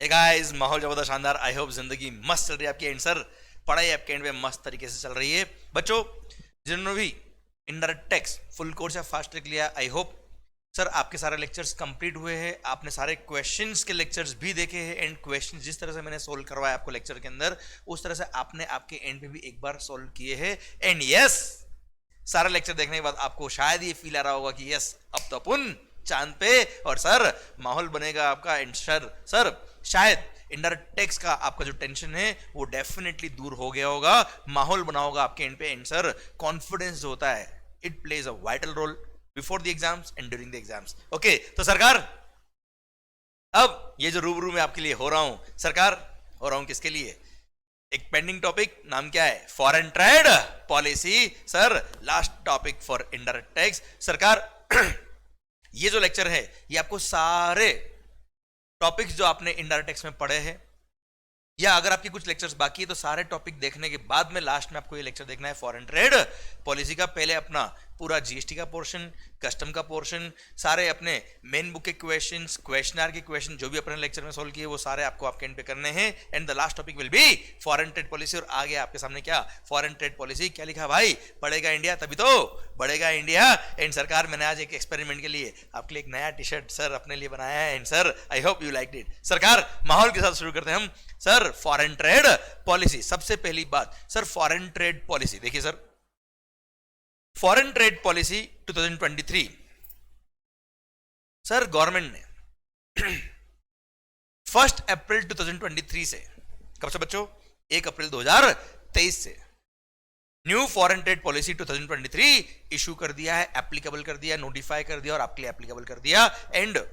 Guys, माहौल जबरदस्त शानदार। आई होप जिंदगी मस्त चल रही है आपकी एंड सर पढ़ाई आपके एंड पे मस्त तरीके से चल रही है। बच्चों जिन्होंने भी इनडायरेक्ट टैक्स फुल कोर्स या फास्ट ट्रैक लिया, आई होप सर आपके सारे लेक्चर्स कंप्लीट हुए हैं, आपने सारे क्वेश्चंस के लेक्चर्स भी देखे हैं एंड क्वेश्चंस जिस तरह से मैंने सोल्व करवाया आपको लेक्चर के अंदर उस तरह से आपने आपके एंड पे भी एक बार सोल्व किए हैं। एंड यस, सारा लेक्चर देखने के बाद आपको शायद ये फील आ रहा होगा कि यस अब तो अपन चांद पे और सर माहौल बनेगा आपका। एंड सर शायद इनडायरेक्ट टैक्स का आपका जो टेंशन है वो डेफिनेटली दूर हो गया होगा, माहौल बना होगा आपके एंड पे। एंड सर कॉन्फिडेंस जो होता है it plays a vital role before the exams and during the exams. Okay, तो सरकार अब ये जो रूबरू में आपके लिए हो रहा हूं, सरकार हो रहा हूं किसके लिए? एक पेंडिंग टॉपिक, नाम क्या है? Foreign trade policy. Sir last topic for indirect tax. सरकार ये जो लेक्चर है ये आपको सारे टॉपिक्स जो आपने इनडायरेक्ट टैक्स में पढ़े हैं या अगर आपकी कुछ लेक्चर्स बाकी है तो सारे टॉपिक देखने के बाद में लास्ट में आपको ये लेक्चर देखना है फॉरेन ट्रेड पॉलिसी का। पहले अपना पूरा जीएसटी का पोर्शन, कस्टम का पोर्शन, सारे अपने मेन बुक के क्वेश्चंस, क्वेश्चनर के क्वेश्चन जो भी अपने लेक्चर में सोल्व किए वो सारे आपको आपके एंड पे करने हैं। And the last topic will be foreign trade policy. और आगे आपके सामने क्या? Foreign trade policy. क्या लिखा भाई? बढ़ेगा इंडिया तभी तो बढ़ेगा इंडिया। एंड सरकार मैंने आज एक एक्सपेरिमेंट के लिए आपके लिए एक नया टी शर्ट सर अपने लिए बनाया है। And sir I hope you like it. सरकार माहौल के साथ शुरू करते हैं हम। सर फॉरेन ट्रेड पॉलिसी, सबसे पहली बात सर फॉरेन ट्रेड पॉलिसी देखिए sir, foreign trade policy 2023 sir government ने 1 अप्रैल 2023 से, कब से बच्चों? 1 अप्रैल 2023 से new foreign trade policy 2023 issue कर दिया है, एप्लीकेबल कर दिया, नोटिफाई कर दिया और आपके लिए एप्लीकेबल कर दिया। And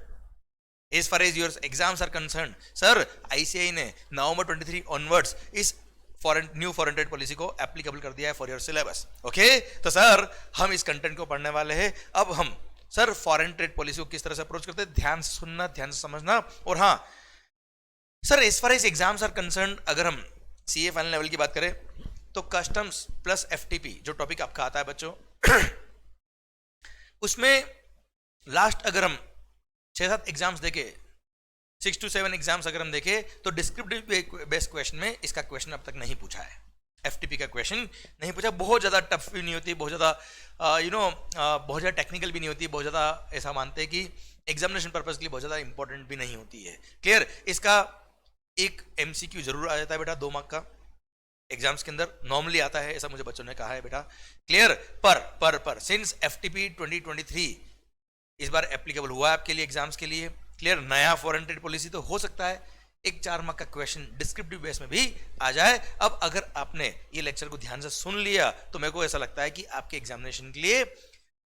as far as your exams are concerned, sir ICI ने नवंबर 23 ऑनवर्ड्स इस न्यू फॉरेन ट्रेड पॉलिसी को एप्लीकेबल कर दिया है फॉर योर सिलेबस। ओके, तो सर हम इस कंटेंट को पढ़ने वाले हैं। अब हम सर फॉरेन ट्रेड पॉलिसी को किस तरह से अप्रोच करते हैं, ध्यान से सुनना, ध्यान से समझना। और हाँ sir, as far as exams are concerned, अगर हम सीए फाइनल लेवल की बात करें तो कस्टम्स प्लस एफटीपी जो टॉपिक आपका आता है बच्चों उसमें लास्ट अगर हम 6-7 एग्जाम्स देखे, 6 to 7 एग्जाम्स अगर हम देखे तो डिस्क्रिप्टिव बेस्ड क्वेश्चन में इसका क्वेश्चन अब तक नहीं पूछा है, एफटीपी का क्वेश्चन नहीं पूछा। बहुत ज़्यादा टफ भी नहीं होती, बहुत ज़्यादा बहुत ज़्यादा टेक्निकल भी नहीं होती, बहुत ज़्यादा ऐसा मानते हैं कि एग्जामिनेशन पर्पज के लिए बहुत ज़्यादा इंपॉर्टेंट भी नहीं होती है। क्लियर? इसका एक एमसीक्यू जरूर आ जाता है बेटा 2 मार्क का, एग्जाम्स के अंदर नॉर्मली आता है, ऐसा मुझे बच्चों ने कहा है बेटा। क्लियर? पर सिंस एफटीपी 2023 इस बार एप्लीकेबल हुआ है आपके लिए एग्जाम्स के लिए। क्लियर? नया फॉरेन ट्रेड पॉलिसी तो हो सकता है एक 4 मार्क का क्वेश्चन डिस्क्रिप्टिव बेस में भी आ जाए। अब अगर आपने ये लेक्चर को ध्यान से सुन लिया तो मेरे को ऐसा लगता है कि आपके एग्जामिनेशन के लिए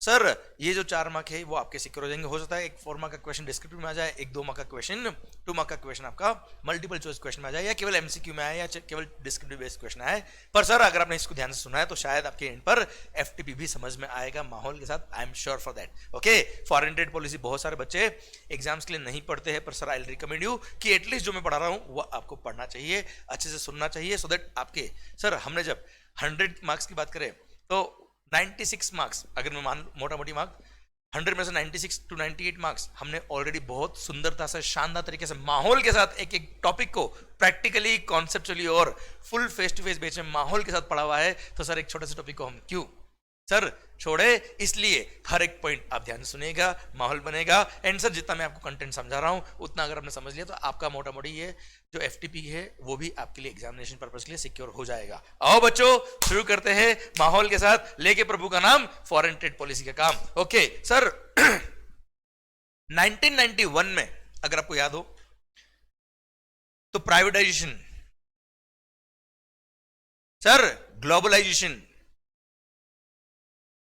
सर ये जो 4 मार्क है वो आपके सिक्योर हो जाएंगे। हो सकता है एक 4 मार्क का क्वेश्चन डिस्क्रिप्टिव में आ जाए, एक 2 मार्क का क्वेश्चन, 2 मार्क का क्वेश्चन आपका मल्टीपल चॉइस क्वेश्चन में आ जाए, या केवल एमसीक्यू में आए या केवल डिस्क्रिप्टिव बेस्ड क्वेश्चन आए। पर सर अगर आपने इसको ध्यान से सुना है तो शायद आपके एंड पर एफटीपी भी समझ में आएगा माहौल के साथ। I am sure for that. Okay, foreign trade policy बहुत सारे बच्चे एग्जाम्स के लिए नहीं पढ़ते हैं, पर सर आई रिकमेंड यू कि एटलीस्ट जो मैं पढ़ा रहा हूँ वो आपको पढ़ना चाहिए, अच्छे से सुनना चाहिए, सो दैट आपके सर हमने जब 100 मार्क्स की बात करें तो 96 मार्क्स, अगर मैं मान मोटा मोटी मार्क 100 में से 96 to 98 मार्क्स हमने ऑलरेडी बहुत सुंदरता से, शानदार तरीके से माहौल के साथ एक एक टॉपिक को प्रैक्टिकली, कॉन्सेप्चुअली और full face to face base में माहौल के साथ पढ़ा हुआ है। तो सर एक छोटे से टॉपिक को हम क्यों सर छोड़े? इसलिए हर एक पॉइंट आप ध्यान से सुनिएगा, माहौल बनेगा। एंड सर जितना मैं आपको कंटेंट समझा रहा हूं उतना अगर आपने समझ लिया तो आपका मोटा मोटी ये जो एफटीपी है वो भी आपके लिए एग्जामिनेशन पर्पस के लिए सिक्योर हो जाएगा। आओ बच्चों शुरू करते हैं माहौल के साथ, लेके प्रभु का नाम, फॉरेन ट्रेड पॉलिसी का काम। ओके सर 1991 में अगर आपको याद हो तो प्राइवेटाइजेशन, सर ग्लोबलाइजेशन,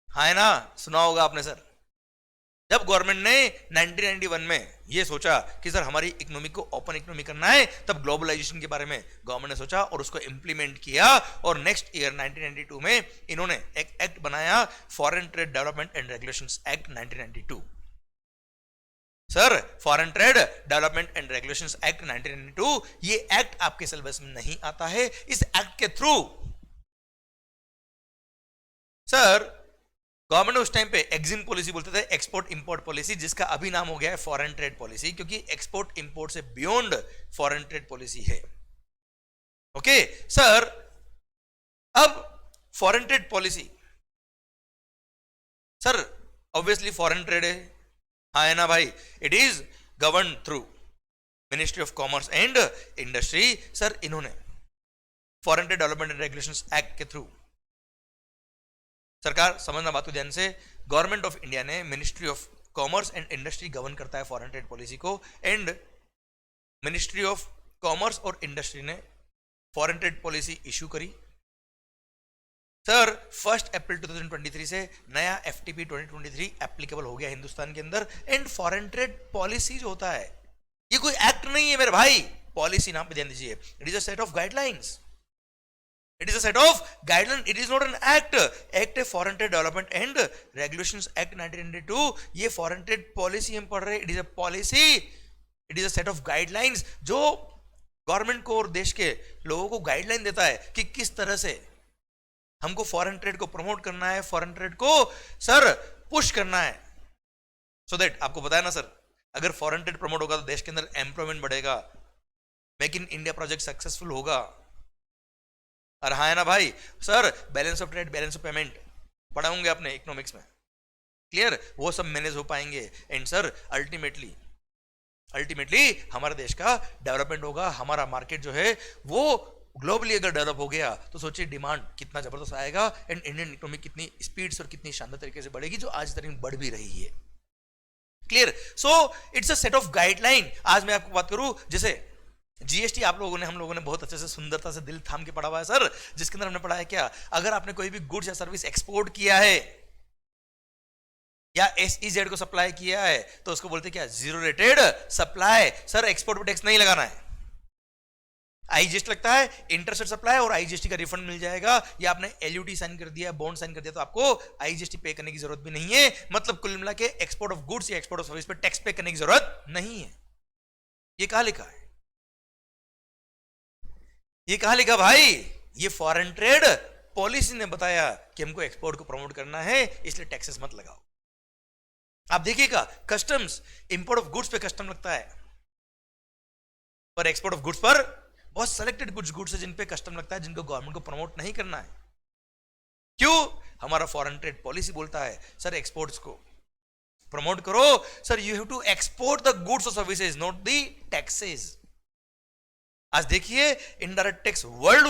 है ना, सुना होगा आपने सर। जब गवर्नमेंट ने 1991 में ये सोचा कि सर हमारी इकोनॉमी को ओपन इकोनॉमी करना है, तब ग्लोबलाइजेशन के बारे में गवर्नमेंट ने सोचा और उसको इंप्लीमेंट किया। और नेक्स्ट ईयर 1992 में इन्होंने एक एक्ट बनाया, foreign trade development and regulations act 1992। Sir foreign trade development and regulations act 1992, ये एक्ट आपके सिलेबस में नहीं आता है। इस एक्ट के थ्रू सर गवर्नमेंट उस टाइम पे एक्जिम पॉलिसी बोलते थे, एक्सपोर्ट इंपोर्ट पॉलिसी, जिसका अभी नाम हो गया है फॉरेन ट्रेड पॉलिसी, क्योंकि एक्सपोर्ट इंपोर्ट से बियॉन्ड फॉरेन ट्रेड पॉलिसी है। ओके सर, अब foreign trade policy sir obviously foreign trade है, हाँ है ना भाई, it is govern through ministry of commerce and industry. Sir इन्होंने foreign trade development and regulations act के थ्रू, सरकार समझना बात को ध्यान से, गवर्नमेंट ऑफ इंडिया ने ministry of commerce and industry govern करता है फॉरेन ट्रेड पॉलिसी को, एंड मिनिस्ट्री ऑफ कॉमर्स और इंडस्ट्री ने फॉरेन ट्रेड पॉलिसी इशू करी। सर 1 अप्रैल 2023 से नया FTP 2023 एप्लीकेबल हो गया हिंदुस्तान के अंदर। एंड फॉरेन ट्रेड पॉलिसी जो होता है ये कोई एक्ट नहीं है मेरे भाई, पॉलिसी नाम पे ध्यान दीजिए, it is a set of guidelines, it is a set of guideline, it is not an act. Act है foreign trade development and regulations act 1992, ये फॉरेन ट्रेड पॉलिसी हम पढ़ रहे हैं, it is a policy, it is a set of guidelines जो government को और देश के लोगों को गाइडलाइन देता है कि किस तरह से हमको फॉरेन ट्रेड को प्रमोट करना है, फॉरेन ट्रेड को सर पुश करना है, सो दैट आपको बताया ना सर, अगर फॉरेन ट्रेड प्रमोट होगा तो देश के अंदर एम्प्लॉयमेंट बढ़ेगा, make in India project successful होगा। और हाँ है ना भाई, sir balance of trade, balance of payment पढ़ा होंगे आपने इकोनॉमिक्स में, क्लियर, वो सब मैनेज हो पाएंगे। एंड सर अल्टीमेटली हमारे देश का डेवलपमेंट होगा, हमारा मार्केट जो है वो ग्लोबली अगर डेवलप हो गया तो सोचिए डिमांड कितना जबरदस्त आएगा, एंड इंडियन इकोनॉमी कितनी स्पीड से और कितनी शानदार तरीके से बढ़ेगी, जो आज तक बढ़ भी रही है, clear. So it's a set of guideline. आज मैं आपको बात करूं, जैसे जीएसटी हम लोगों ने बहुत अच्छे से सुंदरता से दिल थाम के पढ़ा हुआ है सर, जिसके अंदर हमने पढ़ा है क्या, अगर आपने कोई भी गुड्स या सर्विस एक्सपोर्ट किया है या SEZ को सप्लाई किया है तो उसको बोलते क्या, zero rated supply. Sir export पर टैक्स नहीं लगाना है, IGST लगता है, इंटरसेट सप्लाई और IGST का रिफंड मिल जाएगा, या आपने LUT साइन कर दिया, बॉन्ड साइन कर दिया तो आपको IGST पे करने की जरूरत भी नहीं है। मतलब कुल मिला के एक्सपोर्ट ऑफ गुड्स या एक्सपोर्ट ऑफ सर्विस पे टैक्स पे करने की जरूरत नहीं है। ये कहां लिखा है, ये कहां लिखा भाई, ये फॉरेन ट्रेड पॉलिसी ने बताया कि हमको एक्सपोर्ट को प्रमोट करना है, इसलिए टैक्सेस मत लगाओ। आप देखिएगा कस्टम्स, इंपोर्ट ऑफ गुड्स पे कस्टम लगता है, पर एक्सपोर्ट ऑफ गुड्स पर बहुत सेलेक्टेड गुड्स है जिन पे कस्टम लगता है, जिनको गवर्नमेंट को प्रमोट नहीं करना है। क्यों, हमारा फॉरेन ट्रेड पॉलिसी बोलता है सर एक्सपोर्ट्स को प्रमोट करो, sir you have to export the goods और सर्विसेज, नॉट द टैक्सेस। आज देखिए indirect tax world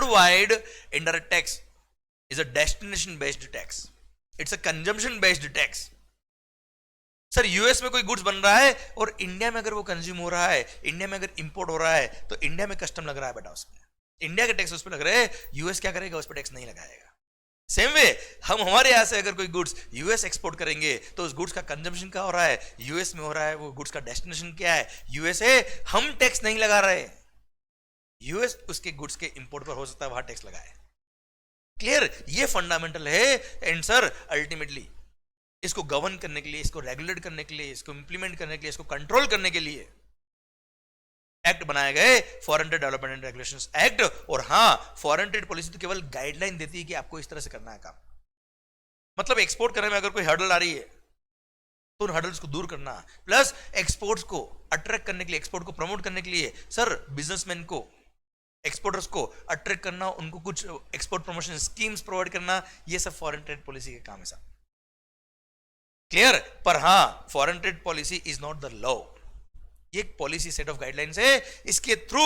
wide indirect tax is a destination based tax, it's a consumption based tax. Sir US में कोई goods बन रहा है और इंडिया में अगर वो कंज्यूम हो रहा है, इंडिया में अगर इंपोर्ट हो रहा है तो इंडिया में कस्टम लग रहा है बेटा, उसमें इंडिया के टैक्स उस पर लग रहे हैं, यूएस क्या करेगा, उस पर टैक्स नहीं लगाएगा। सेम वे हम हमारे यहां से अगर कोई गुड्स यूएस एक्सपोर्ट करेंगे तो उस गुड्स का कंजम्पशन क्या हो रहा है, यूएस में हो रहा है, वो गुड्स का डेस्टिनेशन क्या है, यूएस है, हम टैक्स नहीं लगा रहे, यूएस उसके गुड्स के इंपोर्ट पर हो सकता है वहां टैक्स लगाए, क्लियर। ये फंडामेंटल है। एंड सर अल्टीमेटली इसको गवर्न करने के लिए, इसको रेगुलेट करने के लिए, इसको इंप्लीमेंट करने के लिए, इसको कंट्रोल करने के लिए एक्ट बनाए गए, foreign trade development and regulations act. और हाँ, फॉरेन ट्रेड पॉलिसी तो केवल गाइडलाइन देती है कि आपको इस तरह से करना है काम, मतलब एक्सपोर्ट करने में अगर कोई हर्डल आ रही है तो उन हर्डल्स को दूर करना, प्लस एक्सपोर्ट्स को अट्रैक्ट करने के लिए, एक्सपोर्ट को प्रमोट करने के लिए सर बिजनेसमैन को, एक्सपोर्टर्स को अट्रैक्ट करना, उनको कुछ एक्सपोर्ट प्रमोशन स्कीम्स प्रोवाइड करना, ये सब फॉरेन ट्रेड पॉलिसी के काम है साहब, क्लियर। पर हाँ, foreign trade policy is not the law, ये एक पॉलिसी सेट ऑफ गाइडलाइंस है, इसके थ्रू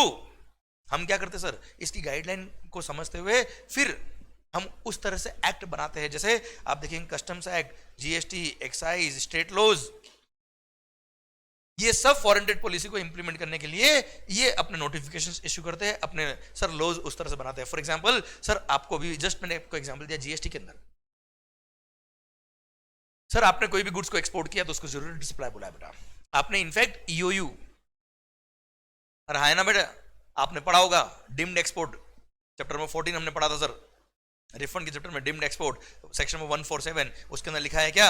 हम क्या करते हैं सर, इसकी गाइडलाइन को समझते हुए फिर हम उस तरह से एक्ट बनाते हैं। जैसे आप देखेंगे customs act, GST, excise, state laws, ये सब फॉरेन ट्रेड पॉलिसी को इंप्लीमेंट करने के लिए ये अपने नोटिफिकेशंस इश्यू करते हैं, अपने सर लॉज उस तरह से बनाते हैं। फॉर एग्जांपल सर आपको भी जस्ट मैंने आपको एग्जांपल दिया जीएसटी के अंदर, सर आपने कोई भी गुड्स को एक्सपोर्ट किया तो उसको जरूरी सप्लाई बोला बेटा, आपने इनफैक्ट ईओयू, है ना बेटा, आपने पढ़ा होगा डिम्ड एक्सपोर्ट, चैप्टर में 14 हमने पढ़ा था सर, रिफंड के चैप्टर में डिम्ड एक्सपोर्ट सेक्शन में 147, उसके अंदर लिखा है क्या,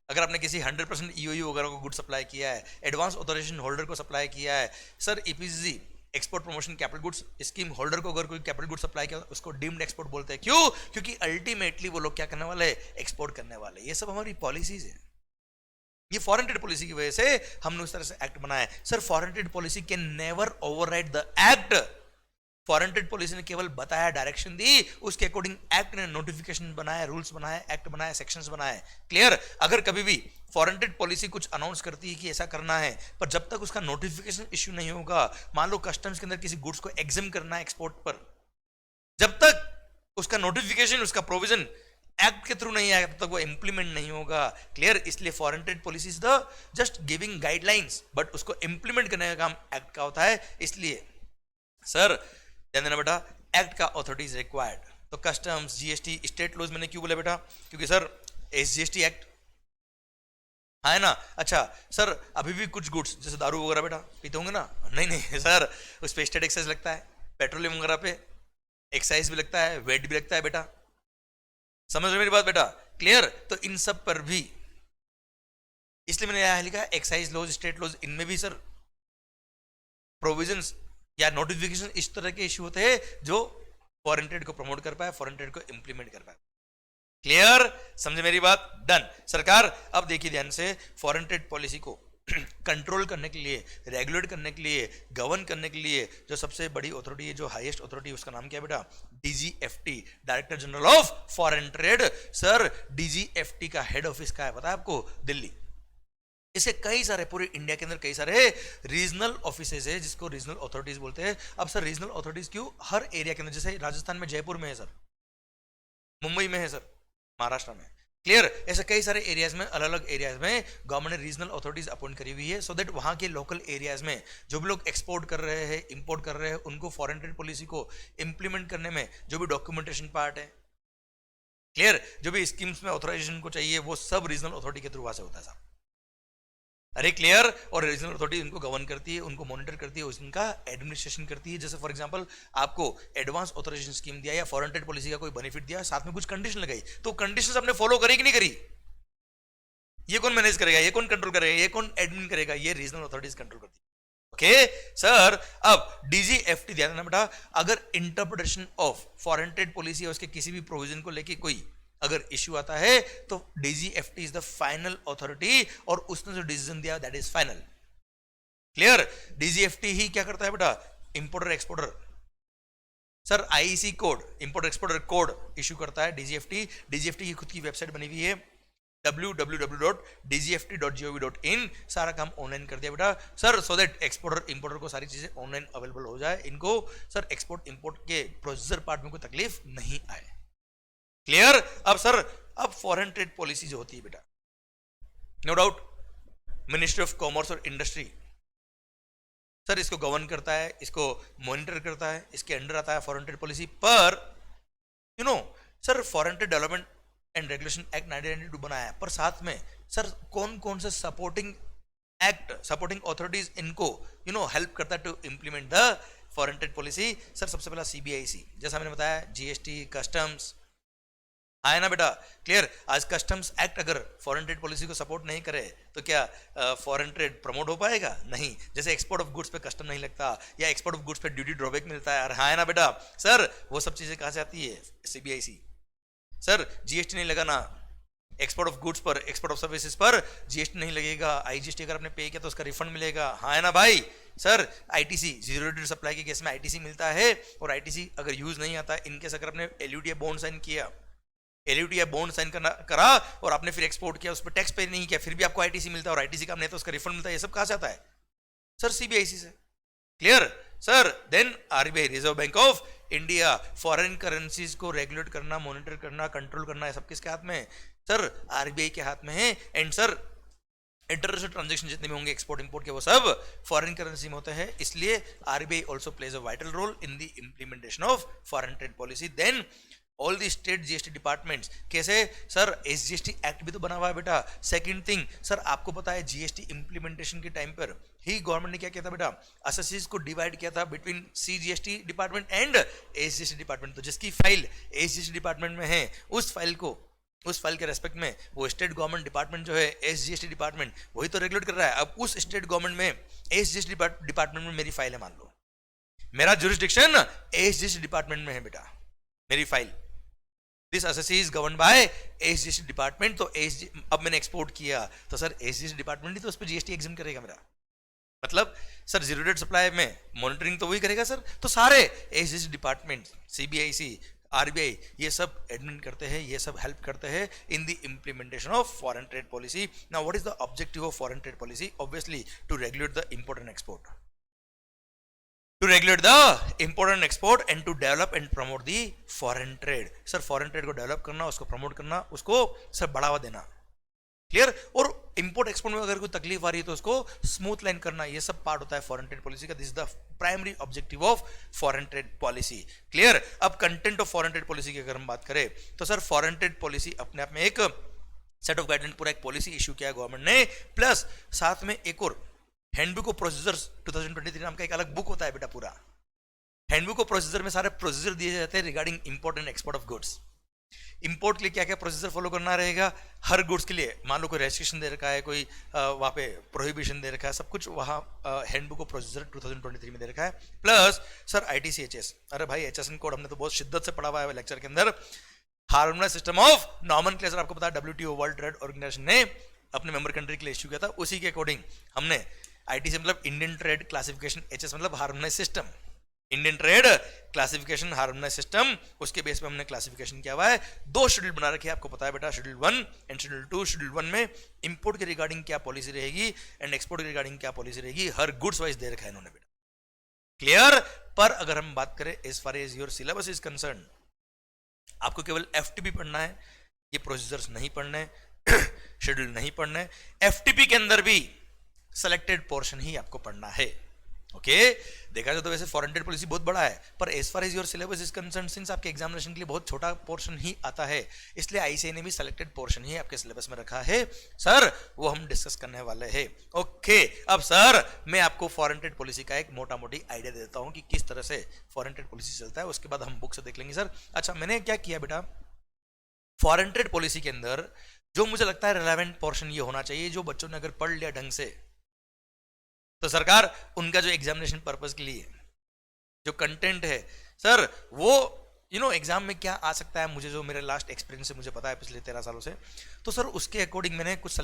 अगर आपने किसी 100% ईओयू वगैरह को गुड सप्लाई किया है, एडवांस ऑथराइजेशन होल्डर को सप्लाई किया है, sir EPC export promotion capital goods scheme holder को अगर कोई कैपिटल गुड्स सप्लाई किया उसको डीम्ड एक्सपोर्ट बोलते हैं। क्यों? क्योंकि अल्टीमेटली वो लोग क्या करने वाले हैं? एक्सपोर्ट करने वाले। ये सब हमारी पॉलिसीज है। ये फॉरेन ट्रेड पॉलिसी की वजह से हमने उस तरह से एक्ट बनाया है। Sir foreign trade policy can never override the act. Foreign trade policy ने केवल बताया, डायरेक्शन दी, उसके अकॉर्डिंग एक्ट ने नोटिफिकेशन बनाया, रूल्स बनाए, एक्ट बनाए, सेक्शंस बनाए। क्लियर? अगर कभी भी फॉरेन ट्रेड पॉलिसी कुछ अनाउंस करती है कि ऐसा करना है, पर जब तक उसका नोटिफिकेशन इश्यू नहीं होगा, मान लो कस्टम्स के अंदर किसी गुड्स को एग्जाम करना है एक्सपोर्ट पर, जब तक उसका नोटिफिकेशन, उसका प्रोविजन एक्ट के थ्रू नहीं आएगा, तब तक वो इंप्लीमेंट नहीं होगा। क्लियर? इसलिए foreign trade policy is the just giving guidelines, but उसको इंप्लीमेंट करने का काम एक्ट का होता है। इसलिए सर ध्यान देना बेटा, एक्ट का अथॉरिटी इज रिक्वायर्ड। तो कस्टम्स, जीएसटी, स्टेट लॉज मैंने क्यों बोला बेटा? क्योंकि सर एसजीएसटी एक्ट है ना। अच्छा सर अभी भी कुछ गुड्स जैसे दारू वगैरह बेटा पीते होंगे ना? नहीं नहीं सर, उस पर स्टेट एक्साइज लगता है, पेट्रोलियम वगैरह पे एक्साइज भी लगता है, वेट भी लगता है बेटा। समझ रहे मेरी बात बेटा? क्लियर? तो इन सब पर भी, इसलिए मैंने यहां लिखा एक्साइज लॉज, स्टेट लॉज, इनमें भी सर प्रोविजंस या नोटिफिकेशन इस तरह के इश्यू होते हैं जो फॉरेन ट्रेड को प्रमोट कर पाए, फॉरेन ट्रेड को इंप्लीमेंट कर पाए। क्लियर? समझे मेरी बात? डन। सरकार अब देखिए ध्यान से, फॉरेन ट्रेड पॉलिसी को कंट्रोल करने के लिए, रेगुलेट करने के लिए, गवर्न करने के लिए जो सबसे बड़ी अथॉरिटी है, जो हाईएस्ट अथॉरिटी, उसका नाम क्या है बेटा? DGFT, director general of foreign trade. Sir DGFT का हेड ऑफिस का है पता है आपको? दिल्ली। इसे कई सारे, पूरे इंडिया के अंदर कई सारे रीजनल ऑफिसेज है जिसको रीजनल अथॉरिटीज बोलते हैं। अब सर रीजनल अथॉरिटीज क्यों? हर एरिया के अंदर, जैसे राजस्थान में जयपुर में है सर, मुंबई में है सर, महाराष्ट्र में। क्लियर? ऐसे कई सारे एरियाज में, अलग अलग एरियाज में गवर्नमेंट ने रीजनल अथॉरिटीज अपॉइंट करी हुई है, सो दैट वहां के लोकल एरियाज में जो भी लोग एक्सपोर्ट कर रहे हैं, इंपोर्ट कर रहे हैं, उनको फॉरेन ट्रेड पॉलिसी को इंप्लीमेंट करने में जो भी डॉक्यूमेंटेशन पार्ट है, क्लियर, जो भी स्कीम्स में ऑथराइजेशन को चाहिए, वो सब रीजनल अथॉरिटी के थ्रू वहां से होता है साहब। अरे क्लियर? और रीजनल अथॉरिटी उनको गवर्न करती है, उनको मॉनिटर करती है, उनका एडमिनिस्ट्रेशन करती है। जैसे फॉर एग्जांपल आपको एडवांस ऑथराइजेशन स्कीम दिया या फॉरेन ट्रेड पॉलिसी का कोई बेनिफिट दिया, साथ में कुछ कंडीशन लगाई, तो कंडीशंस आपने फॉलो करी कि नहीं करी? ये कौन मैनेज करेगा? ये कौन कंट्रोल करेगा? ये कौन एडमिन करेगा? ये रीजनल अथॉरिटीज कंट्रोल करती है। ओके सर, अब डीजीएफटी ध्यान देना बेटा, अगर interpretation of foreign trade policy या उसके किसी भी प्रोविजन को लेके कोई अगर इश्यू आता है तो DGFT is the final authority, और उसने जो डिसीजन दिया that is final. Clear? DGFT ही क्या करता है बेटा? Importer exporter, sir IEC code, importer exporter code issue करता है डीजीएफटी। डीजीएफटी की खुद की वेबसाइट बनी हुई है www.dgft.gov.in, सारा काम ऑनलाइन कर दिया बेटा sir, so that exporter importer को सारी चीजें ऑनलाइन अवेलेबल हो जाए, इनको सर एक्सपोर्ट इंपोर्ट के प्रोसीजर पार्ट में कोई तकलीफ नहीं आए। क्लियर? अब सर अब फॉरेन ट्रेड पॉलिसी जो होती है बेटा, no doubt ministry of commerce और इंडस्ट्री सर इसको गवर्न करता है, इसको मॉनिटर करता है, इसके अंडर आता है फॉरेन ट्रेड पॉलिसी। पर you know sir foreign trade development and regulation act 1992 बनाया है, पर साथ में सर कौन कौन से सपोर्टिंग एक्ट, सपोर्टिंग अथॉरिटीज इनको हेल्प करता है to implement the foreign trade policy? Sir सबसे पहला सीबीआईसी, जैसा मैंने बताया, जीएसटी, कस्टम्स, है ना बेटा? क्लियर? आज कस्टम्स एक्ट अगर फॉरेन ट्रेड पॉलिसी को सपोर्ट नहीं करे तो क्या फॉरेन ट्रेड प्रमोट हो पाएगा? नहीं। जैसे एक्सपोर्ट ऑफ गुड्स पे कस्टम नहीं लगता या एक्सपोर्ट ऑफ गुड्स पे ड्यूटी ड्रॉबैक मिलता है, है ना बेटा? सर वो सब चीजें कहां से आती है? सीबीआईसी। सर जीएसटी नहीं लगाना एक्सपोर्ट ऑफ गुड्स पर, एक्सपोर्ट ऑफ सर्विसेज पर जीएसटी नहीं लगेगा, आईजीएसटी अगर आपने पे किया तो उसका रिफंड मिलेगा, है ना भाई? Sir ITC, zero rate supply के केस में आईटीसी मिलता है, और आईटीसी अगर यूज नहीं आता, इनकेस अगर आपने एलयूटी बॉन्ड साइन किया, एलयूटी या बॉन्ड साइन करा और आपने फिर एक्सपोर्ट किया, उस पर टैक्स पे नहीं किया, फिर भी आपको आईटीसी मिलता है, और आईटीसी काम नहीं तो उसका रिफंड मिलता है, ये सब कहां से आता है? सर सीबीआईसी से। Clear? Sir then RBI, Reserve Bank of India, foreign currencies को रेगुलेट करना, मॉनिटर करना, कंट्रोल करना, ये सब किसके हाथ में है? सर आरबीआई के हाथ में है। एंड सर इंटरनेशनल ट्रांजैक्शन जितने भी होंगे एक्सपोर्ट इंपोर्ट के, वो सब फॉरेन करेंसी में होते हैं, इसलिए RBI also plays a vital role in the implementation of foreign trade policy. Then all the state GST departments, कैसे? सर एसजीएसटी एक्ट भी तो बना हुआ है बेटा। सेकंड थिंग सर आपको पता है जीएसटी इंप्लीमेंटेशन के टाइम पर ही गवर्नमेंट ने क्या किया था बेटा? असेसीज को डिवाइड किया था between CGST department and SGST department. तो जिसकी फाइल एसजीएसटी डिपार्टमेंट में है, उस फाइल के रेस्पेक्ट में वो स्टेट गवर्नमेंट डिपार्टमेंट जो है एसजीएसटी डिपार्टमेंट, वही तो रेगुलेट कर रहा है। अब उस स्टेट गवर्नमेंट में एसजीएसटी डिपार्टमेंट में मेरी फाइल है मान लो, मेरा जुरिस्डिक्शन एसजीसी डिपार्टमेंट में है बेटा, मेरी file this SSC is govern by SGC department. तो अब मैंने एक्सपोर्ट किया तो सर एसजीसी डिपार्टमेंट ही तो उस पर जीएसटी एग्जाम करेगा मेरा, मतलब सर जीरो डेट सप्लाई में मॉनिटरिंग तो वही करेगा सर। तो सारे एसजीसी डिपार्टमेंट, सीबीआईसी, आरबीआई, ये सब एडमिन करते हैं, ये सब हेल्प करते हैं in the implementation of foreign trade policy. Now what is the objective of foreign trade policy? Obviously to regulate the import and export, to regulate the import and export and to develop and promote the foreign trade। Sir foreign trade को develop करना, उसको promote करना, उसको sir बढ़ावा देना, clear. और import export में अगर कोई तकलीफ आ रही है तो उसको स्मूथ लाइन करना, ये सब पार्ट होता है फॉरेन ट्रेड पॉलिसी का। This is the primary objective of foreign trade policy, clear. अब content of foreign trade policy की अगर हम बात करें तो सर फॉरेन ट्रेड पॉलिसी अपने आप में एक सेट ऑफ गाइडलाइन, पूरा एक पॉलिसी इशू किया है गवर्नमेंट ने, प्लस साथ में एक और हैंडबुक ऑफ प्रोसीजर्स 2023 नाम का एक अलग बुक होता है बेटा। पूरा हैंडबुक ऑफ प्रोसीजर में सारे प्रोसीजर दिए जाते हैं regarding import and export of goods. Import के लिए क्या क्या प्रोसीजर फॉलो करना रहेगा हर गुड्स के लिए, मान लो कोई रेस्ट्रिक्शन दे रखा है, कोई वहाँ पे प्रोहिबिशन दे रखा है, सब कुछ वहाँ हैंडबुक ऑफ प्रोसीजर 2023 में दे रखा है। प्लस सर आईटीसीएचएस, अरे भाई एचएसएन कोड हमने तो बहुत शिद्दत से पढ़ा हुआ है लेक्चर के अंदर। हार्मोनाइज्ड सिस्टम ऑफ नॉमेनक्लेचर, आपको पता है डब्ल्यूटीओ वर्ल्ड ट्रेड ऑर्गेनाइजेशन ने अपने मेंबर कंट्री के लिए इश्यू किया था, उसी के अकॉर्डिंग हमने आईटीसी मतलब इंडियन ट्रेड क्लासिफिकेशन, एचएस मतलब harmonised system, Indian trade classification harmonised system, उसके बेस पे हमने क्लासिफिकेशन किया हुआ है। दो शेड्यूल बना रखे हैं, आपको पता है बेटा, शेड्यूल 1 एंड शेड्यूल 2। शेड्यूल 1 में इंपोर्ट के रिगार्डिंग क्या पॉलिसी रहेगी एंड एक्सपोर्ट के रिगार्डिंग क्या पॉलिसी रहेगी, हर गुड्स वाइज दे रखा है इन्होंने बेटा, क्लियर। पर अगर हम बात करें as far as your syllabus is concerned, आपको केवल एफटीपी पढ़ना है, ये प्रोसीजर्स नहीं पढ़ने, शेड्यूल नहीं पढ़ने। एफटीपी के अंदर भी सेलेक्टेड पोर्शन ही आपको पढ़ना है, ओके। देखा जाए तो वैसे फॉरेन ट्रेड पॉलिसी बहुत बड़ा है, पर as far as your syllabus is concerned, since आपके एग्जामिनेशन के लिए बहुत छोटा पोर्शन ही आता है, इसलिए आईसीआई ने भी सेलेक्टेड पोर्शन ही आपके सिलेबस में रखा है सर, वो हम डिस्कस करने वाले हैं, ओके। अब सर मैं आपको फॉरेन ट्रेड पॉलिसी का एक मोटा मोटी आइडिया देता हूं कि किस तरह से फॉरेन ट्रेड पॉलिसी चलता है, उसके बाद हम बुक से देख लेंगे सर। अच्छा, मैंने क्या किया बेटा, फॉरेन ट्रेड पॉलिसी के अंदर जो मुझे लगता है रिलेवेंट पोर्शन ये होना चाहिए, जो बच्चों ने अगर पढ़ लिया ढंग से तो सरकार उनका जो एग्जामिनेशन पर्पस के लिए जो कंटेंट है सर, वो एग्जाम में क्या आ सकता है, मुझे जो मेरे लास्ट एक्सपीरियंस से मुझे पता है पिछले 13 सालों से, तो सर उसके अकॉर्डिंग मैंने कुछ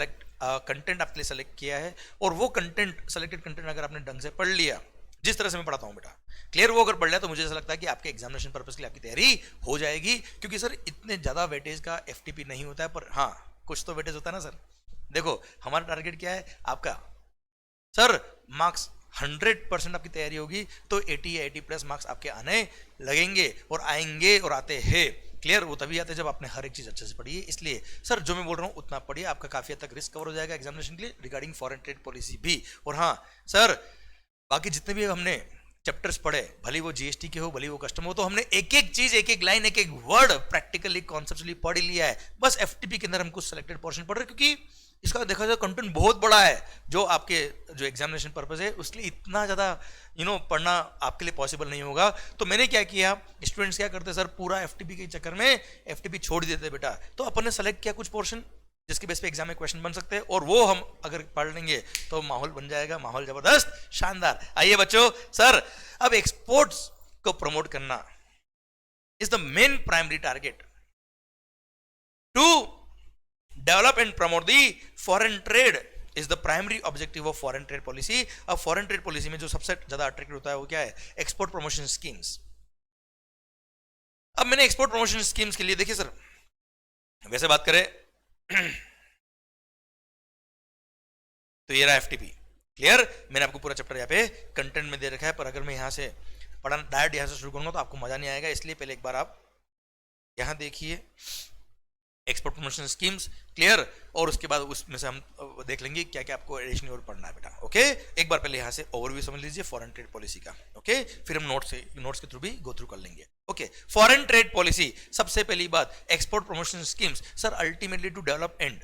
कंटेंट आपके लिए सेलेक्ट किया है। और वो कंटेंट, सेलेक्टेड कंटेंट अगर आपने ढंग से पढ़ लिया, जिस तरह से मैं पढ़ाता हूँ बेटा, क्लियर, वो अगर पढ़ लिया तो मुझे ऐसा लगता है कि आपके एग्जामिनेशन पर्पस के लिए आपकी तैयारी हो जाएगी। क्योंकि सर इतने ज़्यादा वेटेज का एफटीपी नहीं होता है, पर हाँ कुछ तो वेटेज होता है ना सर। देखो हमारा टारगेट क्या है आपका, सर मार्क्स 100% आपकी तैयारी होगी तो 80 या 80+ मार्क्स आपके आने लगेंगे और आएंगे और आते हैं, क्लियर। वो तभी आते हैं जब आपने हर एक चीज अच्छे से पढ़ी है। इसलिए सर जो मैं बोल रहा हूँ उतना पढ़िए, आपका काफी हद तक रिस्क कवर हो जाएगा एग्जामिनेशन के लिए रिगार्डिंग फॉरेन ट्रेड पॉलिसी भी। और हाँ सर, बाकी जितने भी हमने चैप्टर्स पढ़े, भले वो जीएसटी के हो भले वो कस्टम हो, तो हमने एक एक चीज, एक एक लाइन, एक एक वर्ड प्रैक्टिकली कॉन्सेप्चुअली पढ़ लिया है। बस एफटीपी के अंदर हम कुछ सेलेक्टेड पोर्शन पढ़ रहे हैं, क्योंकि इसका देखा जाए कंटेंट बहुत बड़ा है, जो आपके जो एग्जामिनेशन पर्पस है उसके लिए इतना ज़्यादा पढ़ना आपके लिए पॉसिबल नहीं होगा। तो मैंने क्या किया, स्टूडेंट्स क्या करते सर, पूरा एफटीपी के चक्कर में एफटीपी छोड़ देते बेटा, तो अपन ने सेलेक्ट किया कुछ पोर्शन जिसके बेस पे एग्जाम में क्वेश्चन बन सकते हैं, और वो हम अगर पढ़ लेंगे तो माहौल बन जाएगा, माहौल जबरदस्त शानदार। आइए बच्चों, सर अब एक्सपोर्ट्स को प्रमोट करना is the main primary target to develop and promote the foreign trade is the primary objective of foreign trade policy। अब foreign trade policy में जो सबसे ज्यादा अट्रैक्टिव होता है वो क्या है, एक्सपोर्ट प्रमोशन स्कीम्स। अब मैंने एक्सपोर्ट प्रमोशन स्कीम्स के लिए, देखिए सर वैसे बात करें तो ये रहा एफटीपी, क्लियर। मैंने आपको पूरा चैप्टर यहाँ पे कंटेंट में दे रखा है, पर अगर मैं यहाँ से पढ़ाना डायरेक्ट यहाँ से शुरू करूंगा तो आपको मजा नहीं आएगा, इसलिए पहले एक बार आप यहाँ देखिए एक्सपोर्ट प्रमोशन स्कीम्स, क्लियर। और उसके बाद उसमें से हम देख लेंगे क्या क्या आपको एडिशनल और पढ़ना है बेटा, ओके। एक बार पहले यहाँ से ओवरव्यू समझ लीजिए फॉरेन ट्रेड पॉलिसी का, ओके, फिर हम नोट्स के थ्रू भी गो थ्रू कर लेंगे, ओके। फॉरेन ट्रेड पॉलिसी, सबसे पहली बात, export promotion schemes sir ultimately to develop and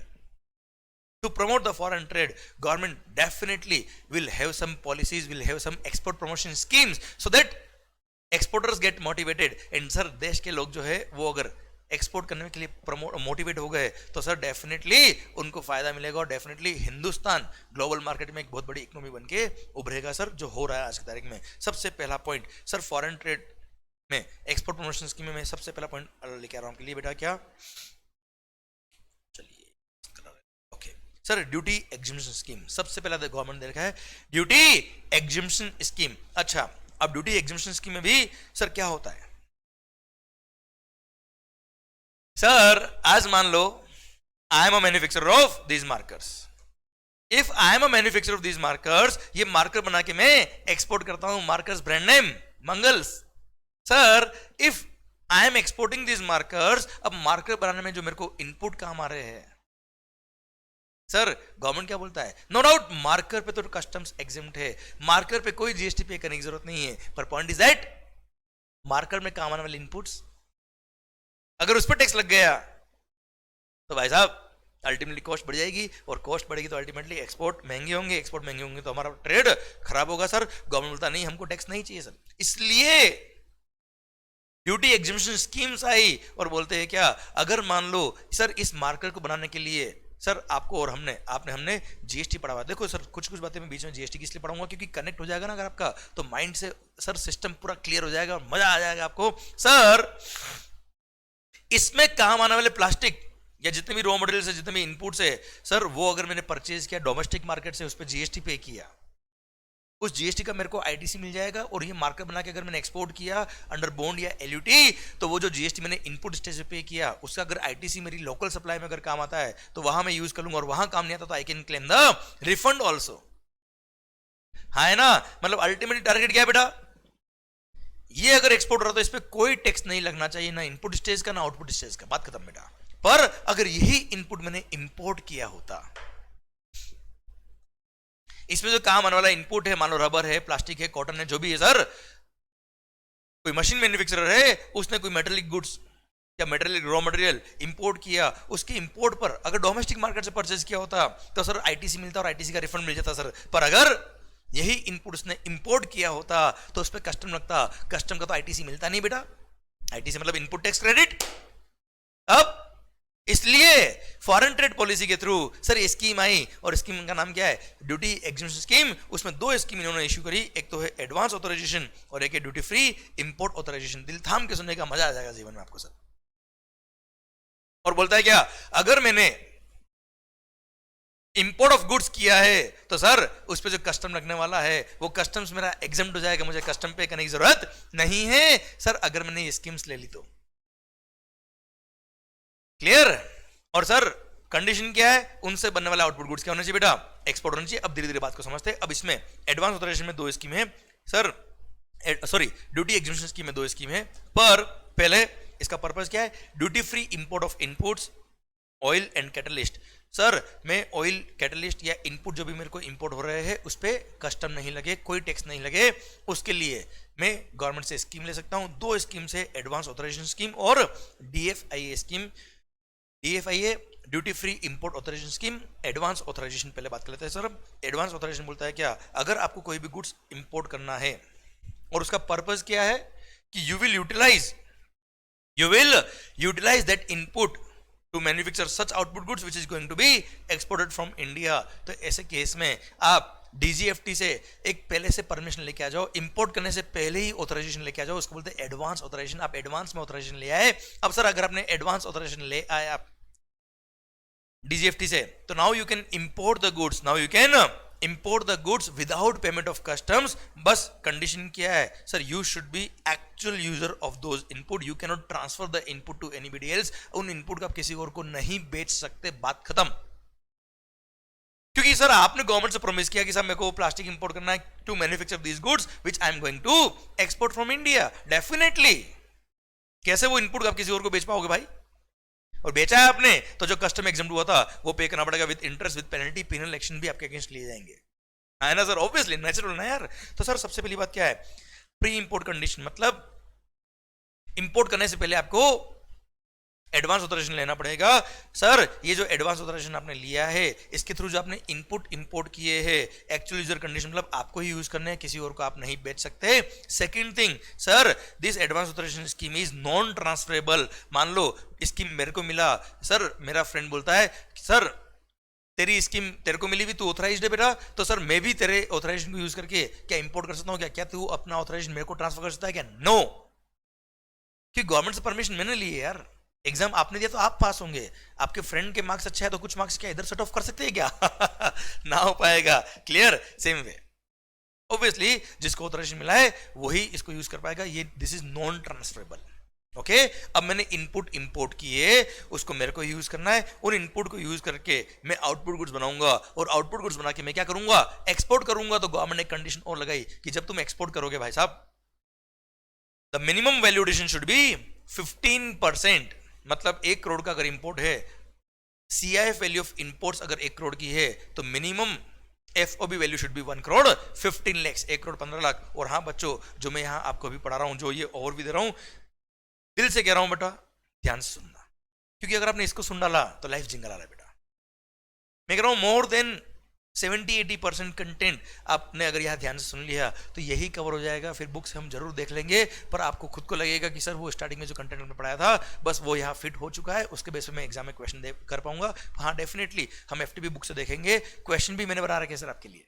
to promote the foreign trade, government definitely will have some policies, will have some export promotion schemes so that exporters get motivated। and sir देश के लोग जो है वो अगर export करने के लिए मोटिवेट हो गए तो सर डेफिनेटली उनको फायदा मिलेगा और डेफिनेटली हिंदुस्तान ग्लोबल मार्केट में एक बहुत बड़ी इकोनॉमी बन के उभरेगा सर, जो हो रहा है आज की तारीख में। सबसे पहला पॉइंट सर फॉरेन ट्रेड में एक्सपोर्ट प्रमोशन स्कीम में सबसे पहला पॉइंट लेके आ रहा हूं के लिए बेटा, क्या चलिए ओके सर, ड्यूटी एग्जिम्पशन स्कीम सबसे पहला गवर्नमेंट ने रखा है ड्यूटी एग्जिम्पशन स्कीम। अच्छा, अब ड्यूटी एग्जिम्पशन स्कीम में भी सर क्या होता है सर, आज मान लो I am a manufacturer of these markers, if I am a manufacturer of these markers, ये मार्कर बना के मैं एक्सपोर्ट करता हूं, markers brand name Mangals. Sir if I am exporting these markers, अब मार्कर बनाने में जो मेरे को इनपुट काम आ रहे हैं सर, गवर्नमेंट क्या बोलता है, नो डाउट मार्कर पे तो कस्टम्स एग्जेम्प्ट है, मार्कर पे कोई जीएसटी पे करने की जरूरत नहीं है, पर पॉइंट इज दैट मार्कर में काम आने वाले इनपुट्स अगर उस पर टैक्स लग गया तो भाई साहब अल्टीमेटली कॉस्ट बढ़ जाएगी, और कॉस्ट बढ़ेगी तो अल्टीमेटली एक्सपोर्ट महंगे होंगे, एक्सपोर्ट महंगे होंगे तो हमारा ट्रेड खराब होगा सर। गवर्नमेंट बोलता नहीं हमको टैक्स नहीं चाहिए सर, इसलिए ड्यूटी एग्जिम्पशन स्कीम्स आई और बोलते हैं क्या, अगर मान लो सर इस मार्कर को बनाने के लिए सर आपको और हमने जीएसटी पढ़ा हुआ, देखो सर कुछ बातें मैं बीच में जीएसटी की इसलिए पढ़ाऊंगा क्योंकि कनेक्ट हो जाएगा ना अगर आपका, तो माइंड से सर सिस्टम पूरा क्लियर हो जाएगा, मजा आ जाएगा आपको। सर इसमें काम आने वाले प्लास्टिक या जितने भी रॉ मटेरियल है, जितने भी इनपुट्स है सर, वो अगर मैंने परचेज किया डोमेस्टिक मार्केट से, उस पर जीएसटी पे किया, उस जीएसटी का मेरे को आईटीसी मिल जाएगा, और ये मार्कर बना के अगर मैंने एक्सपोर्ट किया अंडर बॉन्ड या एलयूटी, तो वो जो जीएसटी मैंने इनपुट स्टेज पे किया उसका अगर आईटीसी मेरी लोकल सप्लाई में अगर काम आता है तो वहां मैं यूज कर लूंगा, और वहां काम नहीं आता तो I can claim the refund also. हाँ है ना, मतलब अल्टीमेटली टारगेट क्या है बेटा, ये अगर एक्सपोर्ट हो रहा तो इस पर कोई टैक्स नहीं लगना चाहिए, ना इनपुट स्टेज का ना आउटपुट स्टेज का, बात खत्म बेटा। पर अगर यही इनपुट मैंने इंपोर्ट किया होता, इसमें जो काम आने वाला इनपुट है, मान लो रबर है, प्लास्टिक है, कॉटन है, जो भी है सर, कोई मशीन मैन्युफैक्चरर है, उसने कोई मेटेलिक गुड्स या मेटेरियल रॉ मटेरियल इंपोर्ट किया, उसके इंपोर्ट पर अगर डोमेस्टिक मार्केट से परचेज किया होता तो सर आईटीसी मिलता और आईटीसी का रिफंड मिल जाता सर, पर अगर यही इनपुट उसने इंपोर्ट किया होता तो उस पर कस्टम लगता, कस्टम का तो आईटीसी मिलता नहीं बेटा, आईटीसी मतलब इनपुट टैक्स क्रेडिट। अब इसलिए फॉरेन ट्रेड पॉलिसी के थ्रू सर ये स्कीम आई, और स्कीम का नाम क्या है, ड्यूटी एग्जिम्पशन स्कीम। उसमें दो स्कीम इन्होंने इशू करी, एक तो है एडवांस ऑथराइजेशन और एक है ड्यूटी फ्री इंपोर्ट ऑथराइजेशन। दिल थाम के सुनने का मजा आ जाएगा जीवन में आपको सर। और बोलता है क्या, अगर मैंने इंपोर्ट ऑफ गुड्स किया है तो सर उस पर जो कस्टम लगने वाला है वो कस्टम्स मेरा एग्जेम्प्ट हो जाएगा, मुझे कस्टम पे करने की जरूरत नहीं है सर, अगर मैंने ये स्कीम्स ले ली तो। क्लियर। और सर कंडीशन क्या है, उनसे बनने वाला आउटपुट गुड्स क्या होना चाहिए बेटा, एक्सपोर्ट होना चाहिए। अब धीरे धीरे बात को समझते हैं। अब इसमें एडवांस ऑथराइजेशन में दो स्कीम है सर, सॉरी ड्यूटी एग्जिम्पशन स्कीम में दो स्कीम है, पर पहले इसका पर्पस क्या है, duty free import of inputs oil and catalyst. Sir मैं ऑयल कैटलिस्ट या इनपुट जो भी मेरे को इंपोर्ट हो रहे हैं उस पर कस्टम नहीं लगे, कोई टैक्स नहीं लगे, उसके लिए मैं गवर्नमेंट से स्कीम ले सकता हूं। दो स्कीम से एडवांस ऑथराइजेशन स्कीम और DFIA scheme. DFIA duty free import authorisation scheme. Advance authorisation पहले बात कर लेते हैं सर। एडवांस ऑथराइजेशन बोलता है क्या, अगर आपको कोई भी गुड्स इंपोर्ट करना है और उसका पर्पस क्या है कि you will utilize that input to manufacture such output goods which is going to be exported from India. तो ऐसे केस में आप डीजीएफटी से एक पहले से परमिशन लेके आ जाओ, इंपोर्ट करने से पहले ही ऑथराइजेशन लेके आ जाओ, उसको बोलते हैं एडवांस ऑथराइजेशन। आप एडवांस में ऑथराइजेशन ले आए। अब सर अगर आपने एडवांस ऑथराइजेशन ले आए आप डीजीएफटी से, तो now you can import the goods, now you can import the goods without payment of customs. बस कंडीशन क्या है sir, you should be actual user of those input, you can not transfer the input to anybody else. उन input को आप किसी और को नहीं बेच सकते, बात खत्म। क्योंकि सर आपने गवर्नमेंट से प्रॉमिस किया कि सर मेरे को प्लास्टिक इंपोर्ट करना है to manufacture these goods which I am going to export from India. Definitely कैसे वो इनपुट आप किसी और को बेच पाओगे भाई, और बेचा है आपने तो जो कस्टम एग्जाम्प्ट हुआ था वो पे करना पड़ेगा with interest with penalty, penal action भी आपके अगेंस्ट लिए जाएंगे, है ना सर, ऑब्वियसली नेचुरल ना यार। तो सर सबसे पहली बात क्या है, प्री इंपोर्ट कंडीशन, मतलब इंपोर्ट करने से पहले आपको एडवांस ऑथराइजेशन लेना पड़ेगा। सर ये जो एडवांस ऑथराइजेशन आपने लिया है इसके थ्रू जो आपने इनपुट इंपोर्ट किए हैं एक्चुअल यूजर कंडीशन मतलब आपको ही यूज करने हैं, किसी और को आप नहीं बेच सकते। Second thing sir this advance authorisation scheme is non transferable. मान लो स्कीम मेरे को मिला, सर मेरा फ्रेंड बोलता है सर तेरी स्कीम तेरे को मिली भी तू ऑथराइज्ड है बेटा, तो सर मैं भी तेरे ऑथराइजेशन को यूज करके क्या इंपोर्ट कर सकता हूं क्या? क्या तू अपना ऑथराइजेशन मेरे को ट्रांसफर कर सकता है क्या? नो, कि गवर्नमेंट से परमिशन मैंने ली है यार। एग्जाम आपने दिया तो आप पास होंगे, आपके फ्रेंड के मार्क्स अच्छे है तो कुछ मार्क्स क्या इधर सेट ऑफ कर सकते हैं क्या? ना हो पाएगा। क्लियर? सेम वे ऑब्वियसली जिसको ऑथराइजेशन मिला है वही इसको यूज कर पाएगा। ये this is non transferable. Okay अब मैंने इनपुट इंपोर्ट किए उसको मेरे को यूज करना है, उन इनपुट को यूज करके मैं आउटपुट गुड्स बनाऊंगा और आउटपुट गुड्स बना के मैं क्या करूंगा? एक्सपोर्ट करूंगा। तो गवर्नमेंट ने कंडीशन और लगाई कि जब तुम एक्सपोर्ट करोगे भाई साहब the minimum value addition should be 15%। मतलब 1 करोड़ का अगर इंपोर्ट है, CIF वैल्यू ऑफ इंपोर्ट्स अगर 1 करोड़ की है तो minimum FOB value should be 1 crore 15 lakh, 1 crore 15 lakh. और हाँ बच्चों जो मैं यहां आपको अभी पढ़ा रहा हूं, जो ये ओवर भी दे रहा हूं, दिल से कह रहा हूं बेटा ध्यान से सुनना, क्योंकि अगर आपने इसको सुन डाला तो लाइफ जिंगल आ रहा है बेटा। मैं कह रहा हूं मोर देन 70-80% कंटेंट आपने अगर यहां ध्यान से सुन लिया तो यही कवर हो जाएगा। फिर बुक्स हम जरूर देख लेंगे पर आपको खुद को लगेगा कि सर वो स्टार्टिंग में जो कंटेंट हमने पढ़ाया था बस वो यहाँ फिट हो चुका है, उसके बेस पे मैं एग्जाम में क्वेश्चन दे कर पाऊंगा। हाँ डेफिनेटली हम FTP बुक से देखेंगे, क्वेश्चन भी मैंने बना रखे सर आपके लिए।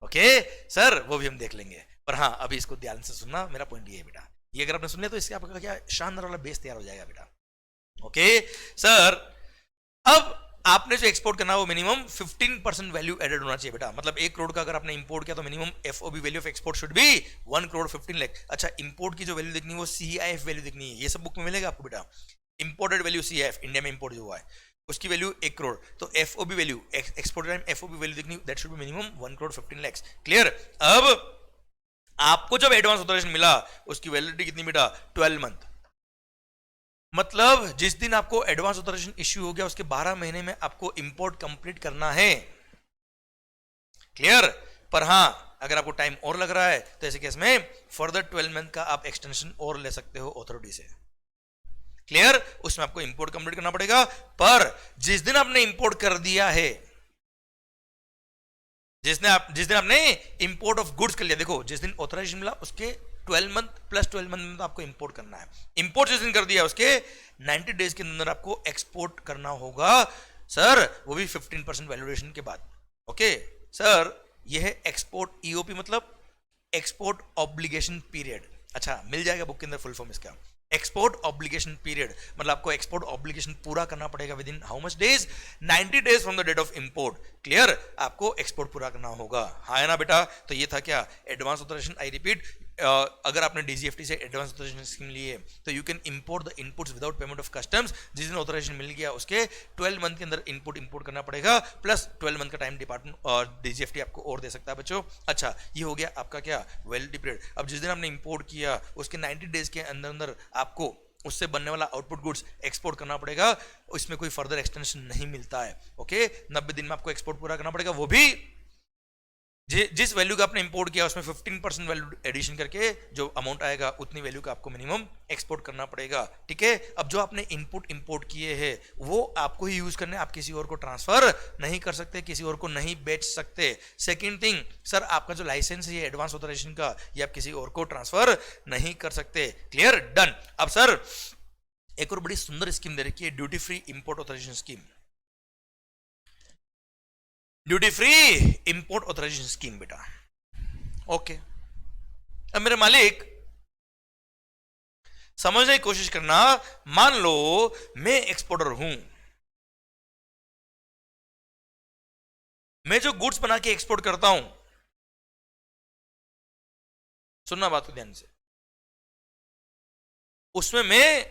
ओके सर वो भी हम देख लेंगे, पर हाँ अभी इसको ध्यान से सुनना, मेरा पॉइंट ये है बेटा, ये अगर आपने सुन लिया तो इसके आपका क्या शानदार वाला बेस तैयार हो जाएगा बेटा। ओके सर अब आपने जो एक्सपोर्ट करना है वो मिनिमम 15% वैल्यू एडेड होना चाहिए बेटा। मतलब 1 करोड़ का अगर आपने इंपोर्ट किया तो minimum FOB value of export should be 1 crore 15 lakh. अच्छा इंपोर्ट की जो वैल्यू देखनी है वो CIF वैल्यू देखनी है, ये सब बुक में मिलेगा आपको बेटा। इंपोर्टेड वैल्यू CIF इंडिया में इंपोर्ट जो हुआ है उसकी वैल्यू 1 करोड़, तो FOB value export time FOB value देखनी that should be minimum 1 crore 15 lakh. Clear? अब आपको जब एडवांस ऑथराइजेशन मिला उसकी वैलिडिटी कितनी बेटा? 12 मंथ। मतलब जिस दिन आपको एडवांस ऑथराइजेशन इश्यू हो गया उसके 12 महीने में आपको इंपोर्ट कंप्लीट करना है। क्लियर? पर हां अगर आपको टाइम और लग रहा है तो ऐसे केस में फर्दर 12 मंथ का आप एक्सटेंशन और ले सकते हो अथॉरिटी से। क्लियर? उसमें आपको इंपोर्ट कंप्लीट करना पड़ेगा। पर जिस दिन आपने इंपोर्ट कर दिया है, जिस दिन आपने इंपोर्ट ऑफ गुड्स कर लिया, देखो जिस दिन ऑथराइजेशन मिला उसके 12 मंथ प्लस 12 मंथ में तो आपको इंपोर्ट करना है। इंपोर्ट जिस दिन कर दिया उसके 90 डेज के अंदर आपको एक्सपोर्ट करना होगा सर, वो भी 15% वैल्यूएशन के बाद। ओके सर ये है एक्सपोर्ट EOP मतलब एक्सपोर्ट ऑब्लिगेशन पीरियड। अच्छा मिल जाएगा बुक के अंदर फुल फॉर्म इसका, एक्सपोर्ट ऑब्लिगेशन पीरियड। मतलब आपको एक्सपोर्ट ऑब्लिगेशन पूरा करना पड़ेगा within how much days? 90 days from the date of import. Clear? आपको एक्सपोर्ट पूरा करना होगा। हाँ है ना बेटा? तो ये था क्या एडवांस ऑथराइजेशन। आई रिपीट अगर आपने DGFT से एडवांस ऑथराइजेशन स्कीम ली है तो you can import the inputs without payment of customs. जिस दिन ऑथराइजेशन मिल गया उसके 12 मंथ के अंदर इनपुट इंपोर्ट करना पड़ेगा प्लस 12 मंथ का टाइम डिपार्टमेंट और DGFT आपको और दे सकता है बच्चों। अच्छा ये हो गया आपका क्या वैलिडिटी पीरियड। अब जिस दिन आपने इंपोर्ट किया उसके 90 डेज के अंदर अंदर आपको उससे बनने वाला आउटपुट गुड्स एक्सपोर्ट करना पड़ेगा, इसमें कोई फर्दर एक्सटेंशन नहीं मिलता है। ओके 90 दिन में आपको एक्सपोर्ट पूरा करना पड़ेगा, वो भी जिस वैल्यू का आपने इंपोर्ट किया उसमें 15% वैल्यू एडिशन करके जो अमाउंट आएगा उतनी वैल्यू का आपको मिनिमम एक्सपोर्ट करना पड़ेगा। ठीक है? अब जो आपने इनपुट इंपोर्ट किए हैं वो आपको ही यूज करने, आप किसी और को ट्रांसफर नहीं कर सकते, किसी और को नहीं बेच सकते। सेकंड थिंग सर आपका जो लाइसेंस है एडवांस ऑथराइजेशन का ये आप किसी और को ट्रांसफर नहीं कर सकते। क्लियर? डन। अब सर एक और बड़ी सुंदर स्कीम दे रखी है duty free import authorisation scheme. Duty free import authorisation scheme बेटा। ओके अब मेरे मालिक समझने की कोशिश करना, मान लो मैं एक्सपोर्टर हूं, मैं जो गुड्स बना के एक्सपोर्ट करता हूं, सुनना बात को ध्यान से, उसमें मैं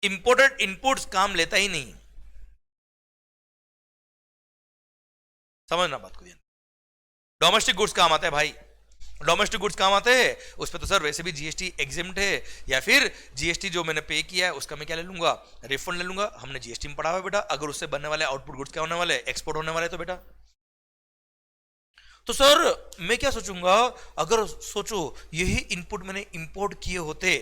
इंपोर्टेड इनपुट्स काम लेता ही नहीं। समझना बात को ध्यान। डोमेस्टिक गुड्स काम आता है भाई, डोमेस्टिक गुड्स काम आते हैं, उस पर तो सर वैसे भी GST एग्जिम्ट है, या फिर GST जो मैंने पे किया है उसका मैं क्या ले लूंगा? रिफंड ले लूंगा। हमने GST में पढ़ा हुआ बेटा, अगर उससे बनने वाले आउटपुट गुड्स क्या होने वाले? एक्सपोर्ट होने वाले। तो बेटा तो सर मैं क्या सोचूंगा, अगर सोचो यही इनपुट मैंने इंपोर्ट किए होते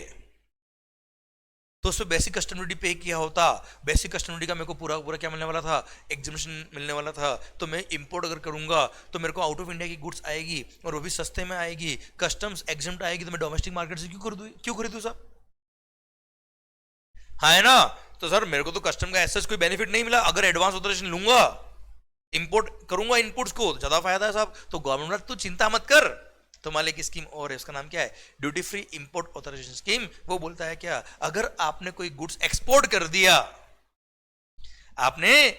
तो उसमें बेसिक कस्टम ड्यूटी पे किया होता, बेसिक कस्टम ड्यूटी का मेरे को पूरा पूरा क्या मिलने वाला था, एग्जिबिशन मिलने वाला था। तो मैं इंपोर्ट अगर करूंगा तो मेरे को आउट ऑफ इंडिया की गुड्स आएगी और वो भी सस्ते में आएगी, कस्टम्स एग्जम्प्ट आएगी, तो मैं डोमेस्टिक मार्केट से क्यों खरीदूं साहब? हाँ है ना? तो सर मेरे को तो कस्टम का ऐसा कोई बेनिफिट नहीं मिला, अगर एडवांस ऑथराइजेशन लूंगा, इंपोर्ट करूंगा इनपुट्स को, ज्यादा फायदा है साहब। तो गवर्नमेंट तू चिंता मत कर, तुम्हारे की स्कीम और है, उसका नाम क्या है, duty free import authorisation scheme. वो बोलता है क्या, अगर आपने कोई गुड्स एक्सपोर्ट कर दिया, आपने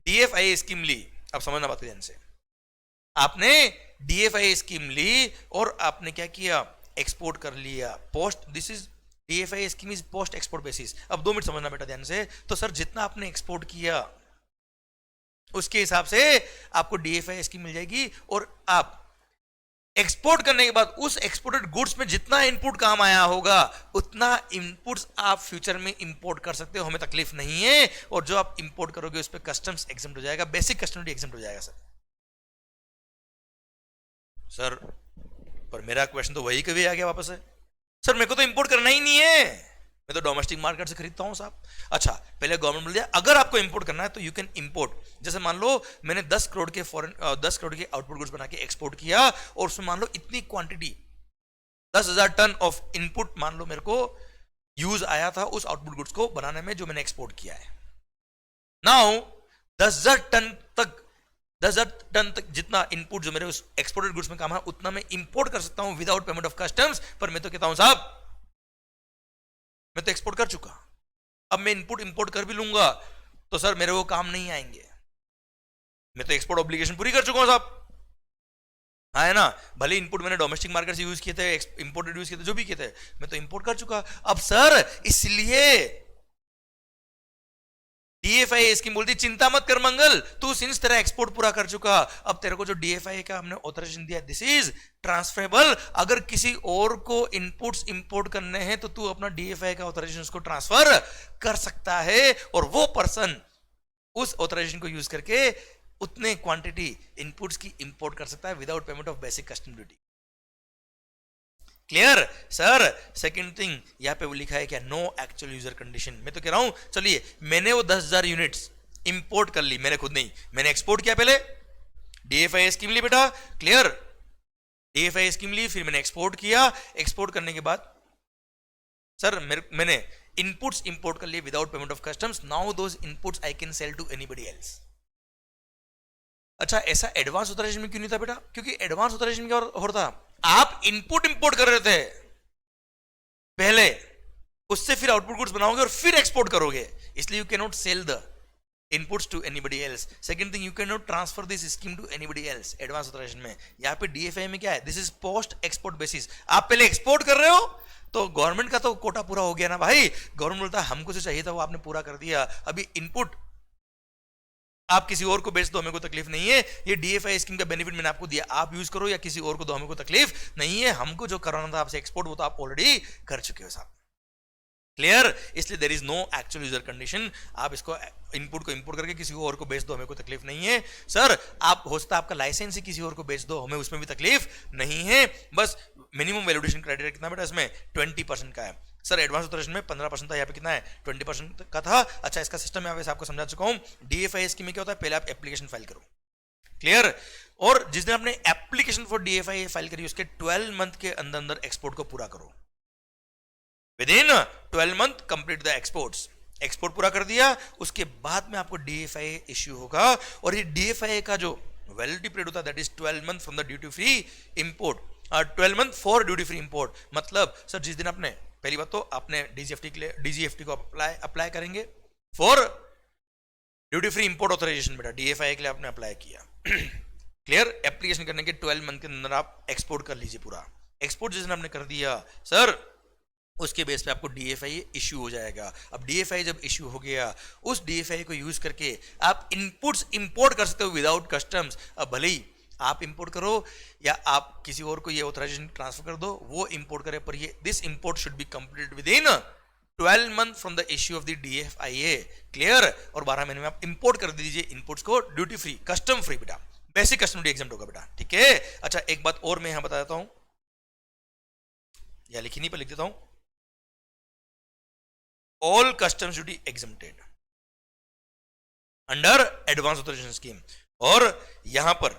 डीएफआई स्कीम ली, अब समझना बात ध्यान से, आपने डीएफआई स्कीम ली और आपने क्या किया, एक्सपोर्ट कर लिया post, this is DFI scheme is post export basis. अब 2 मिनट समझना बेटा ध्यान से। तो सर जितना आपने एक्सपोर्ट किया उसके हिसाब से आपको डीएफआई स्कीम मिल जाएगी, और आप एक्सपोर्ट करने के बाद उस एक्सपोर्टेड गुड्स में जितना इनपुट काम आया होगा उतना इनपुट्स आप फ्यूचर में इंपोर्ट कर सकते हो, हमें तकलीफ नहीं है। और जो आप इंपोर्ट करोगे उस पर कस्टम्स एग्जम्प्ट हो जाएगा, बेसिक कस्टम ड्यूटी एग्जम्प्ट हो जाएगा सर। पर मेरा क्वेश्चन तो वही कभी आ गया वापस है, सर मेरे को तो इंपोर्ट करना ही नहीं है, मैं तो डोमेस्टिक मार्केट से खरीदता हूं साहब। अच्छा पहले गवर्नमेंट बोल दिया अगर आपको इंपोर्ट करना है तो यू कैन इंपोर्ट, जैसे मान लो मैंने 10 करोड़ के फॉरेन 10 करोड़ के आउटपुट गुड्स बना के एक्सपोर्ट किया, और उसमें मान लो इतनी क्वांटिटी 10,000 टन ऑफ इनपुट मान लो मेरे को यूज आया था उस आउटपुट गुड्स को बनाने में जो मैंने एक्सपोर्ट किया है। नाउ 10,000 टन तक जितना इनपुट जो मेरे उस एक्सपोर्टेड गुड्स में काम है उतना मैं इंपोर्ट कर सकता हूं विदाउट पेमेंट ऑफ कस्टम्स। पर मैं तो कहता हूं साहब मैं तो एक्सपोर्ट कर चुका, अब मैं इनपुट इंपोर्ट कर भी लूंगा तो सर मेरे वो काम नहीं आएंगे, मैं तो एक्सपोर्ट ऑब्लिगेशन पूरी कर चुका हूं साहब। हाँ है ना, भले इनपुट मैंने डोमेस्टिक मार्केट से यूज किए थे, इंपोर्टेड यूज किए थे, जो भी किए थे, मैं तो इंपोर्ट कर चुका। अब सर इसलिए डीएफआई स्कीम बोलती चिंता मत कर मंगल, तू सिंस तेरा एक्सपोर्ट पूरा कर चुका, अब तेरे को जो डीएफआई का हमने ऑथराइजेशन दिया दिस इज ट्रांसफरेबल। अगर किसी और को इनपुट्स इंपोर्ट करने हैं तो तू अपना डीएफआई का ऑथराइजेशन उसको ट्रांसफर कर सकता है, और वो पर्सन उस ऑथराइजेशन को यूज करके उतने क्वांटिटी इनपुट्स की इंपोर्ट कर सकता है without payment of basic custom duty. Clear sir? Second thing यहां पे वो लिखा है क्या, नो एक्चुअल यूजर कंडीशन। मैं तो कह रहा हूं चलिए मैंने वो 10,000 यूनिट्स इंपोर्ट कर ली, मैंने खुद नहीं, मैंने एक्सपोर्ट किया पहले, डीएफआई स्कीम ली बेटा, क्लियर, डीएफआई स्कीम ली, फिर मैंने एक्सपोर्ट किया, एक्सपोर्ट करने के बाद सर मैंने इनपुट्स इंपोर्ट कर लिए without payment of customs, now those inputs I can sell to anybody else. अच्छा ऐसा एडवांस ऑथराइजेशन में क्यों नहीं था बेटा? क्योंकि एडवांस ऑथराइजेशन क्या हो रहा था, आप इनपुट इंपोर्ट कर रहे थे पहले, उससे फिर आउटपुट गुड्स बनाओगे और फिर एक्सपोर्ट करोगे, इसलिए you can not sell the inputs to anybody else. Second thing you can not transfer this scheme to anybody else advance authorization में। यहां पे डीएफआई में क्या है, this is post export basis, आप पहले एक्सपोर्ट कर रहे हो तो गवर्नमेंट का तो कोटा पूरा हो गया ना भाई, गवर्नमेंट बोलता है हमको जो चाहिए था वो आपने पूरा कर दिया, अभी इनपुट आप किसी और को बेच दो हमें कोई तकलीफ नहीं है, ये डीएफआई स्कीम का बेनिफिट मैंने आपको दिया, आप यूज करो या किसी और को दो हमें कोई तकलीफ नहीं है, हमको जो कराना था आपसे एक्सपोर्ट वो तो आप ऑलरेडी कर चुके हो साहब। क्लियर? इसलिए there is no actual user condition, आप इसको इनपुट को इंपोर्ट करके किसी और को बेच दो हमें कोई तकलीफ नहीं है। सर आप हो सकता है आपका लाइसेंस ही किसी और को बेच दो, हमें उसमें भी तकलीफ नहीं है, बस मिनिमम वैल्यूडेशन क्राइटेरिया कितना बेटा इसमें 20% का है। सर एडवांस ऑथराइजेशन में 15% था, यहाँ पे कितना है 20% का था। अच्छा इसका सिस्टम मैं वैसे आपको समझा चुका हूँ। डीएफआई स्कीम में क्या होता है, पहले आप एप्लीकेशन फाइल करो, क्लियर, और जिस दिन आपने एप्लीकेशन फॉर डीएफआई फाइल करी उसके 12 मंथ के अंदर अंदर एक्सपोर्ट को पूरा करो, with in 12 month complete the exports. Export पूरा कर दिया उसके बाद में आपको डीएफआई इश्यू होगा, और ये डीएफआई का जो वैलिडिटी पीरियड होता है that is 12 month from the duty free import, 12 month for duty free import. मतलब सर जिस दिन आपने पहली बात तो आपने डीजीएफटी को अप्लाई करेंगे for duty free import authorization, बेटा डीएफआई के लिए आपने अप्लाई किया, क्लियर, एप्लीकेशन करने के 12 मंथ के अंदर आप एक्सपोर्ट कर लीजिए पूरा। एक्सपोर्ट जिस दिन आपने कर दिया सर उसके बेस पे आपको डीएफआई इश्यू हो जाएगा। अब डीएफआई जब इश्यू हो गया उस डीएफआई को यूज करके आप इनपुट्स इंपोर्ट कर सकते हो विदाउट कस्टम्स। अब भले ही आप इंपोर्ट करो या आप किसी और को ये ऑथराइजेशन ट्रांसफर कर दो वो इंपोर्ट करे, पर ये this import should be completed within 12 month from the issue of the DFIA, clear, और 12 महीने में आप इंपोर्ट कर दीजिए इनपुट्स को ड्यूटी फ्री कस्टम फ्री बेटा, बेसिक कस्टम ड्यूटी एग्जम्प्ट होगा बेटा, ठीक है। अच्छा एक बात और मैं यहां बता देता हूं, या लिखी नहीं पर लिख देता हूं, all customs duty exempted under advance authorisation scheme. और यहां पर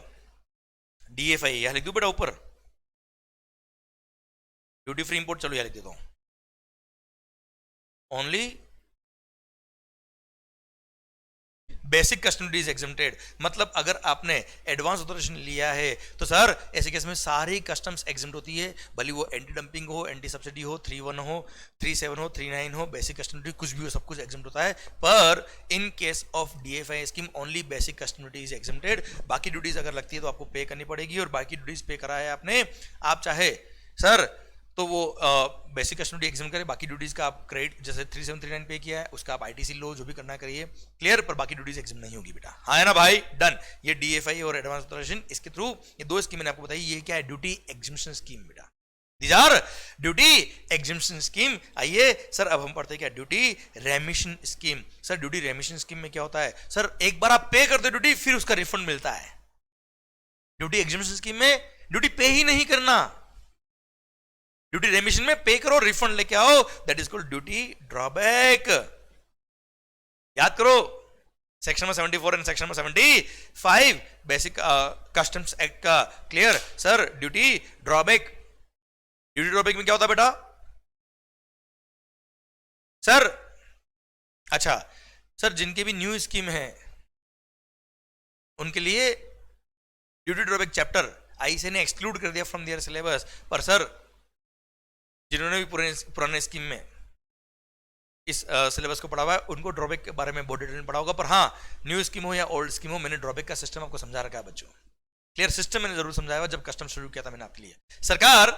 DFI यहां लिख दू बेटा ऊपर, ड्यूटी फ्री इंपोर्ट, चलो यहां लिख देता हूं, only basic custom duty is exempted. मतलब अगर आपने एडवांस ऑथराइजेशन लिया है तो सर ऐसे केस में सारी कस्टम्स एग्जम्प्ट होती है, भले वो एंटी डंपिंग हो, एंटी सब्सिडी हो, 3(1) हो, 3(7) हो, 3(9) हो, बेसिक कस्टम ड्यूटी कुछ भी हो, सब कुछ एग्जम्प्ट होता है। पर इन case of DFI scheme only basic custom duty is exempted. बाकी ड्यूटीज अगर लगती है तो आपको पे करनी पड़ेगी, और बाकी ड्यूटीज पे करा है आपने, आप चाहे सर तो वो बेसिक कस्टम ड्यूटी एग्जाम करें, बाकी ड्यूटीज का आप क्रेडिट जैसे 3739 पे किया है उसका आप ITC लो, जो भी करना करिए, क्लियर। पर बाकी ड्यूटीज एग्जाम नहीं होगी बेटा, हाँ है ना भाई, डन। ये DFI और एडवांस ऑथराइजेशन, इसके थ्रू ये दो स्कीम मैंने आपको बताई। ये क्या है? ड्यूटी एग्जम्पशन स्कीम बेटा, these are duty exemption scheme. आइए सर अब हम पढ़ते हैं क्या, duty remission scheme. Sir duty remission scheme में क्या होता है? सर एक बार आप पे करते ड्यूटी, फिर उसका रिफंड मिलता है। ड्यूटी एग्जम्पशन स्कीम में ड्यूटी पे ही नहीं करना, ड्यूटी रेमिशन में पे करो, रिफंड लेके आओ, that is called duty drawback. याद करो section number 74 and section number 75 basic customs act का, clear. Sir duty drawback, duty drawback में क्या होता है बेटा? सर अच्छा सर जिनके भी न्यू स्कीम है उनके लिए ड्यूटी ड्रॉबैक चैप्टर ICAI ने एक्सक्लूड कर दिया फ्रॉम देयर सिलेबस। पर सर जिन्होंने भी पुराने स्कीम में इस सिलेबस को पढ़ा हुआ है उनको ड्रॉबैक के बारे में बहुत डिटेल में पढ़ा होगा। पर हाँ, न्यू स्कीम हो या ओल्ड स्कीम हो, मैंने ड्रॉबैक का सिस्टम आपको समझा रखा है बच्चों, क्लियर। सिस्टम मैंने जरूर समझाया जब कस्टम शुरू किया था मैंने आपके लिए। सरकार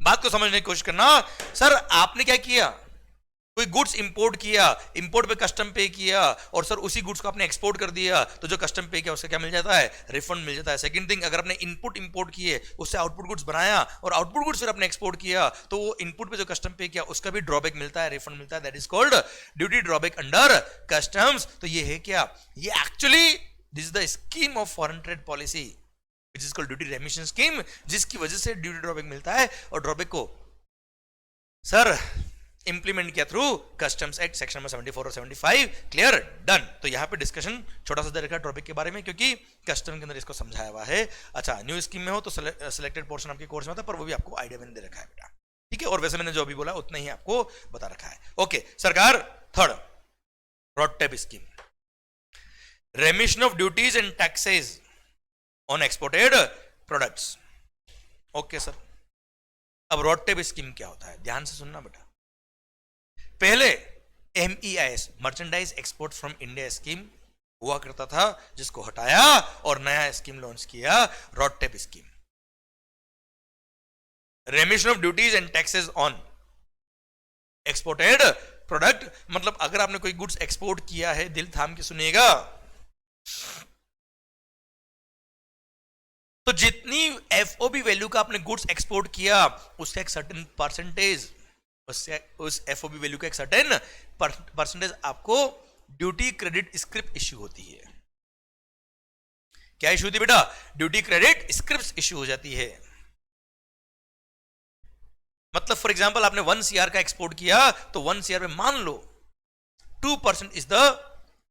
बात को समझने की कोशिश करना, सर आपने क्या किया, कोई गुड्स इंपोर्ट किया, इंपोर्ट पे कस्टम पे किया, और सर उसी गुड्स को आपने एक्सपोर्ट कर दिया, तो जो कस्टम पे किया उसका क्या मिल जाता है? रिफंड मिल जाता है। सेकंड थिंग, अगर आपने इनपुट इंपोर्ट किए, उससे आउटपुट गुड्स बनाया और आउटपुट गुड्स फिर आपने एक्सपोर्ट किया, तो वो इनपुट पे जो कस्टम पे किया उसका भी ड्रॉबैक मिलता है, रिफंड मिलता है, that is called duty drawback under customs. तो ये है क्या? ये actually this is the scheme of foreign trade policy which is called duty remission scheme, जिसकी वजह से ड्यूटी ड्रॉबैक मिलता है। और ड्रॉबैक को सर इंप्लीमेंट किया through customs act section number 74 और 75, क्लियर, डन। तो यहां पे डिस्कशन छोटा सा दे रखा है टॉपिक के बारे में, क्योंकि कस्टम के अंदर इसको समझाया हुआ है। अच्छा न्यू स्कीम में हो तो सिलेक्टेड पोर्शन आपके कोर्स में होता है, पर वो भी आपको आइडिया मैंने दे रखा है बेटा, ठीक है। और वैसे मैंने जो भी बोला उतना ही आपको बता रखा है। ओके सरकार, third RoDTEP scheme, रेमिशन of duties and taxes on exported products. Okay sir, अब RoDTEP स्कीम क्या होता है, ध्यान से सुनना बेटा। पहले MEIS merchandise export from India scheme हुआ करता था, जिसको हटाया और नया स्कीम लॉन्च किया, RoDTEP scheme, रेमिशन of duties and taxes on exported product. मतलब अगर आपने कोई गुड्स एक्सपोर्ट किया है, दिल थाम के सुनिएगा, तो जितनी FOB वैल्यू का आपने गुड्स एक्सपोर्ट किया उसका एक सर्टेन परसेंटेज, उस FOB वैल्यू का एक सर्टेन परसेंटेज आपको ड्यूटी क्रेडिट स्क्रिप्ट इश्यू होती है। क्या इश्यू होती है बेटा? ड्यूटी क्रेडिट स्क्रिप्ट इश्यू हो जाती है। मतलब फॉर एग्जांपल आपने 1 CR का एक्सपोर्ट किया, तो 1 CR में मान लो 2% इज द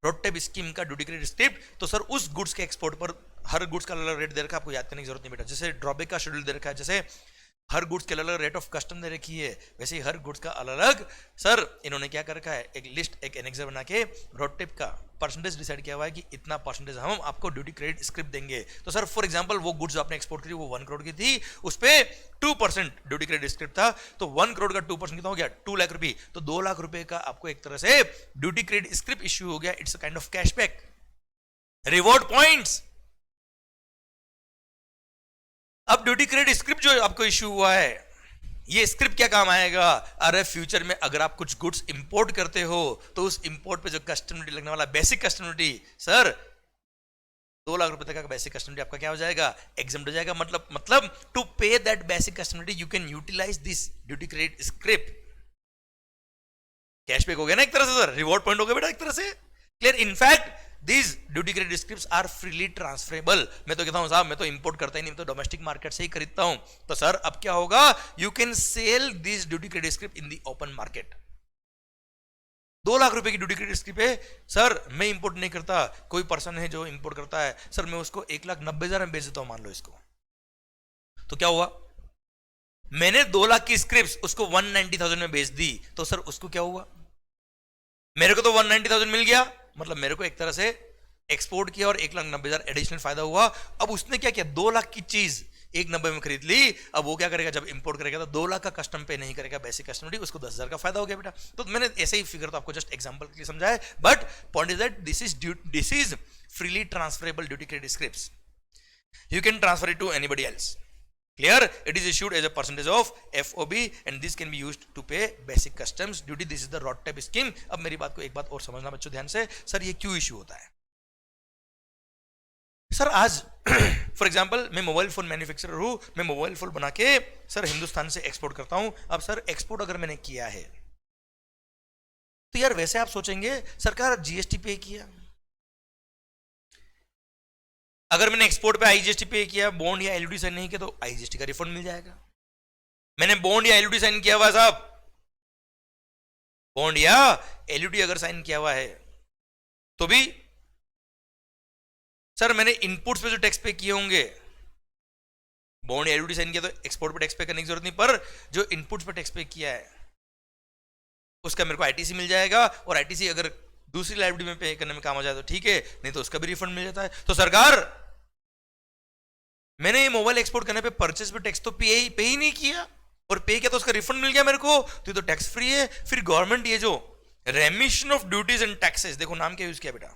RoDTEP स्कीम का ड्यूटी क्रेडिट स्क्रिप्ट। तो सर उस गुड्स के एक्सपोर्ट पर हर गुड्स का अलग रेट दे रखा है, आपको याद करने की जरूरत नहीं बेटा। जैसे ड्रॉबैक का शेड्यूल दे रखा है, जैसे हर गुड्स के अलग रेट ऑफ कस्टम दे रखी है, वैसे ही हर गुड्स का अलग सर इन्होंने क्या कर रखा है, एक लिस्ट, एक एनेक्सर बना के RoDTEP का परसेंटेज डिसाइड किया हुआ है कि इतना परसेंटेज हम आपको ड्यूटी क्रेडिट स्क्रिप्ट देंगे। तो सर फॉर एग्जांपल वो गुड्स आपने एक्सपोर्ट करी वो 1 करोड़ की थी, उस पे 2% ड्यूटी क्रेडिट स्क्रिप्ट था, तो 1 करोड़ का 2% कितना हो गया? 2 लाख रुपए। तो 2 लाख रुपए का आपको एक तरह से ड्यूटी क्रेडिट स्क्रिप्ट इश्यू हो गया। It's a kind of cashback, reward points. अब ड्यूटी क्रेडिट स्क्रिप्ट जो आपको इश्यू हुआ है, ये स्क्रिप्ट क्या काम आएगा? अरे फ्यूचर में अगर आप कुछ गुड्स इंपोर्ट करते हो तो उस इंपोर्ट पे जो कस्टम ड्यूटी लगने वाला basic custom duty, sir 2 lakh रुपए तक का बेसिक कस्टम ड्यूटी आपका क्या हो जाएगा? एग्जम्प्ट हो जाएगा। मतलब to pay that basic custom duty you can utilize this duty credit script. Cashback हो गया ना एक तरह से सर, रिवॉर्ड पॉइंट हो गया बेटा एक तरह से, clear. In fact These duty credit scripts are freely transferable। मैं तो कहता हूं साहब मैं तो इंपोर्ट करता ही नहीं, मैं तो डोमेस्टिक मार्केट से ही खरीदता हूं। तो सर अब क्या होगा? You can sell this duty credit script in the open market. 2 lakh रुपए की ड्यूटी क्रेडिट स्किप है। सर मैं इंपोर्ट नहीं करता, कोई पर्सन है जो इंपोर्ट करता है, सर मैं उसको 1,90,000 में बेच देता हूं, मान लो इसको, तो क्या हुआ, मैंने 2 लाख की स्क्रिप्ट उसको 190,000 में बेच दी, तो सर उसको क्या हुआ, मेरे को तो 190,000 मिल गया, मतलब मेरे को एक तरह से एक्सपोर्ट किया और 1,90,000 एडिशनल फायदा हुआ। अब उसने क्या किया, 2 लाख की चीज 1,90 में खरीद ली, अब वो क्या करेगा, जब इंपोर्ट करेगा तो 2 लाख का कस्टम पे नहीं करेगा, बेसिक कस्टम ड्यूटी, उसको 10,000 का फायदा हो गया बेटा। तो मैंने ऐसे ही फिगर तो आपको जस्ट एग्जांपल के लिए समझाया, but point is that this is freely transferable duty credit scripts, you can transfer it to anybody else. Clear? It is issued as a percentage of FOB and this can be used to pay basic customs duty. This is the RODTEP scheme. अब मेरी बात को एक बात और समझना बच्चों ध्यान से, सर ये क्यों इश्यू होता है? सर आज फॉर एग्जांपल मैं मोबाइल फोन मैन्युफैक्चरर हूं, मैं मोबाइल फोन बना के सर हिंदुस्तान से एक्सपोर्ट करता हूं। अब सर एक्सपोर्ट अगर मैंने किया है तो यार वैसे आप सोचेंगे सरकार जीएसटी पे किया, अगर मैंने एक्सपोर्ट पे आईजीएसटी पे किया, बॉन्ड या एलयूडी साइन नहीं किया तो आईजीएसटी का रिफंड मिल जाएगा। मैंने बॉन्ड या एलयूडी साइन किया हुआ साहब, बॉन्ड या एलयूडी अगर साइन किया हुआ है तो भी सर मैंने इनपुट्स पे जो टैक्स पे किए होंगे, बॉन्ड या एलयूडी साइन किया तो एक्सपोर्ट पे टैक्स पे करने की जरूरत नहीं, पर जो इनपुट्स पे टैक्स पे किया है उसका मेरे को आईटीसी मिल जाएगा, और आईटीसी अगर दूसरी लाइबिलिटी में पे करने में काम आ जाए तो ठीक है, नहीं तो उसका भी रिफंड मिल जाता है। तो सरकार मैंने ये मोबाइल एक्सपोर्ट करने पे परचेस पे टैक्स तो पे ही नहीं किया, और पे किया तो उसका रिफंड मिल गया मेरे को, तो ये तो टैक्स फ्री है। फिर गवर्नमेंट ये जो रेमिशन ऑफ ड्यूटीज एंड टैक्सेस, देखो नाम क्या यूज किया बेटा,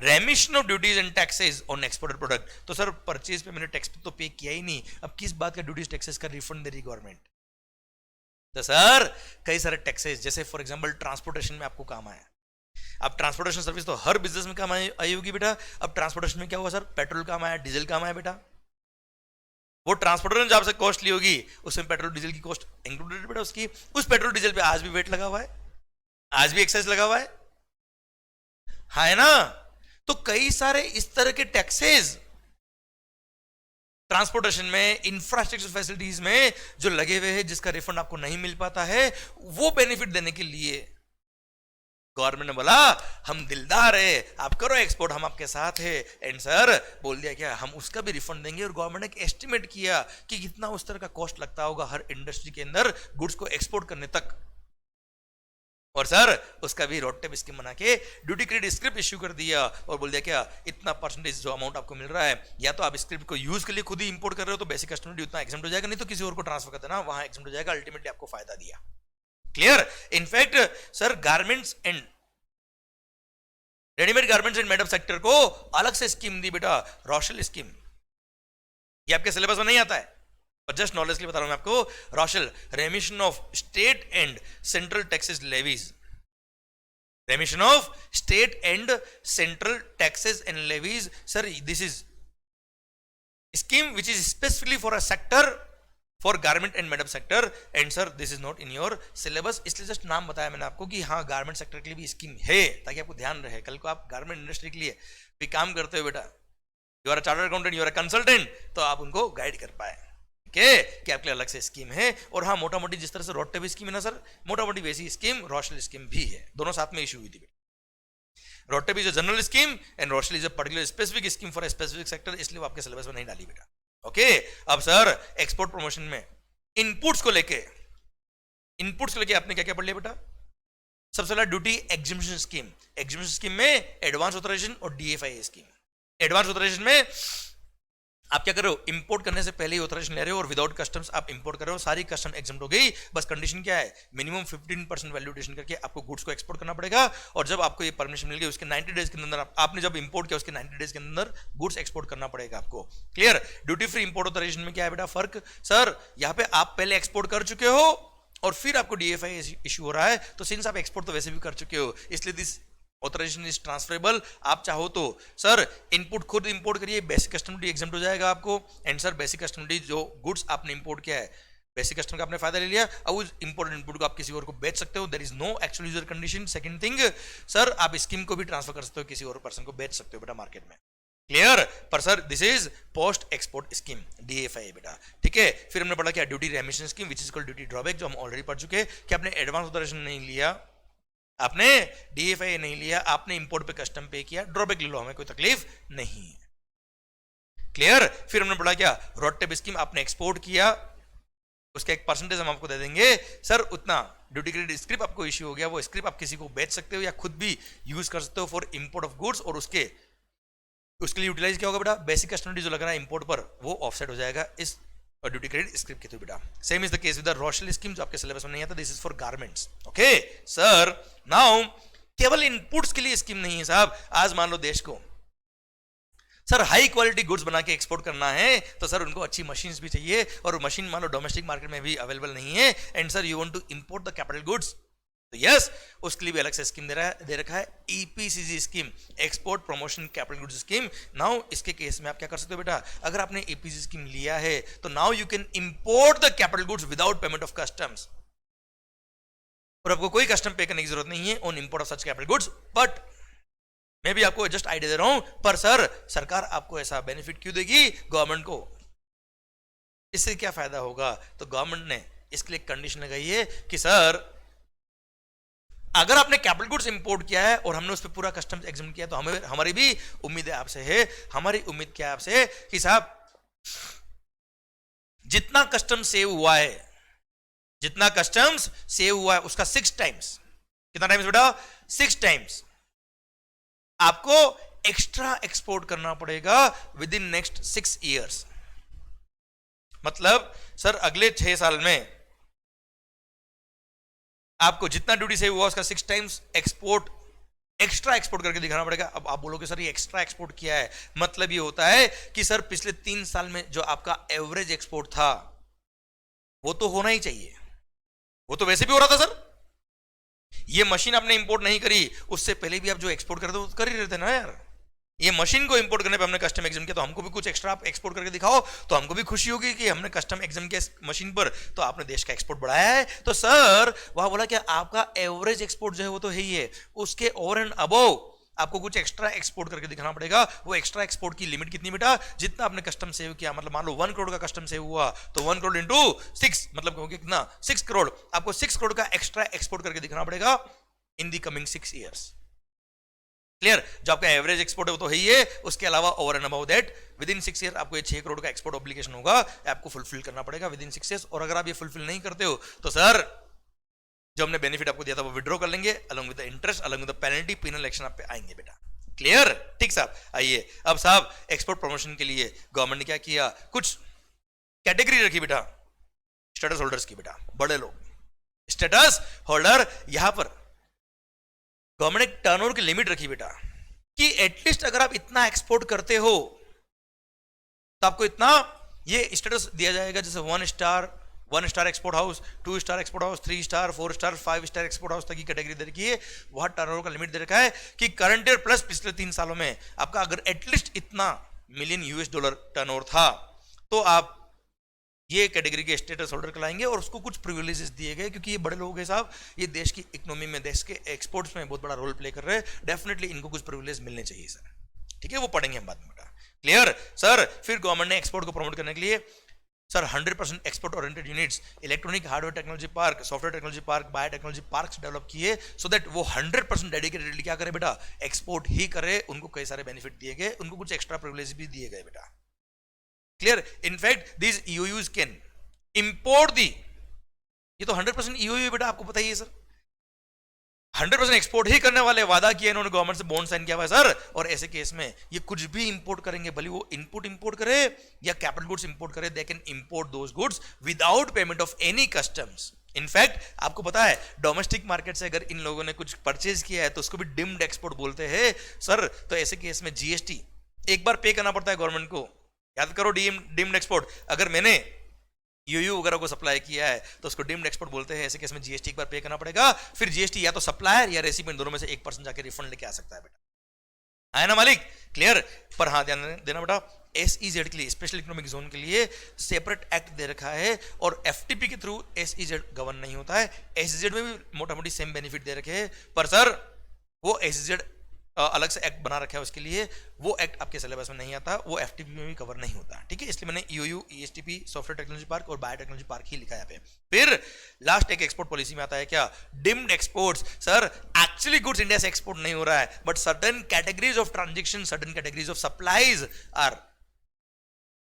रेमिशन of duties and taxes on exported product, तो सर परचेज पे मैंने टैक्स तो पे किया ही नहीं, अब किस बात का ड्यूटीज टैक्सेस का रिफंड दे रही गवर्नमेंट? तो सर कई सारे टैक्सेस, जैसे फॉर एग्जांपल ट्रांसपोर्टेशन में आपको काम आया, अब ट्रांसपोर्टेशन सर्विस तो हर बिजनेस में काम आई होगी बेटा। अब ट्रांसपोर्टेशन में क्या हुआ सर, पेट्रोल काम आया, डीजल काम आया बेटा, वो ट्रांसपोर्टर ने जब से कॉस्ट ली होगी उसमें पेट्रोल डीजल की कॉस्ट इंक्लूडेड बेटा उसकी, उस पेट्रोल डीजल पे आज भी वेट लगा हुआ है, आज भी एक्साइज लगा हुआ है, हाँ है ना। तो कई सारे इस तरह के टैक्सेस ट्रांसपोर्टेशन में, इंफ्रास्ट्रक्चर फैसिलिटीज में जो लगे हुए हैं, जिसका रिफंड आपको नहीं मिल पाता है, वो बेनिफिट देने के लिए गवर्नमेंट ने बोला हम दिलदार है, आप करो एक्सपोर्ट, हम आपके साथ है। एंड सर बोल दिया क्या, हम उसका भी रिफंड देंगे, और गवर्नमेंट ने एक एस्टिमेट किया कि कितना उस तरह का कॉस्ट लगता होगा हर इंडस्ट्री के अंदर गुड्स को एक्सपोर्ट करने तक, और सर उसका भी रोडटेप स्कीम बना के ड्यूटी क्रेडिट स्क्रिप्ट इश्यू कर दिया, और बोल दिया क्या, इतना परसेंटेज जो अमाउंट आपको मिल रहा है, या तो आप स्क्रिप्ट को यूज के लिए खुद ही इंपोर्ट कर रहे हो तो बेसिक कस्टम ड्यूटी उतना एग्जम्प्ट हो जाएगा, नहीं तो किसी और को ट्रांसफर कर देना, वहां एग्जम्प्ट हो जाएगा, अल्टीमेटली आपको फायदा दिया। Clear? In fact sir garments and readymade garments and made up sector को अलग से स्कीम दी बेटा, रोशल स्कीम, ये आपके सिलेबस में नहीं आता है, पर जस्ट नॉलेज के लिए बता रहा हूं मैं आपको। RoSCTL, remission of state and central taxes levies, remission of state and central taxes and levies, sir this is scheme which is specifically for a sector, for garment and made up sector, and sir this is not in your syllabus, इसलिए just नाम बताया मैंने आपको कि हाँ garment sector के लिए भी स्कीम है, ताकि आपको ध्यान रहे, कल को आप गारमेंट इंडस्ट्री के लिए भी काम करते हो बेटा, you are a chartered accountant, you are a consultant, तो आप उनको गाइड कर पाए कि आपके लिए अलग से स्कीम है। और हाँ मोटा मोटी जिस तरह से रोडटेप स्कीम है ना सर, मोटा मोटी वैसी स्कीम रोशल स्कीम भी है, दोनों साथ में इशू हुई थी। RoDTEP is a general scheme and RoSCTL is a particular specific scheme for a specific sector, इसलिए वो आपके सिलेबस में नहीं डाली बेटा। ओके अब सर एक्सपोर्ट प्रमोशन में इनपुट्स को लेके आपने क्या क्या पढ़ लिया बेटा? सबसे पहला duty exhibition scheme, exhibition scheme में एडवांस ऑथराइजेशन और डीएफआई स्कीम। एडवांस ऑथराइजेशन में आप क्या कर रहे हो, इंपोर्ट करने से पहले ही ऑथराइजेशन ले रहे हो, और विदाउट कस्टम्स आप इंपोर्ट कर रहे हो, सारी कस्टम एग्जम्प्ट हो गई, बस कंडीशन क्या है, मिनिमम 15% वैल्यू एडिशन करके आपको गुड्स को एक्सपोर्ट करना पड़ेगा, और जब आपको ये परमिशन मिल गई उसके 90 डेज के अंदर, आपने जब इंपोर्ट किया उसके 90 डेज के अंदर गुड्स एक्सपोर्ट करना पड़ेगा आपको। Clear? Duty free import authorization में क्या है बेटा फर्क, सर यहाँ पे आप पहले एक्सपोर्ट कर चुके हो और फिर आपको डीएफआई इशू हो रहा है, तो सिंस आप एक्सपोर्ट तो वैसे भी कर चुके हो, इसलिए दिस ऑथराइजेशन इज ट्रांसफरेबल। आप चाहो तो सर इनपुट खुद इंपोर्ट करिए, बेसिक कस्टम ड्यूटी एग्जम्प्ट हो जाएगा आपको, and sir basic custom duty जो गुड्स आपने इंपोर्ट किया है, बेसिक कस्टम का आपने फायदा ले लिया, अब उस इंपोर्टेड इनपुट को आप किसी और को बेच सकते हो, there is no actual user condition. Second thing sir आप स्कीम को भी ट्रांसफर कर सकते हो, किसी और पर्सन को बेच सकते हो बेटा मार्केट में। क्लियर? पर sir this is post export scheme, DFI बेटा, ठीक है। फिर हमने पढ़ा क्या, duty remission scheme which is called duty drawback, जो हम ऑलरेडी पढ़ चुके हैं कि आपने एडवांस ऑथराइजेशन नहीं लिया आपने DFI नहीं लिया, आपने इंपोर्ट पे कस्टम पे किया, ड्रॉबैक ले लो, हमें कोई तकलीफ नहीं है। क्लियर? फिर हमने पढ़ा क्या, रोडटेप स्कीम आपने एक्सपोर्ट किया, उसका एक परसेंटेज हम आपको दे देंगे, सर उतना ड्यूटी क्रेडिट स्क्रिप्ट आपको इश्यू हो गया, वो स्क्रिप्ट आप किसी को बेच सकते हो या खुद भी यूज कर सकते हो फॉर इंपोर्ट ऑफ गुड्स, और उसके लिए यूटिलाइज क्या होगा बेटा, बेसिक कस्टम ड्यूटी जो लग रहा है इंपोर्ट पर वो ऑफसेट हो जाएगा इस ड्यूटी क्रेडिट स्क्रिप्ट के थ्रू बेटा। Same is the case with the RoSCTL scheme जो आपके सिलेबस में नहीं आता, this is for garments. Okay sir, now केवल इनपुट्स के लिए स्कीम नहीं है साहब। आज मान लो देश को सर हाई क्वालिटी गुड्स बना के एक्सपोर्ट करना है, तो सर उनको अच्छी मशीन्स भी चाहिए, और मशीन मान लो डोमेस्टिक मार्केट में भी अवेलेबल नहीं है, and sir you want to import the capital goods, तो यस उसके लिए भी अलग से स्कीम दे रखा है, EPCG scheme, export promotion capital goods scheme. Now इसके केस में आप क्या कर सकते हो बेटा, अगर आपने EPCG स्कीम लिया है तो now you can import the capital goods without payment of customs, और आपको कोई कस्टम पे करने की जरूरत नहीं है on import of such capital goods. But मैं भी आपको जस्ट आइडिया दे रहा हूं, पर सर सरकार आपको ऐसा बेनिफिट क्यों देगी गवर्नमेंट को, इससे क्या फायदा होगा, तो गवर्नमेंट ने इसके लिए कंडीशन लगाई है कि सर अगर आपने कैपिटल गुड्स इंपोर्ट किया है और हमने उस पर पूरा कस्टम्स एग्जाम किया, तो हमें हमारी भी उम्मीद है आपसे है, हमारी उम्मीद क्या है आपसे कि साहब जितना कस्टम सेव हुआ है, जितना कस्टम्स सेव हुआ है उसका 6 टाइम्स, कितना टाइम्स बेटा, 6 टाइम्स आपको एक्स्ट्रा एक्सपोर्ट करना पड़ेगा विद इन नेक्स्ट 6 ईयर्स। मतलब सर अगले 6 साल में आपको जितना ड्यूटी सेव हुआ उसका 6 टाइम्स एक्स्ट्रा एक्सपोर्ट करके दिखाना पड़ेगा। अब आप बोलोगे सर ये एक्स्ट्रा एक्सपोर्ट किया है, मतलब ये होता है कि सर पिछले 3 साल में जो आपका एवरेज एक्सपोर्ट था वो तो होना ही चाहिए, वो तो वैसे भी हो रहा था सर, ये मशीन आपने इंपोर्ट नहीं करी, उससे पहले भी आप जो एक्सपोर्ट करते हो कर ही रहे थे ना यार। ये मशीन को इंपोर्ट करने पे हमने कस्टम एग्जाम किया, तो हमको भी कुछ एक्स्ट्रा आप एक्सपोर्ट करके दिखाओ, तो हमको भी खुशी होगी कि हमने कस्टम एग्जाम किया इस मशीन पर, तो आपने देश का एक्सपोर्ट बढ़ाया है। तो सर वहां बोला कि आपका एवरेज एक्सपोर्ट जो है वो तो है ही है, उसके ओवर एंड अबव आपको कुछ एक्स्ट्रा एक्सपोर्ट करके दिखाना पड़ेगा। वो एक्स्ट्रा एक्सपोर्ट की लिमिट कितनी बेटा, जितना आपने कस्टम सेव किया, मतलब मान लो 1 करोड़ का कस्टम सेव हुआ तो 1 करोड़ इंटू 6 मतलब कितना 6 करोड़, आपको 6 करोड़ का एक्स्ट्रा एक्सपोर्ट करके दिखाना पड़ेगा इन दी कमिंग 6 ईयर्स। क्लियर? जो आपका एवरेज एक्सपोर्ट है वो तो है ही है, उसके अलावा over and about that with in 6 year आपको ये 6 करोड़ का एक्सपोर्ट ऑब्लिगेशन होगा, आपको फुलफिल करना पड़ेगा विद इन 6 ईयर्स। और अगर आप ये फुलफिल नहीं करते हो तो सर जो हमने बेनिफिट आपको दिया था वो विड्रॉ कर लेंगे, along with the interest, along with the penalty, penal action आप पे आएंगे बेटा। क्लियर? ठीक साहब, आइए अब साहब एक्सपोर्ट प्रमोशन के लिए गवर्नमेंट ने क्या किया, कुछ कैटेगरी रखी बेटा स्टेटस होल्डर्स की बेटा, बड़े लोग स्टेटस होल्डर, यहां पर गवर्नमेंट ने टर्नओवर की लिमिट रखी बेटा कि एटलीस्ट अगर आप इतना एक्सपोर्ट करते हो तो आपको इतना ये स्टेटस दिया जाएगा, जैसे 1 star export house, 2 star export house, 3 star, 4 star, 5 star export house तक की कैटेगरी दे रखी है। वहां टर्नओवर का लिमिट दे रखा है कि करंट ईयर प्लस पिछले 3 सालों में आपका अगर एटलीस्ट इतना मिलियन $US टर्नओवर था तो आप ये कैटेगरी के स्टेटस होल्डर कहलाएंगे, और उसको कुछ प्रिविलेजेस दिए गए क्योंकि ये बड़े लोग हैं साहब, ये देश की इकोनॉमी में, देश के एक्सपोर्ट्स में बहुत बड़ा रोल प्ले कर रहे हैं, डेफिनेटली इनको कुछ प्रिविलेज मिलने चाहिए सर। ठीक है, वो पढ़ेंगे हम बाद में बेटा। Clear sir? फिर गवर्नमेंट ने एक्सपोर्ट को प्रमोट करने के लिए sir 100% export oriented units, electronic hardware technology park, software technology park, biotechnology park develop किए, सो दैट वो 100% डेडिकेटेडली क्या करे बेटा, एक्सपोर्ट ही करे। उनको कई सारे बेनिफिट दिए गए, उनको कुछ एक्स्ट्रा प्रिविलेज भी दिए गए बेटा। Clear? In fact this EOUs can import the, ये तो 100% EOU बेटा, आपको पता ही है सर, 100% एक्सपोर्ट ही करने वाले वादा किया इन्होंने, गवर्नमेंट से बॉन्ड साइन किया हुआ है सर। और ऐसे केस में ये कुछ भी इंपोर्ट करेंगे, भले वो इनपुट इंपोर्ट करे या कैपिटल गुड्स इंपोर्ट करे, they can import those goods without payment of any customs. In fact आपको पता है डोमेस्टिक मार्केट से अगर इन लोगों ने कुछ परचेज किया है तो उसको भी डिम्ड एक्सपोर्ट बोलते हैं सर। तो ऐसे केस में GST एक बार पे करना पड़ता है गवर्नमेंट को, याद करो डिम्ड एक्सपोर्ट। अगर मैंने EOU वगैरह को सप्लाई किया है तो उसको डिम्ड एक्सपोर्ट बोलते हैं। ऐसे केस में GST एक बार पे करना पड़ेगा, फिर GST या तो सप्लायर या रेसिपिएंट दोनों में से 1% जाके रिफंड लेके आ सकता है बेटा, है ना मालिक? क्लियर? पर हाँ ध्यान देना बेटा, SEZ के लिए, स्पेशल इकोनॉमिक जोन के लिए सेपरेट एक्ट दे रखा है, और FTP के थ्रू SEZ गवर्न नहीं होता है। SEZ में भी मोटा मोटी सेम बेनिफिट दे रखे हैं, पर सर वो SEZ अलग से एक्ट बना रखा है उसके लिए, वो एक्ट आपके सिलेबस में नहीं आता, वो एफटीपी में भी कवर नहीं होता, ठीक है। इसलिए मैंने ईओयू, ईएसटीपी, सॉफ्टवेयर टेक्नोलॉजी पार्क और बायोटेक्नोलॉजी पार्क ही लिखा है यहाँ पे। फिर लास्ट एक एक्सपोर्ट पॉलिसी में आता है क्या, deemed exports. Sir actually goods India से एक्सपोर्ट नहीं हो रहा है, but certain categories of transaction, certain categories of supplies are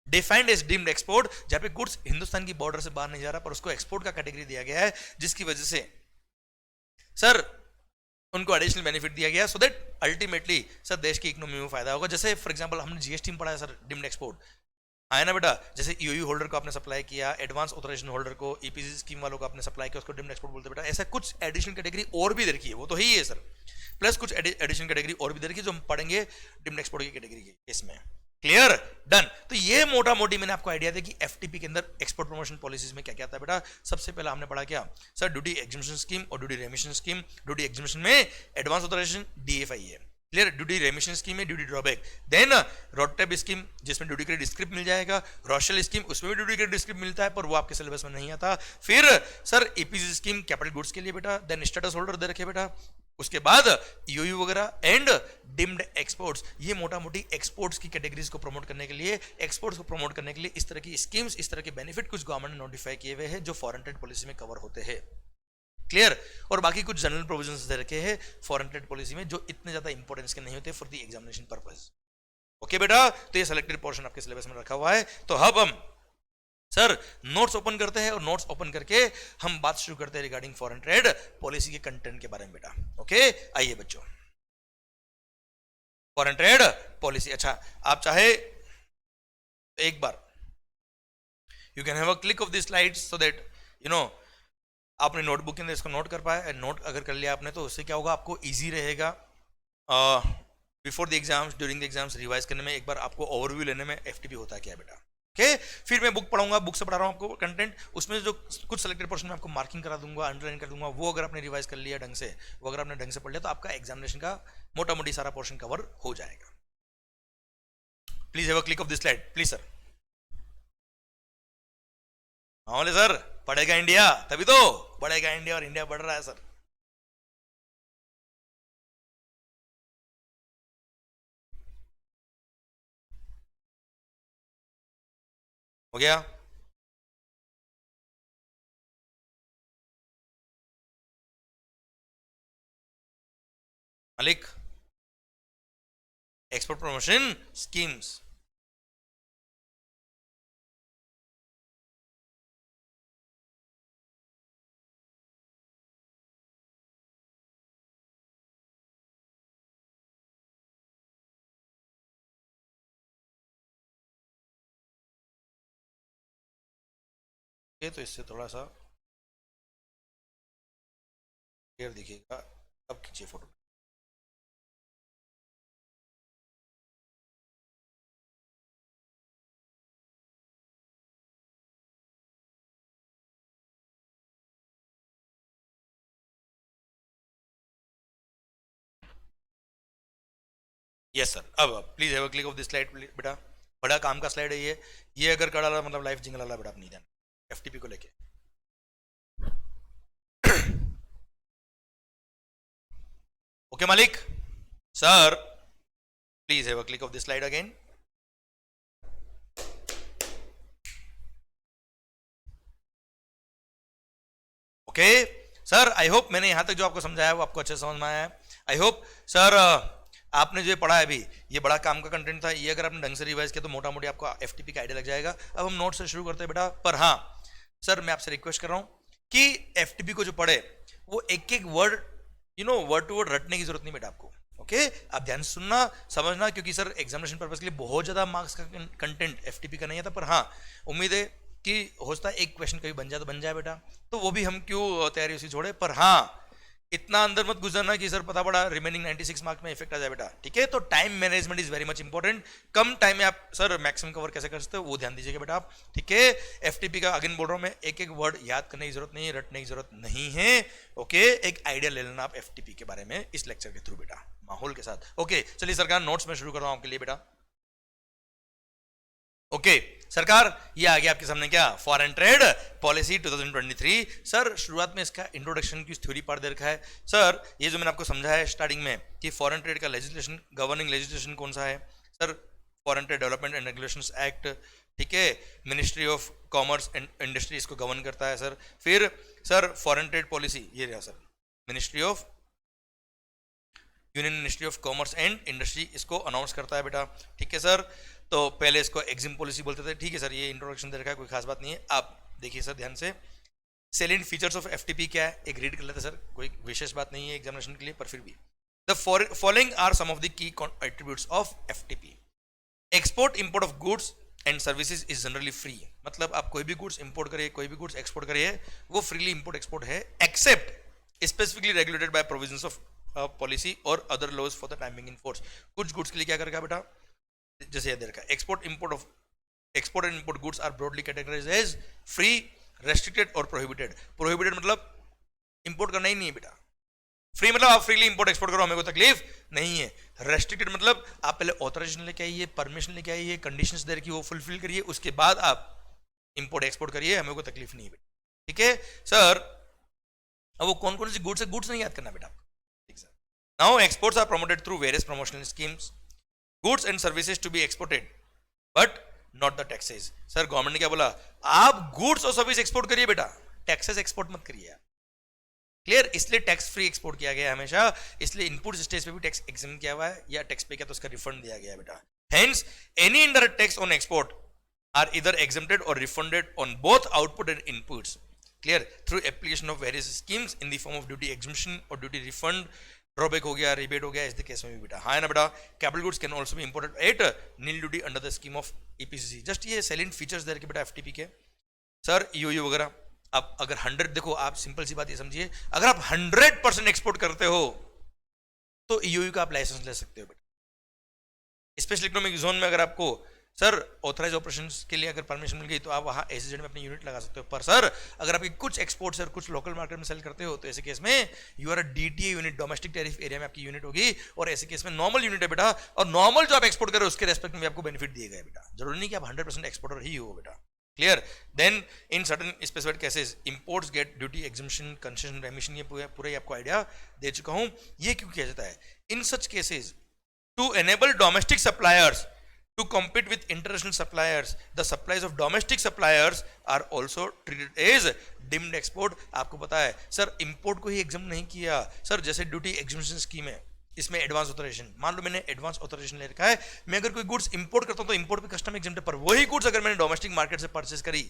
defined as deemed export, जहां पे गुड्स हिंदुस्तान की बॉर्डर से बाहर नहीं जा रहा पर उसको एक्सपोर्ट का कैटेगरी दिया गया है, जिसकी वजह से सर उनको एडिशनल बेनिफिट दिया गया, सो दैट अल्टीमेटली सर देश की इकोनॉमी में फायदा होगा। जैसे फॉर एग्जांपल हमने जीएसटी में पढ़ा है सर, डिम्ड एक्सपोर्ट आया ना बेटा, जैसे ईओयू होल्डर को आपने सप्लाई किया, एडवांस ऑथराइजेशन होल्डर को, ईपीसी स्कीम वालों को आपने सप्लाई किया, उसको डिम्ड एक्सपोर्ट बोलते हैं बेटा। ऐसा कुछ एडिशनल कैटेगरी और भी दे रखी है, वो तो ही है सर, प्लस कुछ एडिशनल कैटेगरी और भी दे रखी है जो हम पढ़ेंगे डिम्ड एक्सपोर्ट की कैटेगरी के केस में। Clear, done. तो ये मोटा मोटी मैंने आपको आइडिया दिया कि एफटीपी के अंदर एक्सपोर्ट प्रमोशन पॉलिसीज में क्या क्या आता है बेटा। सबसे पहला हमने पढ़ा क्या सर, ड्यूटी एग्जीबिशन स्कीम और duty remission scheme. Duty exhibition में एडवांस ऑथराइजेशन डीएफआई है, क्लियर। ड्यूटी रेमिशन स्कीम में duty drawback, then RoDTEP scheme जिसमें ड्यूटी क्रेडिट स्क्रिप्ट मिल जाएगा, रोशल स्कीम उसमें भी ड्यूटी क्रेडिट स्क्रिप्ट मिलता है पर वो आपके सिलेबस में नहीं आता। फिर sir EPC scheme capital goods के लिए बेटा, देन स्टेटस होल्डर दे रखे बेटा, उसके बाद ईओयू वगैरह एंड डिम्ड एक्सपोर्ट्स। ये मोटा मोटी एक्सपोर्ट्स की कैटेगरीज को प्रमोट करने के लिए, एक्सपोर्ट्स को प्रमोट करने के लिए इस तरह की स्कीम्स, इस तरह के बेनिफिट कुछ गवर्नमेंट ने नोटिफाई किए हुए हैं जो फॉरेन ट्रेड पॉलिसी में कवर होते हैं, क्लियर। और बाकी कुछ जनरल प्रोविजंस दे रखे हैं फॉरेन ट्रेड पॉलिसी में जो इतने ज्यादा इंपॉर्टेंस के नहीं होते for the examination purpose. Okay बेटा, तो ये सिलेक्टेड पोर्शन आपके सिलेबस में रखा हुआ है। तो अब हम सर नोट्स ओपन करते हैं और नोट्स ओपन करके हम बात शुरू करते हैं रिगार्डिंग फॉरेन ट्रेड पॉलिसी के कंटेंट के बारे में बेटा। ओके आइए बच्चों, फॉरेन ट्रेड पॉलिसी। अच्छा आप चाहे एक बार you can have a click of this slides so that you know आपने नोटबुक के अंदर इसको नोट कर पाए। नोट अगर कर लिया आपने तो उससे क्या होगा, आपको इजी रहेगा before the exams, during the exams revise करने में, एक बार आपको ओवरव्यू लेने में एफटीपी होता है क्या बेटा। ओके फिर मैं बुक पढ़ाऊंगा, बुक से पढ़ा रहा हूं आपको कंटेंट, उसमें जो कुछ सिलेक्टेड पोर्शन में आपको मार्किंग करा दूंगा, अंडरलाइन कर दूंगा, वो अगर आपने रिवाइज कर लिया ढंग से, वो अगर आपने ढंग से पढ़ लिया तो आपका एग्जामिनेशन का मोटा मोटी सारा पोर्शन कवर हो जाएगा। Please have a click of this slide please sir. हाँ सर, पढ़ेगा इंडिया तभी तो बढ़ेगा इंडिया, और इंडिया बढ़ रहा है सर। हो गया, मालिक एक्सपोर्ट प्रमोशन स्कीम्स। तो इससे थोड़ा सा क्लियर दिखेगा, अब खींचिए फोटो। यस सर, अब please have a click of this slide बेटा। बड़ा काम का स्लाइड है ये अगर कर डाला मतलब लाइफ जिंगल वाला बेटा अपनी ध्यान एफटीपी को लेके। ओके मालिक sir, please have a click of this slide again. Okay sir, I hope मैंने यहां तक जो आपको समझाया वो आपको अच्छे समझ में आया है। आई होप सर आपने जो पढ़ा है अभी ये बड़ा काम का कंटेंट था, ये अगर आपने ढंग से रिवाइज किया तो मोटा मोटी आपको एफटीपी का आइडिया लग जाएगा। अब हम नोट से शुरू करते हैं बेटा। पर हाँ सर, मैं आपसे रिक्वेस्ट कर रहा हूं कि एफटीपी को जो पढ़े वो एक एक वर्ड वर्ड टू वर्ड रटने की जरूरत नहीं बेटा आपको। ओके आप ध्यान से सुनना समझना, क्योंकि सर एग्जामिनेशन पर्पस के लिए बहुत ज्यादा मार्क्स का कंटेंट एफटीपी का नहीं आता। पर हाँ उम्मीद है कि हो सकता है एक क्वेश्चन कभी बन जाए तो बन जाए बेटा, तो वो भी हम क्यों तैयारी उसी छोड़े। पर हाँ इतना अंदर मत गुजरना कि सर पता पड़ा रिमेनिंग 96 मार्क्स में इफेक्ट आ जाए बेटा, ठीक है। तो time management is very much important. Come time में आप सर मैक्सिमम कवर कैसे कर सकते हो वो ध्यान दीजिएगा बेटा आप, ठीक है। एफटीपी का अगेन बोल रहा हूं मैं, एक एक वर्ड याद करने की जरूरत नहीं है, रटने की जरूरत नहीं है। ओके एक आइडिया ले लेना आप एफटीपी के बारे में इस लेक्चर के थ्रू बेटा, माहौल के साथ। ओके चलिए सरकार नोट्स में शुरू कर रहा हूं आपके लिए बेटा। ओके सरकार, ये आ गया आपके सामने क्या, फॉरेन ट्रेड पॉलिसी 2023। सर शुरुआत में इसका इंट्रोडक्शन की थ्योरी पार्ट दे रखा है। सर ये जो मैंने आपको समझाया है स्टार्टिंग में कि फॉरेन ट्रेड का लेजिस्लेशन, गवर्निंग लेजिस्लेशन कौन सा है sir, foreign trade development and regulations act, ठीक है, ministry of commerce and industry इसको गवर्न करता है सर। फिर सर फॉरेन ट्रेड पॉलिसी ये रहा sir, ministry of, union ministry of commerce and industry इसको अनाउंस करता है बेटा, ठीक है सर। तो पहले इसको एग्जिम पॉलिसी बोलते थे, ठीक है सर, ये इंट्रोडक्शन दे रखा है, कोई खास बात नहीं है। आप देखिए सर ध्यान से, सेलिएंट फीचर्स ऑफ एफटीपी क्या है, एक रीड कर लेते सर, कोई विशेष बात नहीं है एग्जामिनेशन के लिए, पर फिर भी the following are some of the key attributes of FTP. Export import of goods and services is generally free, मतलब आप कोई भी गुड्स इंपोर्ट करिए, कोई भी गुड्स एक्सपोर्ट करिए, वो फ्रीली इंपोर्ट एक्सपोर्ट है, except specifically regulated by provisions of policy और other laws for the timing in force. कुछ गुड्स के लिए क्या करेगा बेटा, जैसे याद रखा, export import of, export and import goods are broadly categorised as free, restricted और प्रोहिबिटेड। प्रोहिबिटेड मतलब इंपोर्ट करना ही नहीं है बेटा, फ्री मतलब आप फ्रीली इंपोर्ट एक्सपोर्ट करो, हमें कोई तकलीफ नहीं है। रेस्ट्रिक्टेड मतलब आप पहले ऑथराइजेशन लेके आइए, परमिशन लेके आइए, कंडीशंस दे रखी वो फुलफिल करिए, उसके बाद आप इंपोर्ट एक्सपोर्ट करिए, हमें कोई तकलीफ नहीं है बेटा, ठीक है सर। अब वो कौन कौन सी गुड्स है, गुड्स नहीं याद करना बेटा, ठीक sir. Now exports are promoted through various promotional schemes, goods and services to be exported but not the taxes. Sir government ने क्या बोला, आप गुड्स और सर्विस एक्सपोर्ट करिए बेटा, टैक्सेस एक्सपोर्ट मत करिए, क्लियर। इसलिए टैक्स फ्री एक्सपोर्ट किया गया है हमेशा, इसलिए इनपुट स्टेज पे भी टैक्स एग्जाम किया हुआ है, या टैक्स पे किया तो उसका रिफंड दिया गया है बेटा। Hence any indirect tax on export are either exempted और refunded on both output and inputs, clear, through application of various schemes in the form of duty exemption और ड्यूटी रिफंड, ड्रॉबैक हो गया, rebate हो गया, इस case में भी बेटा हाँ है ना बेटा। Capital goods can also be imported at nil duty under the scheme of EPCG. Just ये सेलेंट फीचर्स दे रखे बेटा एफटीपी के सर, ईओयू वगैरह। आप अगर 100, देखो आप सिंपल सी बात ये समझिए, अगर आप 100% एक्सपोर्ट करते हो तो ईओयू का आप लाइसेंस ले सकते हो बेटा। स्पेशल इकोनॉमिक जोन में अगर आपको सर ऑथराइज ऑपरेशंस के लिए अगर परमिशन मिल गई तो आप वहां एसजेड में अपनी यूनिट लगा सकते हो। पर सर अगर आपकी कुछ एक्सपोर्ट सर कुछ लोकल मार्केट में सेल करते हो तो ऐसे केस में you are a DTA unit, domestic tariff area में आपकी यूनिट होगी, और ऐसे केस में नॉर्मल यूनिट है बेटा, और नॉर्मल जो आप एक्सपोर्ट करो उसके रेस्पेक्ट में आपको बेनिफिट दिए गए बेटा। जरूरी नहीं कि आप 100% एक्सपोर्टर ही हो बेटा, clear. Then in certain specified cases imports get duty exemption, concession, remission, ये पूरा ही आपको आइडिया दे चुका हूं। ये क्यों किया जाता है in such cases, to enable domestic suppliers to compete with international suppliers, the supplies of domestic suppliers are also treated as deemed export। आपको पता है सर इंपोर्ट को ही एग्जाम नहीं किया सर, जैसे ड्यूटी एग्जामिनेशन स्कीम है, इसमें एडवांस ऑथराइजेशन, मान लो मैंने एडवांस ऑथराइजेशन ले रखा है, मैं अगर कोई गुड्स इंपोर्ट करता हूं तो इंपोर्ट पे कस्टम एग्जाम है, पर वही गुड्स अगर मैंने डोमेस्टिक मार्केट से परचेस करी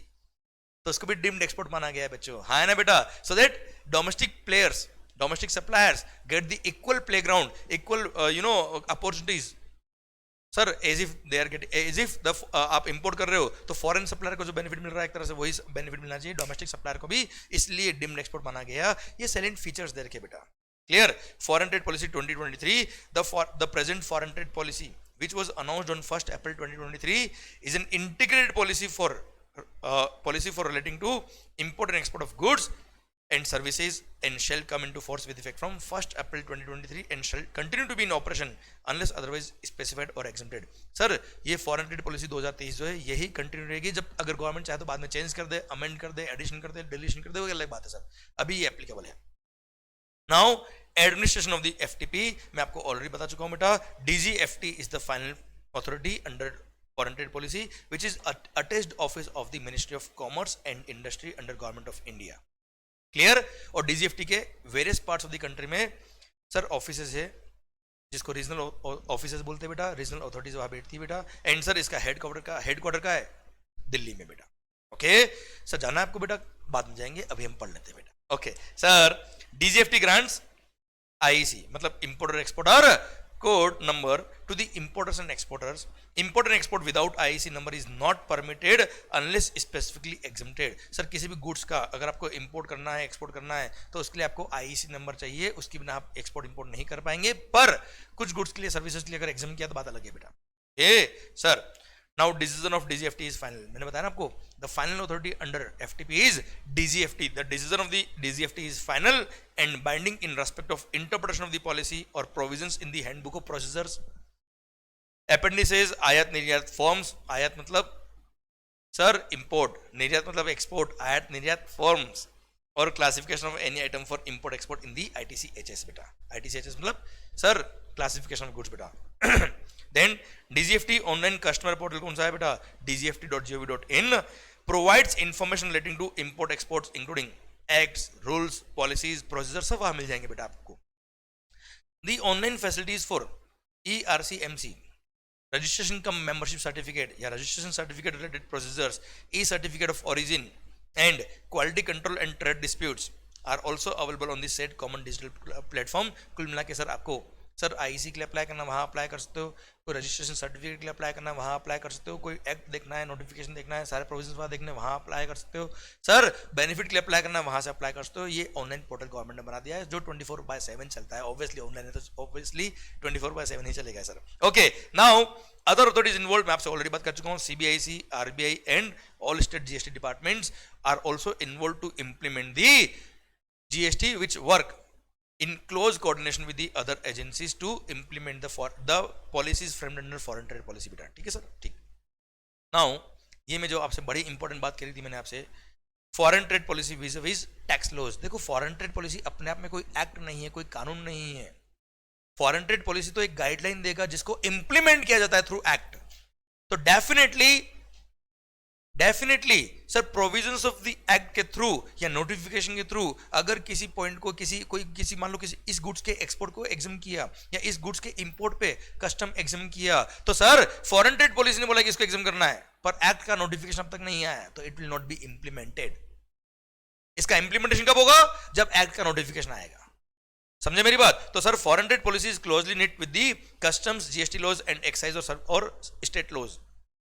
तो उसको भी डीम्ड एक्सपोर्ट माना गया है बच्चों, हाँ है ना बेटा। So that domestic players, domestic suppliers get the equal playground, equal opportunities sir, as if they are get, as if the आप इंपोर्ट कर रहे हो तो फॉरेन सप्लायर को जो बेनिफिट मिल रहा है एक तरह से वही बेनिफिट मिलना चाहिए डोमेस्टिक सप्लायर को भी, इसलिए डिम्ड एक्सपोर्ट माना गया। ये सेलेंट फीचर्स दे रखे बेटा, clear. Foreign trade policy 2023, the present foreign trade policy which was announced on 1st April 2023 is an integrated policy for relating to import and export of goods and services and shall come into force with effect from 1st April 2023 and shall continue to be in operation unless otherwise specified or exempted। Sir ये foreign trade policy 2023 जो है यही continue रहेगी, जब अगर government चाहे तो बाद में चेंज कर दे, अमेंड कर दे, एडिशन कर दे, डिलीशन कर दे, वो अलग बात है सर, अभी ये एप्लीकेबल है। Now administration of the FTP मैं आपको ऑलरेडी बता चुका हूं बेटा, DGFT is the final authority under foreign trade policy which is attached office of the ministry of commerce and industry under government of India, clear. और DGFT के various parts of the country में sir offices है, जिसको regional offices बोलते हैं बेटा, regional authorities वहां बैठती है बेटा, एंड सर इसका हेडक्वार्टर का है दिल्ली में बेटा, ओके सर। जाना है आपको बेटा, बाद में जाएंगे, अभी हम पढ़ लेते हैं बेटा, okay sir. DGFT grants IEC मतलब importer exporter code number to the importers and exporters. Import and export without IEC number is not permitted unless specifically exempted. Sir किसी भी गुड्स का अगर आपको इंपोर्ट करना है, एक्सपोर्ट करना है, तो उसके लिए आपको आईईसी नंबर चाहिए, उसके बिना आप एक्सपोर्ट इंपोर्ट नहीं कर पाएंगे। पर कुछ गुड्स के लिए, सर्विसेज के लिए अगर एग्जाम किया तो बात अलग है बेटा। Uh sir now decision of DGFT is final, मैंने बताया ना आपको, the final authority under FTP is DGFT. The decision of the DGFT is final and binding in respect of interpretation of the policy और provisions in the handbook of procedures, appendices, आयात निर्यात forms, आयात मतलब sir import निर्यात मतलब export, आयात निर्यात forms और classification of any item for import export in the ITCHS बेटा। ITCHS मतलब सर क्लासिफिकेशन ऑफ गुड्स बेटा। Then DGFT online customer portal कौन सा है बेटा? dgft.gov.in provides information relating to import exports including acts, rules, policies, procedure सब वहां मिल जाएंगे बेटा आपको। The online facilities for ERCMC registration cum membership certificate या registration certificate related procedures, e-certificate of origin and quality control and trade disputes are also available on the said common digital platform। कुल मिला के sir आपको sir IEC के लिए apply करना वहाँ apply कर सकते हो, कोई रजिस्ट्रेशन सर्टिफिकेट के लिए अप्लाई करना वहाँ अप्लाई कर सकते हो, कोई एक्ट देखना है, नोटिफिकेशन देखना है, सारे प्रोविजंस वहाँ देखने वहाँ अप्लाई कर सकते हो, सर बेनिफिट के लिए अप्लाई करना है वहाँ से अप्लाई कर सकते हो। ये ऑनलाइन पोर्टल गवर्नमेंट ने बना दिया है जो 24/7 चलता है। ऑब्वियसली ऑनलाइन है तो ऑब्वियसली 24/7 ही चलेगा sir. Okay, now other authorities involve मैं आपसे ऑलरेडी बात कर चुका हूँ। CBIC, RBI and all state GST departments are also involve to implement the GST which work in close coordination with the other agencies to implement the policies framed under foreign trade policy बेटा। ठीक है sir, ठीक। Now ये मैं जो आपसे बड़ी important बात करी थी मैंने आपसे, foreign trade policy viz tax laws. देखो फॉरेन ट्रेड पॉलिसी अपने आप में कोई एक्ट नहीं है, कोई कानून नहीं है। फॉरेन ट्रेड पॉलिसी तो एक गाइडलाइन देगा जिसको इंप्लीमेंट किया जाता है थ्रू एक्ट। तो definitely sir provisions of the act के थ्रू या नोटिफिकेशन के थ्रू अगर किसी पॉइंट को किसी मान लो किसी इस गुड्स के एक्सपोर्ट को एग्जाम किया या इस गुड्स के इंपोर्ट पे कस्टम एग्जाम किया, तो सर फॉरेन ट्रेड पॉलिसी ने बोला कि इसको एग्जाम करना है, पर एक्ट का नोटिफिकेशन अब तक नहीं आया, तो it will not be implemented. इसका इंप्लीमेंटेशन कब होगा? जब एक्ट का नोटिफिकेशन आएगा। समझे मेरी बात? तो sir foreign trade policy is closely knit with the customs, GST laws and excise or state laws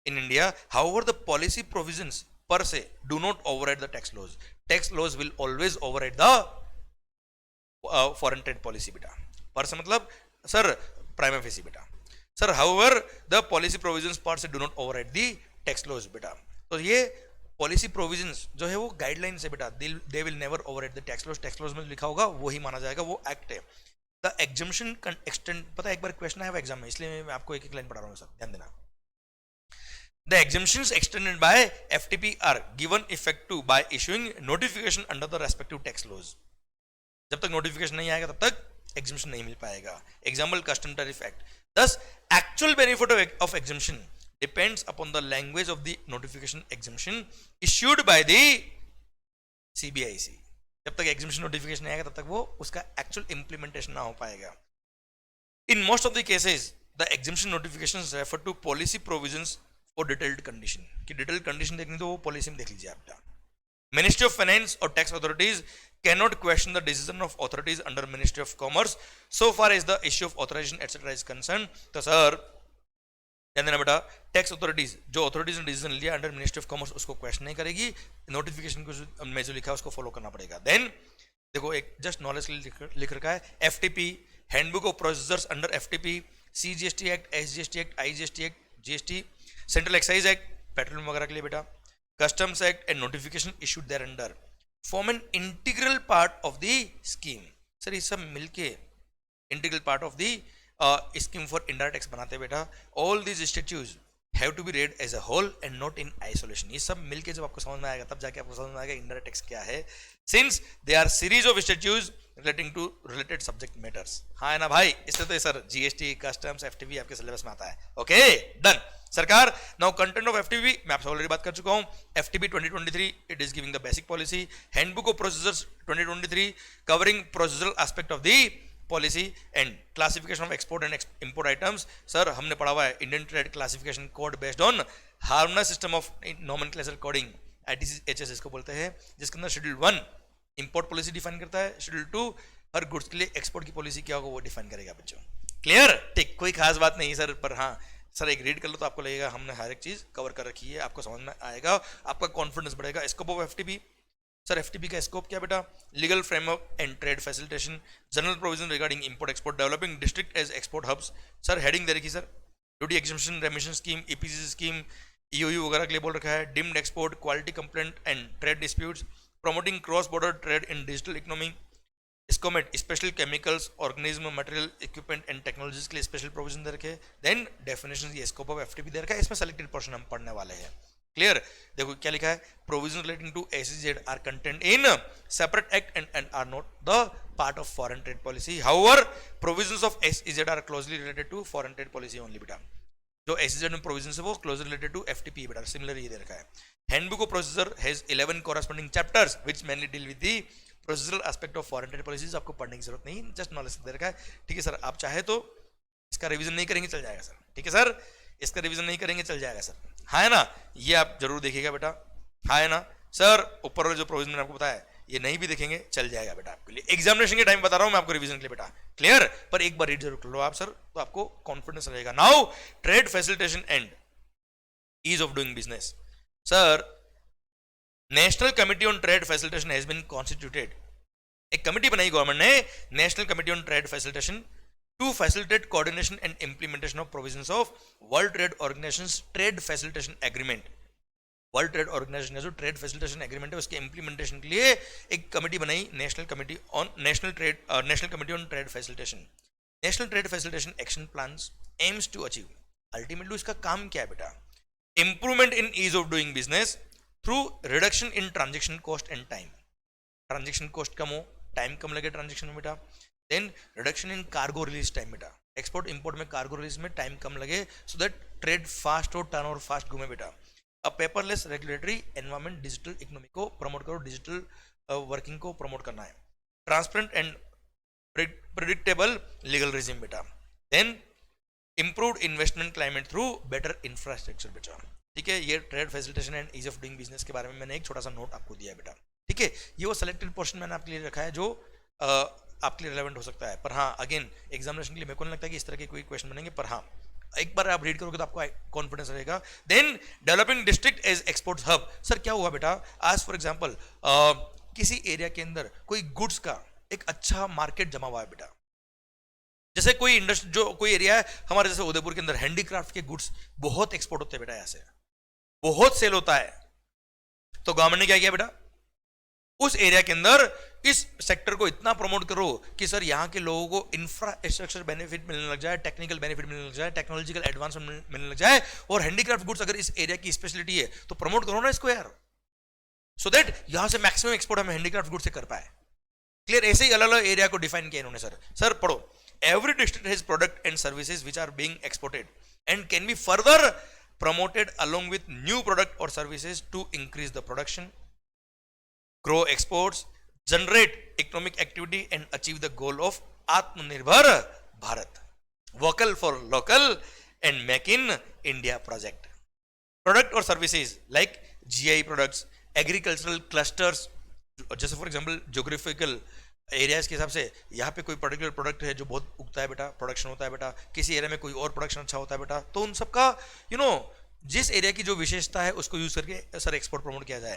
in India. However, the policy provisions per se do not override the tax laws. Tax laws will always override the foreign trade policy बेटा। per se मतलब sir prima facie बेटा। Sir however the policy provisions per se do not override the tax laws बेटा। तो ये policy provisions जो है वो guidelines है बेटा, they will never override the tax laws. Tax laws में लिखा होगा वही माना जाएगा, वो एक्ट है। द एग्जम्पशन एक्सटेंड, पता है एक बार क्वेश्चन आया एग्जाम में, इसलिए मैं आपको एक एक लाइन पढ़ा रहा हूँ सर, ध्यान देना। The exemptions extended by FTP are given effect to by issuing notification under the respective tax laws. जब तक नोटिफिकेशन नहीं आएगा तब तक एग्जम्पशन नहीं मिल पाएगा। Example custom tariff act. Thus actual benefit of exemption depends upon the language of the notification exemption issued by the CBIC। जब तक exemption notification नहीं आएगा तब तक वो उसका actual implementation ना हो पाएगा। In most of the cases, the exemption notifications refer to policy provisions for detailed condition। कि detailed condition देखनी तो वो policy में देख लीजिए आप। Ministry of Finance or tax authorities cannot question the decision of authorities under Ministry of Commerce so far as the issue of authorization etc. is concerned। तो sir ध्यान देना बेटा, टैक्स अथॉरिटीज जो अथॉरिटीज ने डिसीजन लिया under ministry of commerce उसको question नहीं करेगी, नोटिफिकेशन को में जो लिखा है उसको फॉलो करना पड़ेगा। देन देखो एक जस्ट नॉलेज के लिए लिख रखा है FTP handbook of procedures under FTP, CGST act, SGST act, IGST act, GST, central excise act petroleum वगैरह के लिए बेटा, customs act and notification issued there under form an integral part of the scheme. Sir ये सब मिलके integral part of the scheme for indirect tax बनाते बेटा। All these statutes have to be read as a whole and not in isolation. ये सब मिलके जब आपको समझ में आएगा तब जाके आपको समझ में आएगा इंडायरेक्ट टैक्स क्या है, since they are series of statutes relating to related subject matters. हाँ है ना भाई, इसलिए तो सर GST, कस्टम्स, FTP आपके सिलेबस में आता है। ओके डन सरकार। नाउ कंटेंट ऑफ FTP मैं आपसे ऑलरेडी बात कर चुका हूं। FTP 2023 it is giving the basic policy. Handbook of procedures 2023 covering procedural aspect of the policy and classification of export and import items. Sir हमने पढ़ा हुआ है Indian trade classification code based on harmonised system of nomenclature coding, ITCHS इसको बोलते हैं, जिसके अंदर schedule 1 import policy define करता है, शेड्यूल 2 हर गुड्स के लिए एक्सपोर्ट की पॉलिसी क्या होगा वो डिफाइन करेगा बच्चों। क्लियर? ठीक, कोई खास बात नहीं सर, पर हाँ सर एक रीड कर लो तो आपको लगेगा हमने हर एक चीज कवर कर रखी है, आपको समझ में आएगा, आपका कॉन्फिडेंस बढ़ेगा। Scope of FTP, sir FTP का स्कोप क्या बेटा? Legal framework and trade facilitation, general provision regarding import export, developing district as export hubs. Sir heading दे रखी sir, duty exemption, remission scheme, EPC scheme, EOU वगैरह के लिए बोल रखा है, deemed export, quality complaint and trade disputes, promoting cross border trade in digital economy, SCOMET special chemicals, organism, material, equipment and technologies के लिए स्पेशल प्रोविजन दे रखे। Then definition, ये स्कोप ऑफ FTP दे रखा है, इसमें सेलेक्टेड पोर्शन हम पढ़ने वाले हैं। क्लियर? देखो क्या लिखा है, provision relating to SEZ are content in separate act and are not the part of foreign trade policy, however provisions of SEZ are closely related to foreign trade policy only बेटा। जो SEZ में provisions है वो closely related to FTP बेटा, similar ये दे रखा है। Handbook of procedure has 11 corresponding chapters which mainly deal with the procedural aspect of foreign trade policies. आपको पढ़ने की जरूरत नहीं, जस्ट नॉलेज दे रखा है। ठीक है सर, आप चाहे तो इसका रिवीजन नहीं करेंगे चल जाएगा सर। ठीक है सर, इसका रिवीजन नहीं करेंगे चल जाएगा सर, हाँ है ना? ये आप जरूर देखिएगा बेटा, हाँ है ना सर? ऊपर वाले जो प्रोविजन मैंने आपको बताया ये नहीं भी देखेंगे चल जाएगा बेटा आपके लिए। एग्जामिनेशन के टाइम बता रहा हूं मैं आपको रिवीजन के लिए बेटा, क्लियर? पर एक बार रीड जरूर कर लो आप सर, तो आपको कॉन्फिडेंस रहेगा। Now trade facilitation and ease of doing business. Sir, national committee on trade facilitation has been constituted. एक कमिटी बनाई गवर्नमेंट ने, national committee on trade facilitation, to facilitate coordination and implementation of provisions of World Trade Organization's Trade Facilitation Agreement। World trade organisation का जो trade facilitation agreement है उसके implementation के लिए एक कमेटी बनाई, national committee on trade facilitation. National trade facilitation action plans aims to achieve, ultimately इसका काम क्या है बेटा? Improvement in ease of doing business through reduction in transaction cost and time. Transaction cost कम हो, टाइम कम लगे ट्रांजेक्शन में बेटा। Then reduction in cargo release time बेटा, एक्सपोर्ट इंपोर्ट में कार्गो रिलीज में टाइम कम लगे, सो दैट ट्रेड फास्ट हो, टर्न ओवर फास्ट घूमे बेटा। अब paperless regulatory environment, digital economy को प्रमोट करो, डिजिटल वर्किंग को प्रमोट करना है। Transparent and predictable legal regime बेटा। Then improved investment climate through better infrastructure बेटा। ठीक है, ये trade facilitation and ease of doing business के बारे में मैंने एक छोटा सा नोट आपको दिया है बेटा। ठीक है, ये वो सिलेक्टेड पोर्शन मैंने आपके लिए रखा है जो आपके लिए रिलेवेंट हो सकता है। पर हाँ, अगेन एग्जामिनेशन के लिए मेरे को नहीं लगता कि इस तरह के कोई क्वेश्चन बनेंगे, पर हाँ एक बार आप रीड करोगे तो आपको कॉन्फिडेंस रहेगा। Then developing district as export hub. Sir क्या हुआ बेटा, आज फॉर एग्जांपल किसी एरिया के अंदर कोई गुड्स का एक अच्छा मार्केट जमा हुआ है बेटा। जैसे कोई इंडस्ट्री, जो कोई एरिया है हमारे जैसे उदयपुर के अंदर, हैंडीक्राफ्ट के गुड्स बहुत एक्सपोर्ट होते हैं बेटा, यहाँ से बहुत सेल होता है। तो गवर्नमेंट ने क्या किया बेटा, उस एरिया के अंदर इस सेक्टर को इतना प्रमोट करो कि सर यहाँ के लोगों को इंफ्रास्ट्रक्चर बेनिफिट मिलने लग जाए, टेक्निकल बेनिफिट मिलने लग जाए, टेक्नोलॉजिकल एडवांसमेंट मिलने लग जाए, और हैंडीक्राफ्ट गुड्स अगर इस एरिया की स्पेशलिटी है तो प्रमोट करो ना इसको यार, सो दैट यहां से मैक्सिमम एक्सपोर्ट हम हैंडीक्राफ्ट गुड्स से कर पाए। क्लियर? ऐसे ही अलग अलग एरिया को डिफाइन किया इन्होंने सर। सर पढ़ो, every district has product and services which are being exported and can be further promoted along with new product or services to increase the production, grow exports, generate economic activity and achieve the goal of Atmanirbhar Bharat, vocal for local and make in India project। Product or services like GI products, agricultural clusters, जैसे for example geographical areas के हिसाब से यहाँ पे कोई particular product है जो बहुत उगता है बेटा, प्रोडक्शन होता है बेटा, किसी एरिया में कोई और प्रोडक्शन अच्छा होता है बेटा, तो उन सबका जिस एरिया की जो विशेषता है उसको यूज करके सर एक्सपोर्ट प्रमोट किया जाए।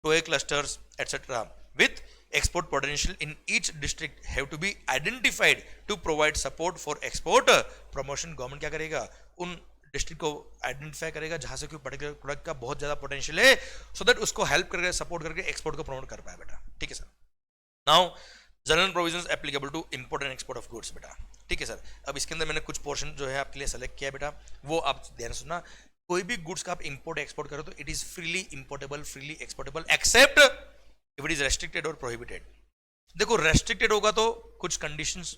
Toy clusters etcetera with export potential in each district have to be identified to provide support for export promotion. Government क्या करेगा, उन डिस्ट्रिक्ट को आइडेंटिफाई करेगा जहां से कोई पर्टिकुलर प्रोडक्ट का बहुत ज्यादा पोटेंशियल है, सो दैट उसको हेल्प करके सपोर्ट करके एक्सपोर्ट को प्रमोट कर पाए बेटा। ठीक है sir. Now general provisions applicable to import and export of goods बेटा। ठीक है सर। अब इसके अंदर मैंने कुछ पोर्शन जो है आपके लिए सेलेक्ट किया है बेटा, वो आप ध्यान सुनना। कोई भी गुड्स का आप इंपोर्ट एक्सपोर्ट करो तो it is freely importable, freely exportable, except if it is restricted और प्रोहिबिटेड। देखो रेस्ट्रिक्टेड होगा तो कुछ कंडीशंस,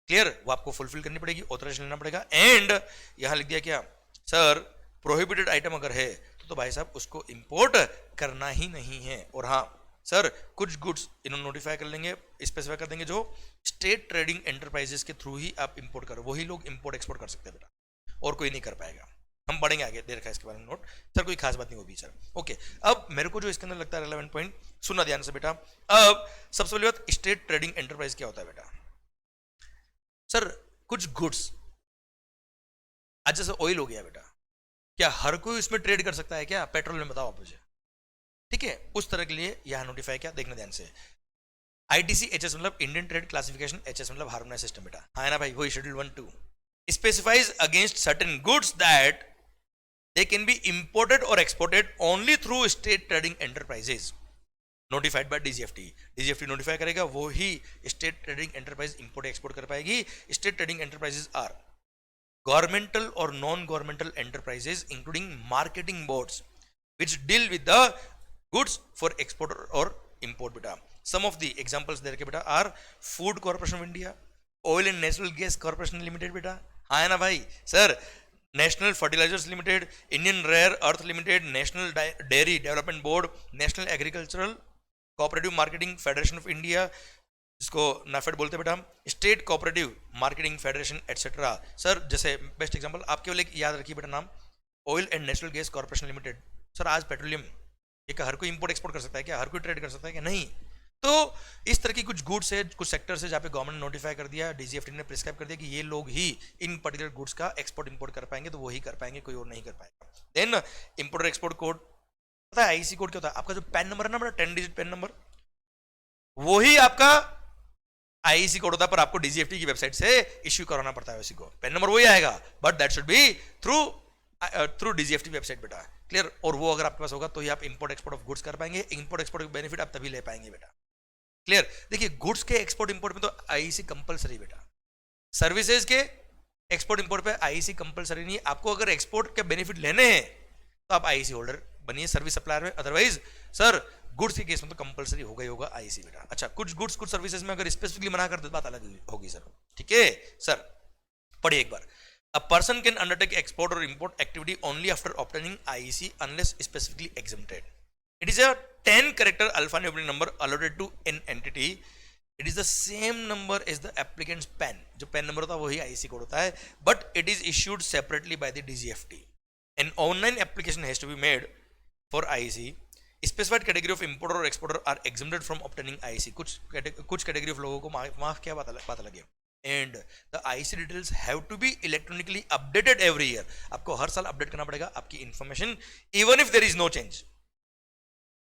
क्लियर, वो आपको फुलफिल करनी पड़ेगी, ऑथराइजेशन लेना पड़ेगा। एंड यहां लिख दिया क्या सर, प्रोहिबिटेड आइटम अगर है तो भाई साहब उसको इंपोर्ट करना ही नहीं है। और हाँ सर, कुछ गुड्स इन्होंने नोटिफाई कर लेंगे, स्पेसिफाई कर देंगे जो स्टेट ट्रेडिंग एंटरप्राइजेस के थ्रू ही आप इंपोर्ट करो, वही लोग इंपोर्ट एक्सपोर्ट कर सकते हैं बेटा, और कोई नहीं कर पाएगा। हम पढ़ेंगे आगे, दे रखा है इसके बारे में नोट सर, कोई खास बात नहीं होगी सर। ओके, अब मेरे को जो इसके अंदर लगता है रेलेवेंट पॉइंट, सुनना ध्यान से बेटा। अब सबसे पहली बात, स्टेट ट्रेडिंग एंटरप्राइज क्या होता है बेटा। सर कुछ गुड्स, आज जैसे ऑयल हो गया बेटा, क्या हर कोई इसमें ट्रेड कर सकता है क्या? पेट्रोल में बताओ आप मुझे। ठीक है, उस तरह के लिए यहां नोटिफाई क्या, देखना ध्यान से। आईटीसी एचएस मतलब इंडियन ट्रेड क्लासिफिकेशन, एचएस मतलब हार्मोनाइज्ड सिस्टम बेटा, हाँ ना भाई, वही schedule 1-2 specifies against certain goods that they can be imported और exported only through state trading enterprises notified by DGFT. DGFT notify करेगा, वो ही state trading enterprise import export कर पाएगी। State trading enterprises are governmental or non-governmental enterprises including marketing boards which deal with the goods for export or import beta. Some of the examples there के बेटा are Food Corporation of India, Oil and Natural Gas Corporation Limited बेटा, हाँ है ना भाई sir, national fertilizers limited, Indian rare earth limited, national dairy development board, national agricultural cooperative marketing federation of India, जिसको नाफेड बोलते हैं बेटा हम, state cooperative marketing federation etcetera. Sir जैसे बेस्ट एग्जांपल आप केवल एक याद रखिए बेटा नाम, oil and natural gas corporation limited. Sir आज पेट्रोलियम ये हर कोई इंपोर्ट एक्सपोर्ट कर सकता है क्या? हर कोई ट्रेड कर सकता है क्या? नहीं. तो इस तरह की कुछ गुड्स है, कुछ सेक्टर्स है जहाँ पे गवर्नमेंट ने नोटिफाई कर दिया, डीजीएफटी ने प्रिस्क्राइब कर दिया कि ये लोग ही इन पर्टिकुलर गुड्स का एक्सपोर्ट इंपोर्ट कर पाएंगे, तो वो ही कर पाएंगे, कोई और नहीं कर पाएगा. देन इंपोर्टर एक्सपोर्ट कोड, पता है आईसी कोड क्या होता है? आपका जो पैन नंबर है ना बेटा, 10 डिजिट पैन नंबर, वही आपका आईसी कोड होता है, पर आपको डीजीएफटी की वेबसाइट से इश्यू कराना पड़ता है उसी को. पैन नंबर वही आएगा, but that should B through DGFT website बेटा. क्लियर? और वो अगर आपके पास होगा तो ही आप इंपोर्ट एक्सपोर्ट ऑफ गुड्स कर पाएंगे. इंपोर्ट एक्सपोर्ट का बेनिफिट आप तभी ले पाएंगे बेटा. क्लियर? देखिए गुड्स के एक्सपोर्ट इंपोर्ट में तो आईसी कंपलसरी बेटा, सर्विसेज के एक्सपोर्ट इंपोर्ट पे आईसी कंपलसरी नहीं. आपको अगर एक्सपोर्ट के बेनिफिट लेने हैं तो आप आईसी होल्डर बनिए सर्विस सप्लायर में, अदरवाइज सर गुड्स के केस में तो कंपलसरी होगा ही होगा आईसी बेटा. अच्छा, कुछ गुड्स कुछ सर्विसेज में अगर स्पेसिफिकली मना कर दे बात अलग होगी सर. ठीक है सर, पढ़िए एक बार. A person can undertake export or import activity only after obtaining IEC unless specifically exempted. It is a 10 character alphanumeric number allotted to an entity. It is the same number as the applicant's PAN. जो PAN number होता है वही IEC code होता है, but it is issued separately by the DGFT. An online application has to be made for IEC. Specified category of importer or exporter are exempted from obtaining IEC. कुछ category of लोगों को माफ क्या बात लगे. And the IEC details have to be electronically updated every year. आपको हर साल update करना पड़ेगा आपकी information, even if there is no change.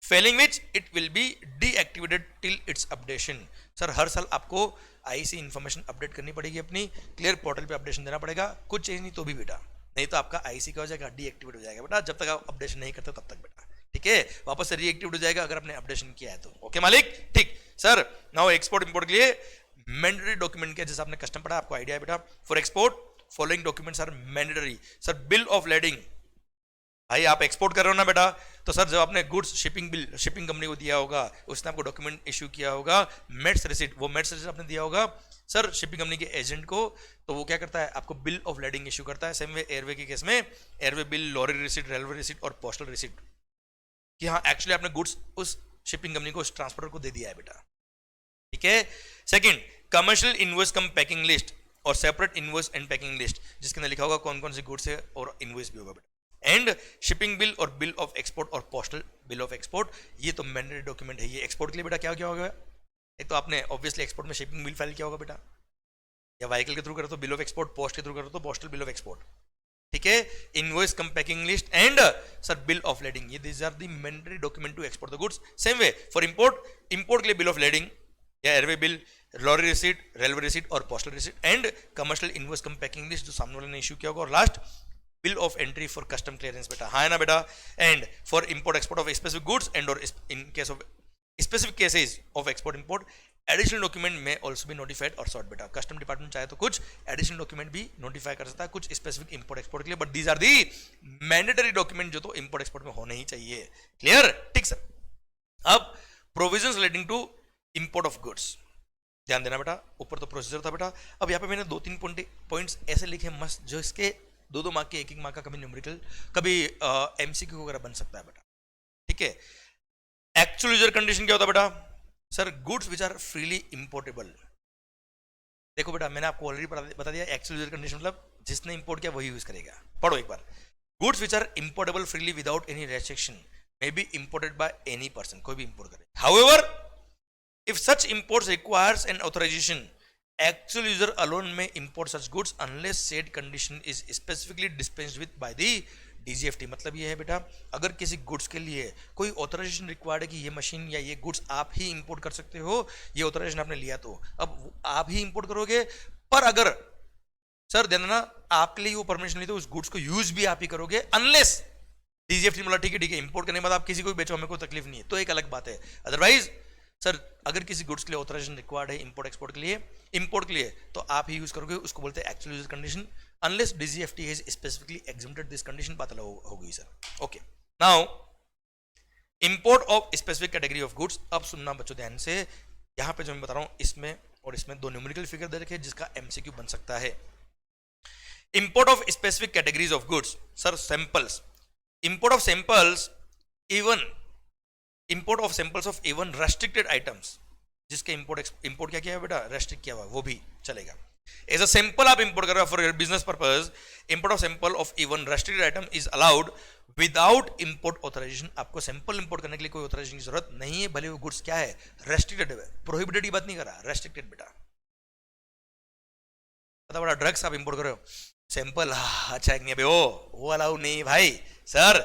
Failing which it will be deactivated till its updation. Sir हर साल आपको IEC इंफॉर्मेशन अपडेट करनी पड़ेगी अपनी, क्लियर पोर्टल पे अपडेशन देना पड़ेगा. कुछ चेंज नहीं तो भी बेटा, नहीं तो आपका IEC क्या हो जाएगा? डीएक्टिवेट हो जाएगा बेटा. जब तक आप अपडेशन नहीं करते तब तक बेटा. ठीक है, वापस से रीएक्टिवेट हो जाएगा अगर आपने अपडेशन किया है तो. ओके मालिक, ठीक. सर नाउ एक्सपोर्ट इंपोर्ट के लिए मैंडेटरी डॉक्यूमेंट के, जैसे आपने कस्टम पढ़ा आपको आइडिया है बेटा. For export following documents are mandatory. Sir bill of lading, भाई आप एक्सपोर्ट कर रहे हो ना बेटा, तो सर जब आपने goods shipping bill shipping company को दिया होगा, उसने आपको डॉक्यूमेंट इशू किया होगा, मेट्स रिसिट, वो मेट्स रिसिट आपने दिया होगा सर शिपिंग कंपनी के एजेंट को, तो वो क्या करता है? आपको बिल ऑफ लेडिंग इशू करता है. सेम वे एयरवे के केस में airway bill, lorry receipt, railway receipt और पोस्टल रिसिट, कि हाँ एक्चुअली आपने गुड्स उस शिपिंग कंपनी को, उस ट्रांसपोर्टर को दे दिया है बेटा. ठीक है. Second, commercial invoice cum packing list और separate invoice and packing list, जिसके अंदर लिखा होगा कौन कौन सी गुड्स है और इनवॉइस भी होगा बेटा. एंड शिपिंग बिल और बिल ऑफ एक्सपोर्ट और पोस्टल बिल ऑफ एक्सपोर्ट, ये तो मैंडेटरी डॉक्यूमेंट है. ये एक्सपोर्ट के लिए बेटा क्या क्या होगा? एक तो आपने ऑब्वियसली एक्सपोर्ट में शिपिंग बिल फाइल किया होगा बेटा, या व्हीकल के थ्रू करो तो बिल ऑफ एक्सपोर्ट, पोस्ट के थ्रू करो तो पोस्टल बिल ऑफ एक्सपोर्ट. ठीक है. Invoice cum packing list and sir bill of lading, ये this are the mandatory document to export the goods. Same way for import, import के लिए bill of lading या airway bill, lorry receipt, railway receipt और postal receipt, and commercial invoice cum packing list जो सामने वाले ने issue किया होगा, और last bill of entry for custom clearance बेटा. हाँ है ना बेटा. And for import export of specific goods and और in case of specific cases of export import, additional document में ऑल्सो भी नोटिफाइड और सॉर्ट बेटा. कस्टम डिपार्टमेंट चाहे तो कुछ एडिशनल डॉक्यूमेंट भी नोटिफाई कर सकता है कुछ स्पेसिफिक इंपोर्ट एक्सपोर्ट के लिए, but these are the mandatory document जो तो इंपोर्ट एक्सपोर्ट में होने ही चाहिए. क्लियर? ठीक सर. अब provisions relating to import of goods, ध्यान देना बेटा. ऊपर तो प्रोसीजर था बेटा, अब यहाँ पे मैंने 2-3 पॉइंट्स ऐसे लिखे मस्त, जो इसके 2-2 मार्क के, 1-1 मार्क का, कभी न्यूमेरिकल, कभी एमसीक्यू वगैरह बन सकता है बेटा. ठीक है. एक्चुअल यूजर कंडीशन क्या होता है बेटा? Sir goods which are freely importable. देखो बेटा मैंने आपको ऑलरेडी बता दिया, एक्चुअल यूजर कंडीशन मतलब जिसने इंपोर्ट किया वही यूज करेगा. पढ़ो एक बार. Goods which are importable freely without any restriction may be imported by any person, कोई भी इंपोर्ट करे. However if such imports requires an authorization, actual user alone may import such goods unless said condition is specifically dispensed with by the DGFT. मतलब ये है बेटा, अगर किसी goods के लिए कोई ऑथराइजेशन रिक्वायर्ड है कि ये मशीन या ये गुड्स आप ही इंपोर्ट कर सकते हो, ये ऑथराइजेशन आपने लिया तो अब आप ही इंपोर्ट करोगे, पर अगर सर ध्यान देना आपके लिए वो परमिशन ली तो उस गुड्स को यूज भी आप ही करोगे, अनलेस DGFT बोला ठीक है इंपोर्ट करने के बाद आप किसी को भी बेचो, हमें कोई तकलीफ नहीं है, तो एक अलग बात है. अदरवाइज सर अगर किसी गुड्स के लिए ऑथराइजेशन रिक्वायर्ड है इंपोर्ट एक्सपोर्ट के लिए तो आप ही यूज करोगे, उसको बोलते हैं actual user condition, unless DGFT has specifically exempted this condition, बात अलग होगी sir. Okay, now import of specific category of goods. अब सुनना बच्चों ध्यान से, यहां पे जो मैं बता रहा हूं इसमें और इसमें दो न्यूमेरिकल फिगर दे रखे जिसका एमसीक्यू बन सकता है। Import of specific categories of goods, sir samples, import of samples, even import of samples of even restricted items, जिसके इंपोर्ट क्या किया है बेटा, रेस्ट्रिक्ट किया हुआ, वो भी चलेगा। एज अ सैंपल आप इंपोर्ट कर रहे हो for your business purpose, import of sample of even restricted item is allowed without import authorisation. आपको सैंपल इंपोर्ट करने के लिए कोई ऑथराइजेशन की जरूरत नहीं है, भले वो गुड्स क्या है, रेस्ट्रिक्टेड है, प्रोहिबिटेड की बात नहीं कर रहा, रेस्ट्रिक्टेड बेटा। पता बड़ा ड्रग्स आप इंपोर्ट कर रहे हो, सैंपल अच्छा नहीं है वो अलाउ नहीं भाई sir,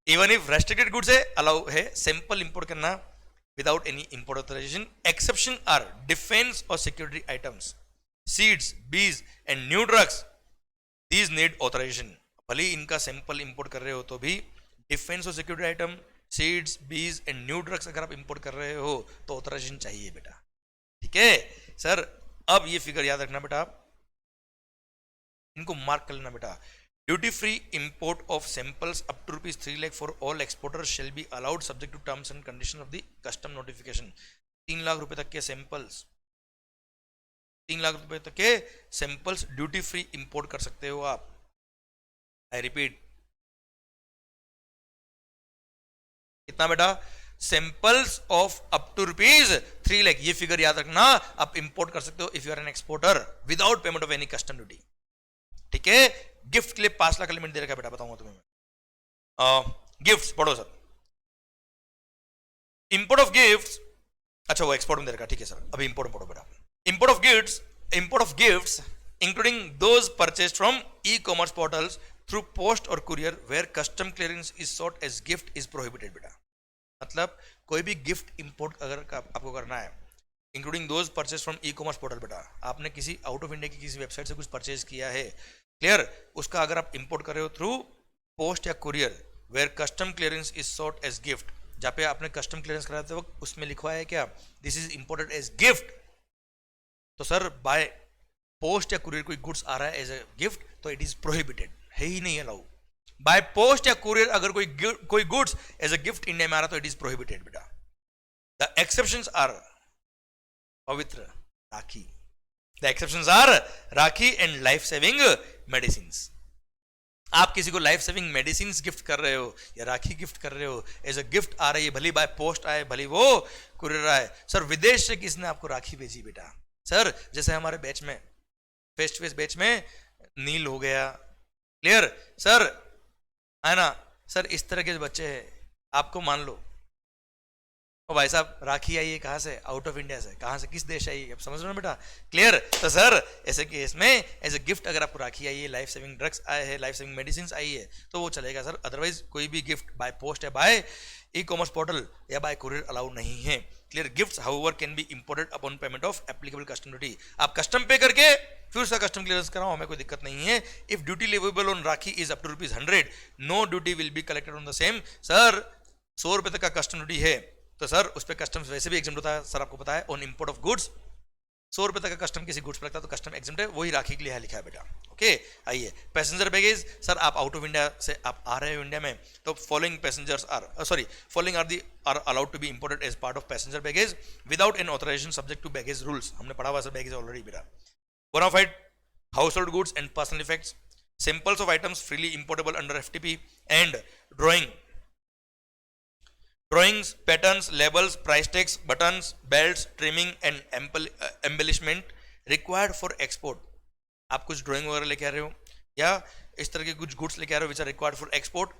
even if restricted goods है अलाउ है सैंपल इंपोर्ट करना without any import authorisation. Exception are defence और सिक्योरिटी आइटम्स, सीड्स, बीज and new drugs, these need authorisation. भले इनका सैंपल इंपोर्ट कर रहे हो तो भी डिफेंस और सिक्योरिटी आइटम, सीड्स, बीज एंड न्यू ड्रग्स अगर आप इंपोर्ट कर रहे हो तो ऑथराइजेशन चाहिए बेटा, ठीक है सर। अब ये फिगर याद रखना बेटा, इनको मार्क कर लेना बेटा। Duty free import of samples up to ₹3 lakh for all exporters shall be allowed subject to terms and condition of the custom notification. 3 lakh रुपए तक के सैंपल्स, 3 लाख रुपए तक के सैंपल्स ड्यूटी फ्री इंपोर्ट कर सकते हो आप। आई रिपीट, कितना बेटा, samples of up to ₹3 lakh, ये फिगर याद रखना, आप इंपोर्ट कर सकते हो if you are an exporter without payment of any custom duty, ठीक है। गिफ्ट के लिए 5 लाख लिमिट दे रखा है बेटा, बताऊंगा तुम्हें मैं। गिफ्ट्स पढ़ो सर, इंपोर्ट ऑफ गिफ्ट्स, अच्छा वो एक्सपोर्ट में दे रखा है, ठीक है सर, अभी इंपोर्ट पढ़ो बेटा। Import of gifts including those purchase from e commerce portals through post और courier where custom clearance is sought as gift is prohibited बेटा। मतलब कोई भी गिफ्ट इंपोर्ट अगर आपको करना है, including those purchase from e commerce portal बेटा, आपने किसी आउट ऑफ इंडिया की किसी वेबसाइट से कुछ परचेज किया है, क्लियर, उसका अगर आप इंपोर्ट कर रहे हो थ्रू पोस्ट या courier where custom clearance is sought as gift, जहाँ पे आपने कस्टम क्लियरेंस कराते वक्त उसमें लिखवा है क्या, this is imported as gift, तो सर बाय पोस्ट या कुरियर कोई गुड्स आ रहा है एज ए गिफ्ट तो इट इज प्रोहिबिटेड, है ही नहीं अलाउ। बाय पोस्ट या कुरियर अगर कोई goods as a gift India में आ रहा तो इट इज प्रोहिबिटेड बेटा। द एक्सेप्शंस आर पवित्र Rakhi, the exceptions are Rakhi and life saving medicine. आप किसी को लाइफ सेविंग मेडिसिन गिफ्ट कर रहे हो या राखी गिफ्ट कर रहे हो, एज अ गिफ्ट आ रही है, भली बाय पोस्ट आए भली वो कुरियर आए। सर विदेश से किसने आपको राखी भेजी बेटा, सर जैसे हमारे बैच में फेस टू फेस बैच में नील हो गया, क्लियर सर, है ना सर, इस तरह के बच्चे हैं, आपको मान लो ओ भाई साहब राखी आई है कहाँ से, आउट ऑफ इंडिया से, कहाँ से, किस देश आई है, अब समझ रहे हो बेटा, क्लियर। तो सर ऐसे केस में एज ए गिफ्ट अगर आपको राखी आई है, लाइफ सेविंग ड्रग्स आए हैं, लाइफ सेविंग मेडिसिन आई है तो वो चलेगा सर, अदरवाइज कोई भी गिफ्ट बाय पोस्ट या बाय ई कॉमर्स पोर्टल या बाय कुरियर अलाउ नहीं है, clear. Gifts however can be imported upon payment of applicable custom duty, आप कस्टम पे करके फिर उसका कस्टम क्लियरेंस कराओ, हमें कोई दिक्कत नहीं है। If duty leviable on Rakhi is up to ₹100, no duty will be collected on the same. Sir 100 रुपए तक का कस्टम ड्यूटी है तो सर उस पर कस्टम्स वैसे भी एग्जम्प्ट होता है, सर आपको पता है, ऑन इंपोर्ट ऑफ गुड्स 100 रुपए तक का कस्टम किसी गुड्स पर लगता है तो कस्टम एग्जम्प्ट है, वही राखी के लिए लिखा है बेटा, ओके। आइए पैसेंजर बैगेज, सर आप आउट ऑफ इंडिया से आप आ रहे हो इंडिया में तो following passengers are allowed to be imported as part of passenger baggage without an authorisation subject to baggage rules, हमने पढ़ा हुआ सर बैगेज ऑलरेडी बेटा। Bona fide household goods and personal effects, samples of items freely importable under FTP and drawings, patterns, labels, price tags, buttons, belts, trimming and embellishment required for export. आप कुछ drawing वगैरह लेके आ रहे हो या इस तरह के कुछ गुड्स लेके आ रहे हो which are required for export,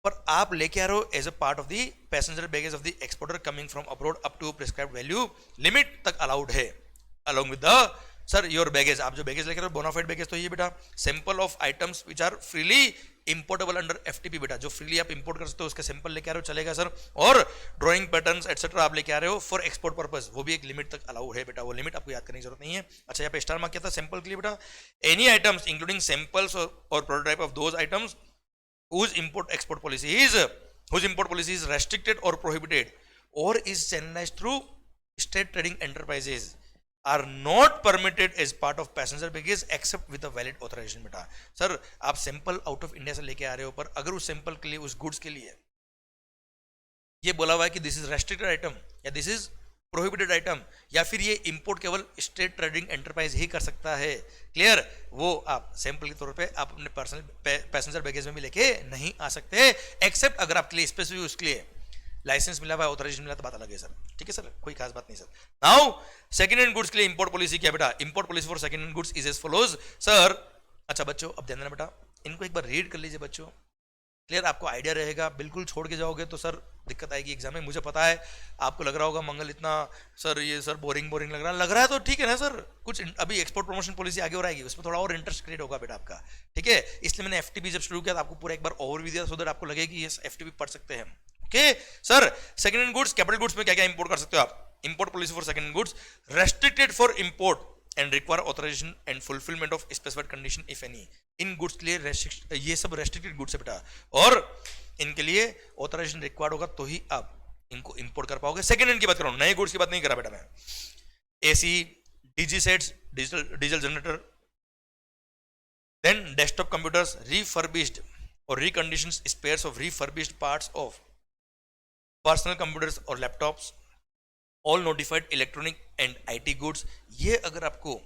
पर आप लेके आ रहे हो as a part of the passenger baggage of the exporter coming from abroad up to prescribed value limit तक अलाउड है, along with the sir your baggage. आप जो बैगेज लेके आ रहे हो बोनाफाइड बैगेज तो ये बेटा sample of items which are freely importable under FTP बेटा, जो फ्रीली आप इंपोर्ट कर सकते हो उसका सैंपल लेके आ रहे हो चलेगा सर, और ड्राइंग पैटर्न्स एटसेट्रा आप लेके आ रहे हो फॉर एक्सपोर्ट पर्पस, वो भी एक लिमिट तक अलाउ है बेटा, वो लिमिट आपको याद करने की जरूरत नहीं है। अच्छा यहाँ पे स्टार मार्क किया था सैंपल के लिए बेटा, एनी आइटम्स इंक्लूडिंग सैंपल्स और prototype of those items whose import export policy is restricted or prohibited or is channelized through state trading enterprises are not permitted as part of passenger baggage except with a valid authorization। बेटा sir आप sample out of India से लेके आ रहे हो, पर अगर उस सैंपल के लिए, उस गुड्स के लिए ये बोला हुआ है कि दिस इज रेस्ट्रिक्टेड आइटम या दिस इज प्रोहिबिटेड आइटम, या फिर ये इंपोर्ट केवल स्टेट ट्रेडिंग एंटरप्राइज ही कर सकता है, क्लियर, वो आप सैंपल के तौर पे आप अपने पर्सनल पैसेंजर बैगेज में भी लेके नहीं आ सकते, एक्सेप्ट अगर आपके लिए स्पेसिफिक उसके लिए लाइसेंस मिला हुआ है, ऑथराइजेशन मिला तो बात अलग है सर, ठीक है सर, कोई खास बात नहीं sir. Now second hand goods के लिए इंपोर्ट पॉलिसी क्या बेटा? Import policy for second hand goods is as follows sir. अच्छा बच्चों अब ध्यान देना बेटा, इनको एक बार रीड कर लीजिए बच्चों, क्लियर, आपको आइडिया रहेगा। बिल्कुल छोड़ के जाओगे तो सर दिक्कत आएगी एग्जाम में, मुझे पता है। आपको लग रहा होगा मंगल इतना सर ये सर बोरिंग लग रहा है तो ठीक है ना सर, कुछ अभी एक्सपोर्ट प्रमोशन पॉलिसी आगे और आएगी, उसमें थोड़ा और इंटरेस्ट क्रिएट होगा बेटा आपका, ठीक है। इसलिए मैंने एफटीपी जब शुरू किया तो आपको पूरा एक बार ओवरव्यू दिया, सो दैट आपको लगे कि ये एफटीपी पढ़ सकते हैं। Okay sir, second hand goods, capital goods में क्या क्या इंपोर्ट कर सकते हो आप? Import policy for second hand goods restricted for import and require authorisation and fulfilment of specified condition if any. इन गुड्स के लिए ये सब रेस्ट्रिक्टेड गुड्स है बेटा, और इनके लिए ऑथराइजेशन रिक्वायर्ड होगा तो ही आप इनको इंपोर्ट कर पाओगे। सेकंड हैंड की बात कर रहा हूं, नए गुड्स की बात नहीं करा बेटा मैं। AC, DG sets, diesel generator, then desktop computers, refurbished और reconditioned spares of refurbished parts of personal computers और laptops, all notified electronic and IT goods, ये अगर आपको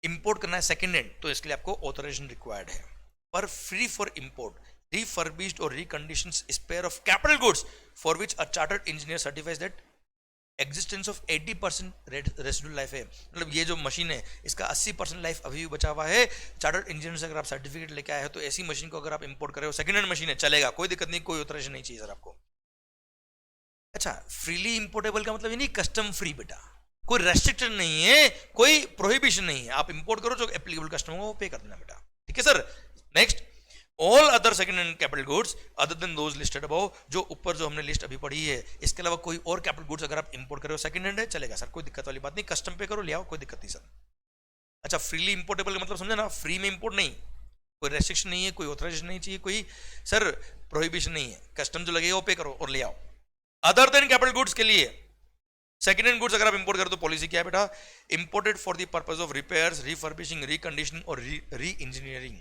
इंपोर्ट करना है सेकंड हैंड तो इसके लिए आपको ऑथराइजेशन रिक्वायर्ड है। पर free for import refurbished or reconditioned spare of capital goods for which a chartered engineer certifies that existence of 80% residual life है। मतलब ये जो मशीन है इसका 80% लाइफ अभी भी बचा हुआ है। चार्टर्ड इंजीनियर से अगर आप सर्टिफिकेट लेके आए हो तो ऐसी मशीन को अगर आप इंपोर्ट कर रहे हो, सेकंड हैंड मशीन है, चलेगा, कोई दिक्कत नहीं, कोई ऑथराइजेशन नहीं चाहिए सर आपको। अच्छा, फ्रीली इंपोर्टेबल का मतलब ये नहीं कस्टम फ्री बेटा, कोई रेस्ट्रिक्शन नहीं है, कोई प्रोहिबिशन नहीं है, आप इंपोर्ट करो, जो एप्लीकेबल कस्टम हो वो पे कर देना बेटा, ठीक है sir. Next, all other second hand capital goods other than those listed above, जो ऊपर जो हमने लिस्ट अभी पढ़ी है, इसके अलावा कोई और कैपिटल गुड्स अगर आप इंपोर्ट कर रहे हो सेकंड हैंड है, चलेगा सर, कोई दिक्कत वाली बात नहीं, कस्टम पे करो, ले आओ, कोई दिक्कत नहीं सर। अच्छा, फ्रीली इंपोर्टेबल का मतलब समझे ना, फ्री में इंपोर्ट नहीं, कोई रेस्ट्रिक्शन नहीं है, कोई ऑथराइजेशन नहीं चाहिए, कोई सर प्रोहिबिशन नहीं है, कस्टम जो लगेगा वो पे करो और ले आओ। अदर देन कैपिटल गुड्स के लिए सेकंड हैंड गुड्स अगर आप इंपोर्ट करो तो पॉलिसी क्या है बेटा? Imported for the purpose of repairs, refurbishing, reconditioning और री इंजीनियरिंग,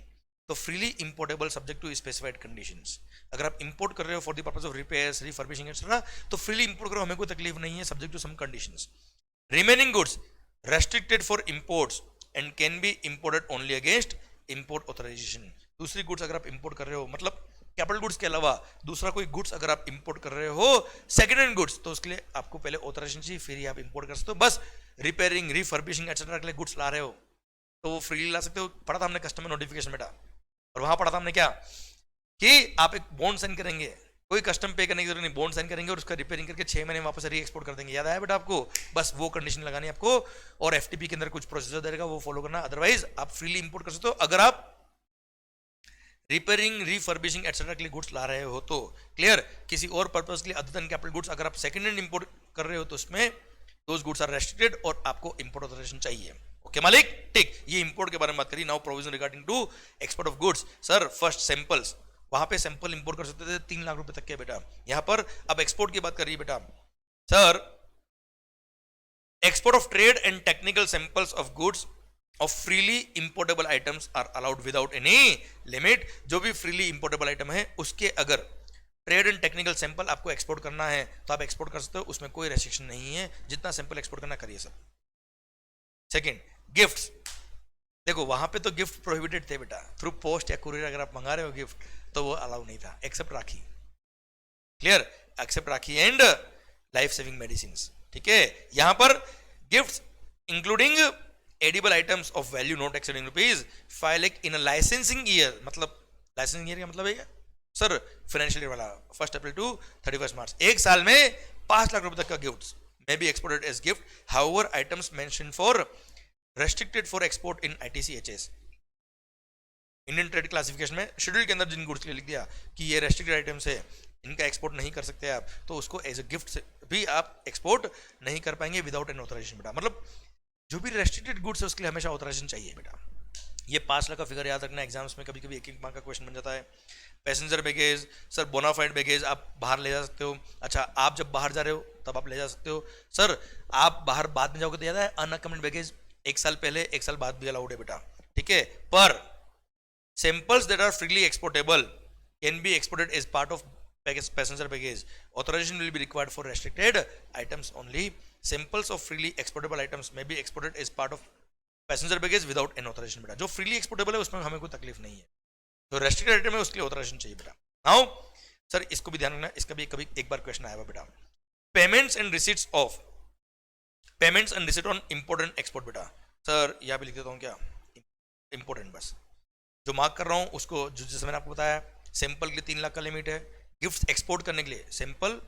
तो freely importable subject to specified conditions. अगर आप इंपोर्ट कर रहे हो for the purpose of repairs, refurbishing etcetera, तो फ्रीली इंपोर्ट करो, हमें कोई तकलीफ नहीं है, subject to some conditions. Remaining goods restricted for imports and can be imported only against import authorisation. दूसरी गुड्स अगर आप इंपोर्ट कर रहे हो, मतलब कैपिटल गुड्स के अलावा दूसरा कोई गुड्स अगर आप इंपोर्ट कर रहे हो सेकंड हैंड गुड्स, तो उसके लिए आपको पहले ऑथराइजेशन चाहिए, फिर ही आप इंपोर्ट कर सकते हो। बस रिपेयरिंग, रिफर्बिशिंग एक्सेट्रा के लिए गुड्स ला रहे हो तो वो फ्रीली ला सकते हो। पढ़ा था हमने कस्टमर नोटिफिकेशन बेटा, और वहां पढ़ा था हमने क्या कि आप एक बॉन्ड साइन करेंगे, कोई कस्टम पे करने की जरूरत नहीं, बॉन्ड साइन करेंगे और उसका रिपेयरिंग करके 6 महीने वापस री एक्सपोर्ट कर देंगे। याद आया बेटा आपको? बस वो कंडीशन लगानी है आपको, और एफटीपी के अंदर कुछ प्रोसीजर देगा वो फॉलो करना, अदरवाइज आप फ्रीली इंपोर्ट कर सकते हो। अगर आप रिपेयरिंग, रिफर्बिशिंग एक्सेट्रा के लिए गुड्स ला रहे हो तो क्लियर, किसी और पर्पस के लिए अदर देन कैपिटल गुड्स अगर आप सेकंड हैंड इंपोर्ट कर रहे हो तो उसमें दोस गुड्स आर रेस्ट्रिक्टेड और आपको इंपोर्ट ऑथराइजेशन चाहिए। ओके मालिक, ठीक, ये इंपोर्ट के बारे में बात करी। Now provision regarding to export of goods. Sir first samples, वहां पे सैंपल इंपोर्ट कर सकते थे 3 लाख रुपए तक के बेटा, यहां पर अब एक्सपोर्ट की बात कर रही है बेटा। Sir export of trade and technical samples of goods of freely importable items are allowed without any limit. जो भी फ्रीली इंपोर्टेबल आइटम है उसके अगर ट्रेड एंड टेक्निकल सैंपल आपको एक्सपोर्ट करना है तो आप एक्सपोर्ट कर सकते हो, उसमें कोई रेस्ट्रिक्शन नहीं है, जितना सैंपल एक्सपोर्ट करना करिए सर। सेकेंड, गिफ्ट्स, देखो वहां पे तो गिफ्ट प्रोहिबिटेड थे बेटा, थ्रू पोस्ट या कुरियर अगर आप मंगा रहे हो गिफ्ट तो वो अलाउ नहीं था, except Rakhi, clear, except Rakhi and life saving medicine, ठीक है। यहां पर gifts including edible items of value not exceeding ₹5 lakh in a licensing year, मतलब लाइसेंसिंग ईयर का मतलब है सर फाइनेंशियल ईयर वाला 1 अप्रैल टू 31 मार्च, एक साल में 5 लाख रुपए तक का gifts may be exported as gift. However, items mentioned for restricted for export in ITCHS, Indian trade classification में शेड्यूल के अंदर जिन गुड्स के लिए लिख दिया कि ये रेस्ट्रिक्टेड आइटम्स है, इनका एक्सपोर्ट नहीं कर सकते आप, तो उसको एज ए गिफ्ट भी आप एक्सपोर्ट नहीं कर पाएंगे विदाउट एन ऑथराइजेशन बेटा। मतलब जो भी रेस्ट्रिक्टेड गुड्स है उसके लिए हमेशा ऑथराइजेशन चाहिए बेटा। ये 5 लाख का फिगर याद रखना, एग्जाम्स में कभी कभी एक एक मार्क का क्वेश्चन बन जाता है। Passenger baggage, sir bona fide baggage आप बाहर ले जा सकते हो। अच्छा, आप जब बाहर जा रहे हो तब आप ले जा सकते हो। सर आप बाहर बाद में जाओगे तो याद है अनअकम्पनीड बैगेज 1 साल पहले 1 साल बाद भी अलाउड है बेटा, ठीक है। पर samples that are freely exportable can be exported as part of passenger baggage. Authorization will be required for restricted items only. Samples of freely exportable items may be exported as part of passenger baggage without an authorization बेटा। जो freely exportable है उसमें हमें कोई तकलीफ नहीं है, जो restricted item है उसके लिए authorization चाहिए बेटा। Now सर इसको भी ध्यान रखना, इसका भी कभी एक बार क्वेश्चन आया हुआ बेटा। Payments and receipts on import and export बेटा। सर यहाँ पे लिख देता हूँ क्या, इंपोर्टेंट, बस जो मार्क कर रहा हूँ उसको, जो जैसे मैंने आपको बताया सैंपल के लिए 3 लाख का लिमिट है, गिफ्ट एक्सपोर्ट करने के लिए, सैंपल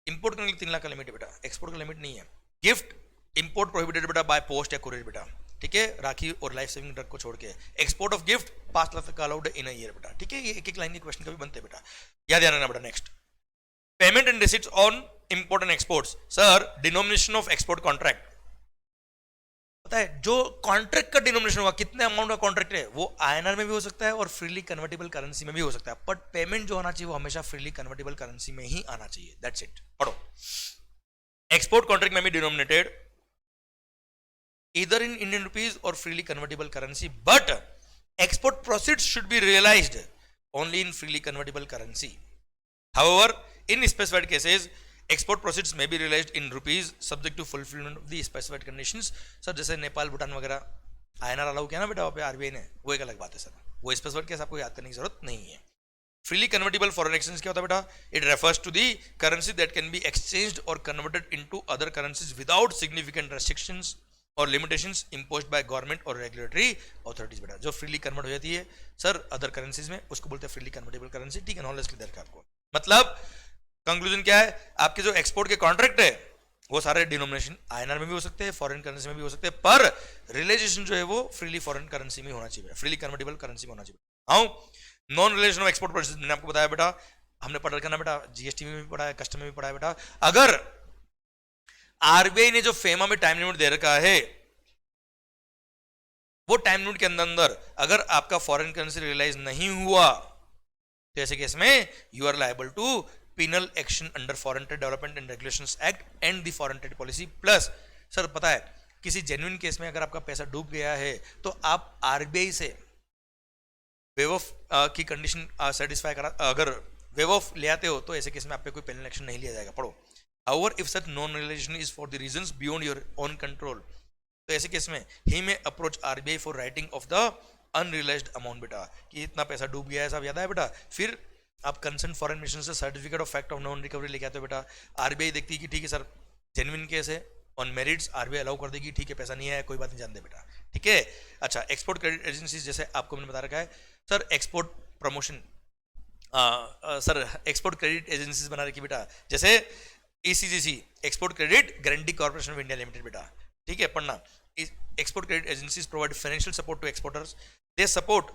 इंपोर्ट करने के लिए 3 लाख का लिमिट है बेटा, एक्सपोर्ट का लिमिट नहीं है। गिफ्ट इंपोर्ट प्रोहिबिटेड बेटा बाय पोस्ट या कुरियर बेटा, ठीक है, राखी और लाइफ सेविंग ड्रग को छोड़ के। एक्सपोर्ट ऑफ गिफ्ट 5 लाख तक का अलाउड है इन अ ईयर बेटा, ठीक है। ये एक एक लाइन के क्वेश्चन कभी बनते हैं बेटा, याद ध्यान रखना बेटा। Next, payment and receipts on import and exports. Sir denomination of export contract, पता है जो कॉन्ट्रैक्ट का डिनोमिनेशन होगा, कितने अमाउंट का कॉन्ट्रैक्ट है, वो आईएनआर में भी हो सकता है और फ्रीली कन्वर्टेबल करेंसी में भी हो सकता है, बट पेमेंट जो होना चाहिए वो हमेशा फ्रीली कन्वर्टेबल करेंसी में ही आना चाहिए। That's it. पढ़ो, एक्सपोर्ट कॉन्ट्रैक्ट में भी denominated either in Indian rupees और freely convertible currency, but export proceeds should be realised only in freely convertible currency. However in specified cases export proceeds may be realised in rupees subject to fulfilment of the specified conditions. Sir जैसे नेपाल भूटान वगैरह INR allow किया ना बेटा वहाँ पे RBI ने, वो एक अलग बात है सर, वो स्पेसिफाइड केस आपको याद करने की जरूरत नहीं है। फ्रीली कन्वर्टेबल फॉरेन एक्सचेंज क्या होता है बेटा, it refers to the currency that can be exchanged और converted into other currencies without significant restrictions और लिमिटेशंस इम्पोज्ड बाय गवर्नमेंट और रेगुलेटरी अथॉरिटीज बेटा। जो फ्रीली कन्वर्ट हो जाती है सर अदर करेंसीज में, उसको बोलते हैं फ्रीली कन्वर्टेबल करेंसी, ठीक है। नॉलेज क्लियर है आपको। मतलब कंक्लूजन क्या है, आपके जो एक्सपोर्ट के कॉन्ट्रैक्ट है वो सारे डिनोमिनेशन आईएनआर में भी हो सकते हैं, फॉरेन करेंसी में भी हो सकते हैं, पर रियलाइजेशन जो है वो फ्रीली फॉरेन करेंसी में होना चाहिए, फ्रीली कन्वर्टेबल करेंसी में होना चाहिए। How non relation of export process, मैंने आपको बताया बेटा, हमने पढ़ रखा ना बेटा, जीएसटी में भी पढ़ा है, कस्टम में भी पढ़ा है बेटा। अगर आरबीआई ने जो फेमा में टाइम लिमिट दे रखा है, वो टाइम लिमिट के अंदर अगर आपका फॉरेन करेंसी रियलाइज नहीं हुआ तो ऐसे केस में you are liable to penal action under foreign trade development and regulations act and the foreign trade policy plus। Sir पता है किसी जेन्युइन केस में अगर आपका पैसा डूब गया है तो आप आरबीआई से वेव ऑफ की कंडीशन सेटिस्फाई करा, अगर वेव ऑफ ले आते हो तो ऐसे केस में आप पे कोई पेनल एक्शन नहीं लिया जाएगा। पढ़ो, however if such non realization is for the reasons beyond your own control, तो ऐसे केस में ही में approach RBI for writing of the unrealised amount बेटा, कि इतना पैसा डूब गया है सब याद है बेटा। फिर आप कंसर्न फॉरेन मिशन से certificate of fact of non recovery लेके आते हो बेटा। आरबीआई देखती है कि ठीक है सर जेन्युइन केस है, ऑन मेरिट्स आरबीआई अलाउ कर देगी, ठीक है पैसा नहीं है कोई बात नहीं, जान दे बेटा, ठीक है। अच्छा, एक्सपोर्ट क्रेडिट एजेंसीज जैसे आपको मैंने बता रखा है sir, export promotion sir export credit agencies बना रखी बेटा, जैसे ECGC export credit guarantee corporation of India limited बेटा, ठीक है पढ़ना। Export credit agencies provide financial support to exporters, they support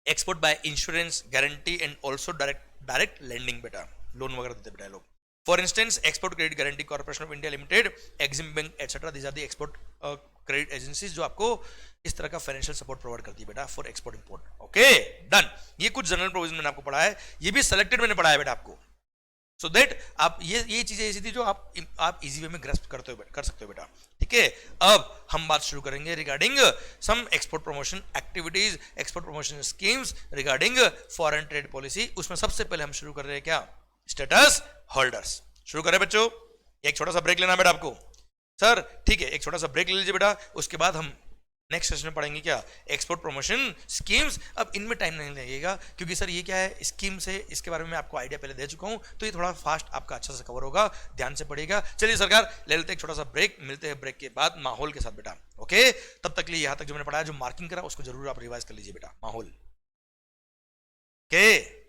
export by insurance guarantee and also direct lending बेटा, loan वगैरह देते बेटा लोग। For instance export credit guarantee corporation of India limited, EXIM bank etcetera, these are the export credit agencies जो आपको इस तरह का फाइनेंशियल सपोर्ट प्रोवाइड करती है बेटा for export import. Okay done, ये कुछ जनरल प्रोविजन मैंने आपको पढ़ा है, ये भी सेलेक्टेड मैंने पढ़ा है बेटा आपको, सो दैट आप ये चीजें ऐसी थी जो आप इजी वे में ग्रैस्प कर सकते हो बेटा, ठीक है। अब हम बात शुरू करेंगे regarding some export promotion activities, export promotion schemes regarding foreign trade policy. उसमें सबसे पहले हम शुरू कर रहे हैं क्या, स्टेटस होल्डर्स। शुरू करें बच्चों, एक छोटा सा ब्रेक लेना बेटा आपको, सर ठीक है एक छोटा सा ब्रेक ले लीजिए बेटा, उसके बाद हम नेक्स्ट सेशन में पढ़ेंगे क्या, एक्सपोर्ट प्रमोशन स्कीम्स। अब इनमें टाइम नहीं लगेगा क्योंकि सर ये क्या है स्कीम से, इसके बारे में आपको आइडिया पहले दे चुका हूं, तो ये थोड़ा फास्ट आपका अच्छा से कवर होगा, ध्यान से पढ़िएगा। चलिए सरकार ले लेते एक छोटा सा ब्रेक, मिलते हैं ब्रेक के बाद माहौल के साथ बेटा, ओके। तब तक के लिए यहां तक जो मैंने पढ़ाया, जो मार्किंग करा उसको जरूर आप रिवाइज कर लीजिए बेटा, माहौल, ओके।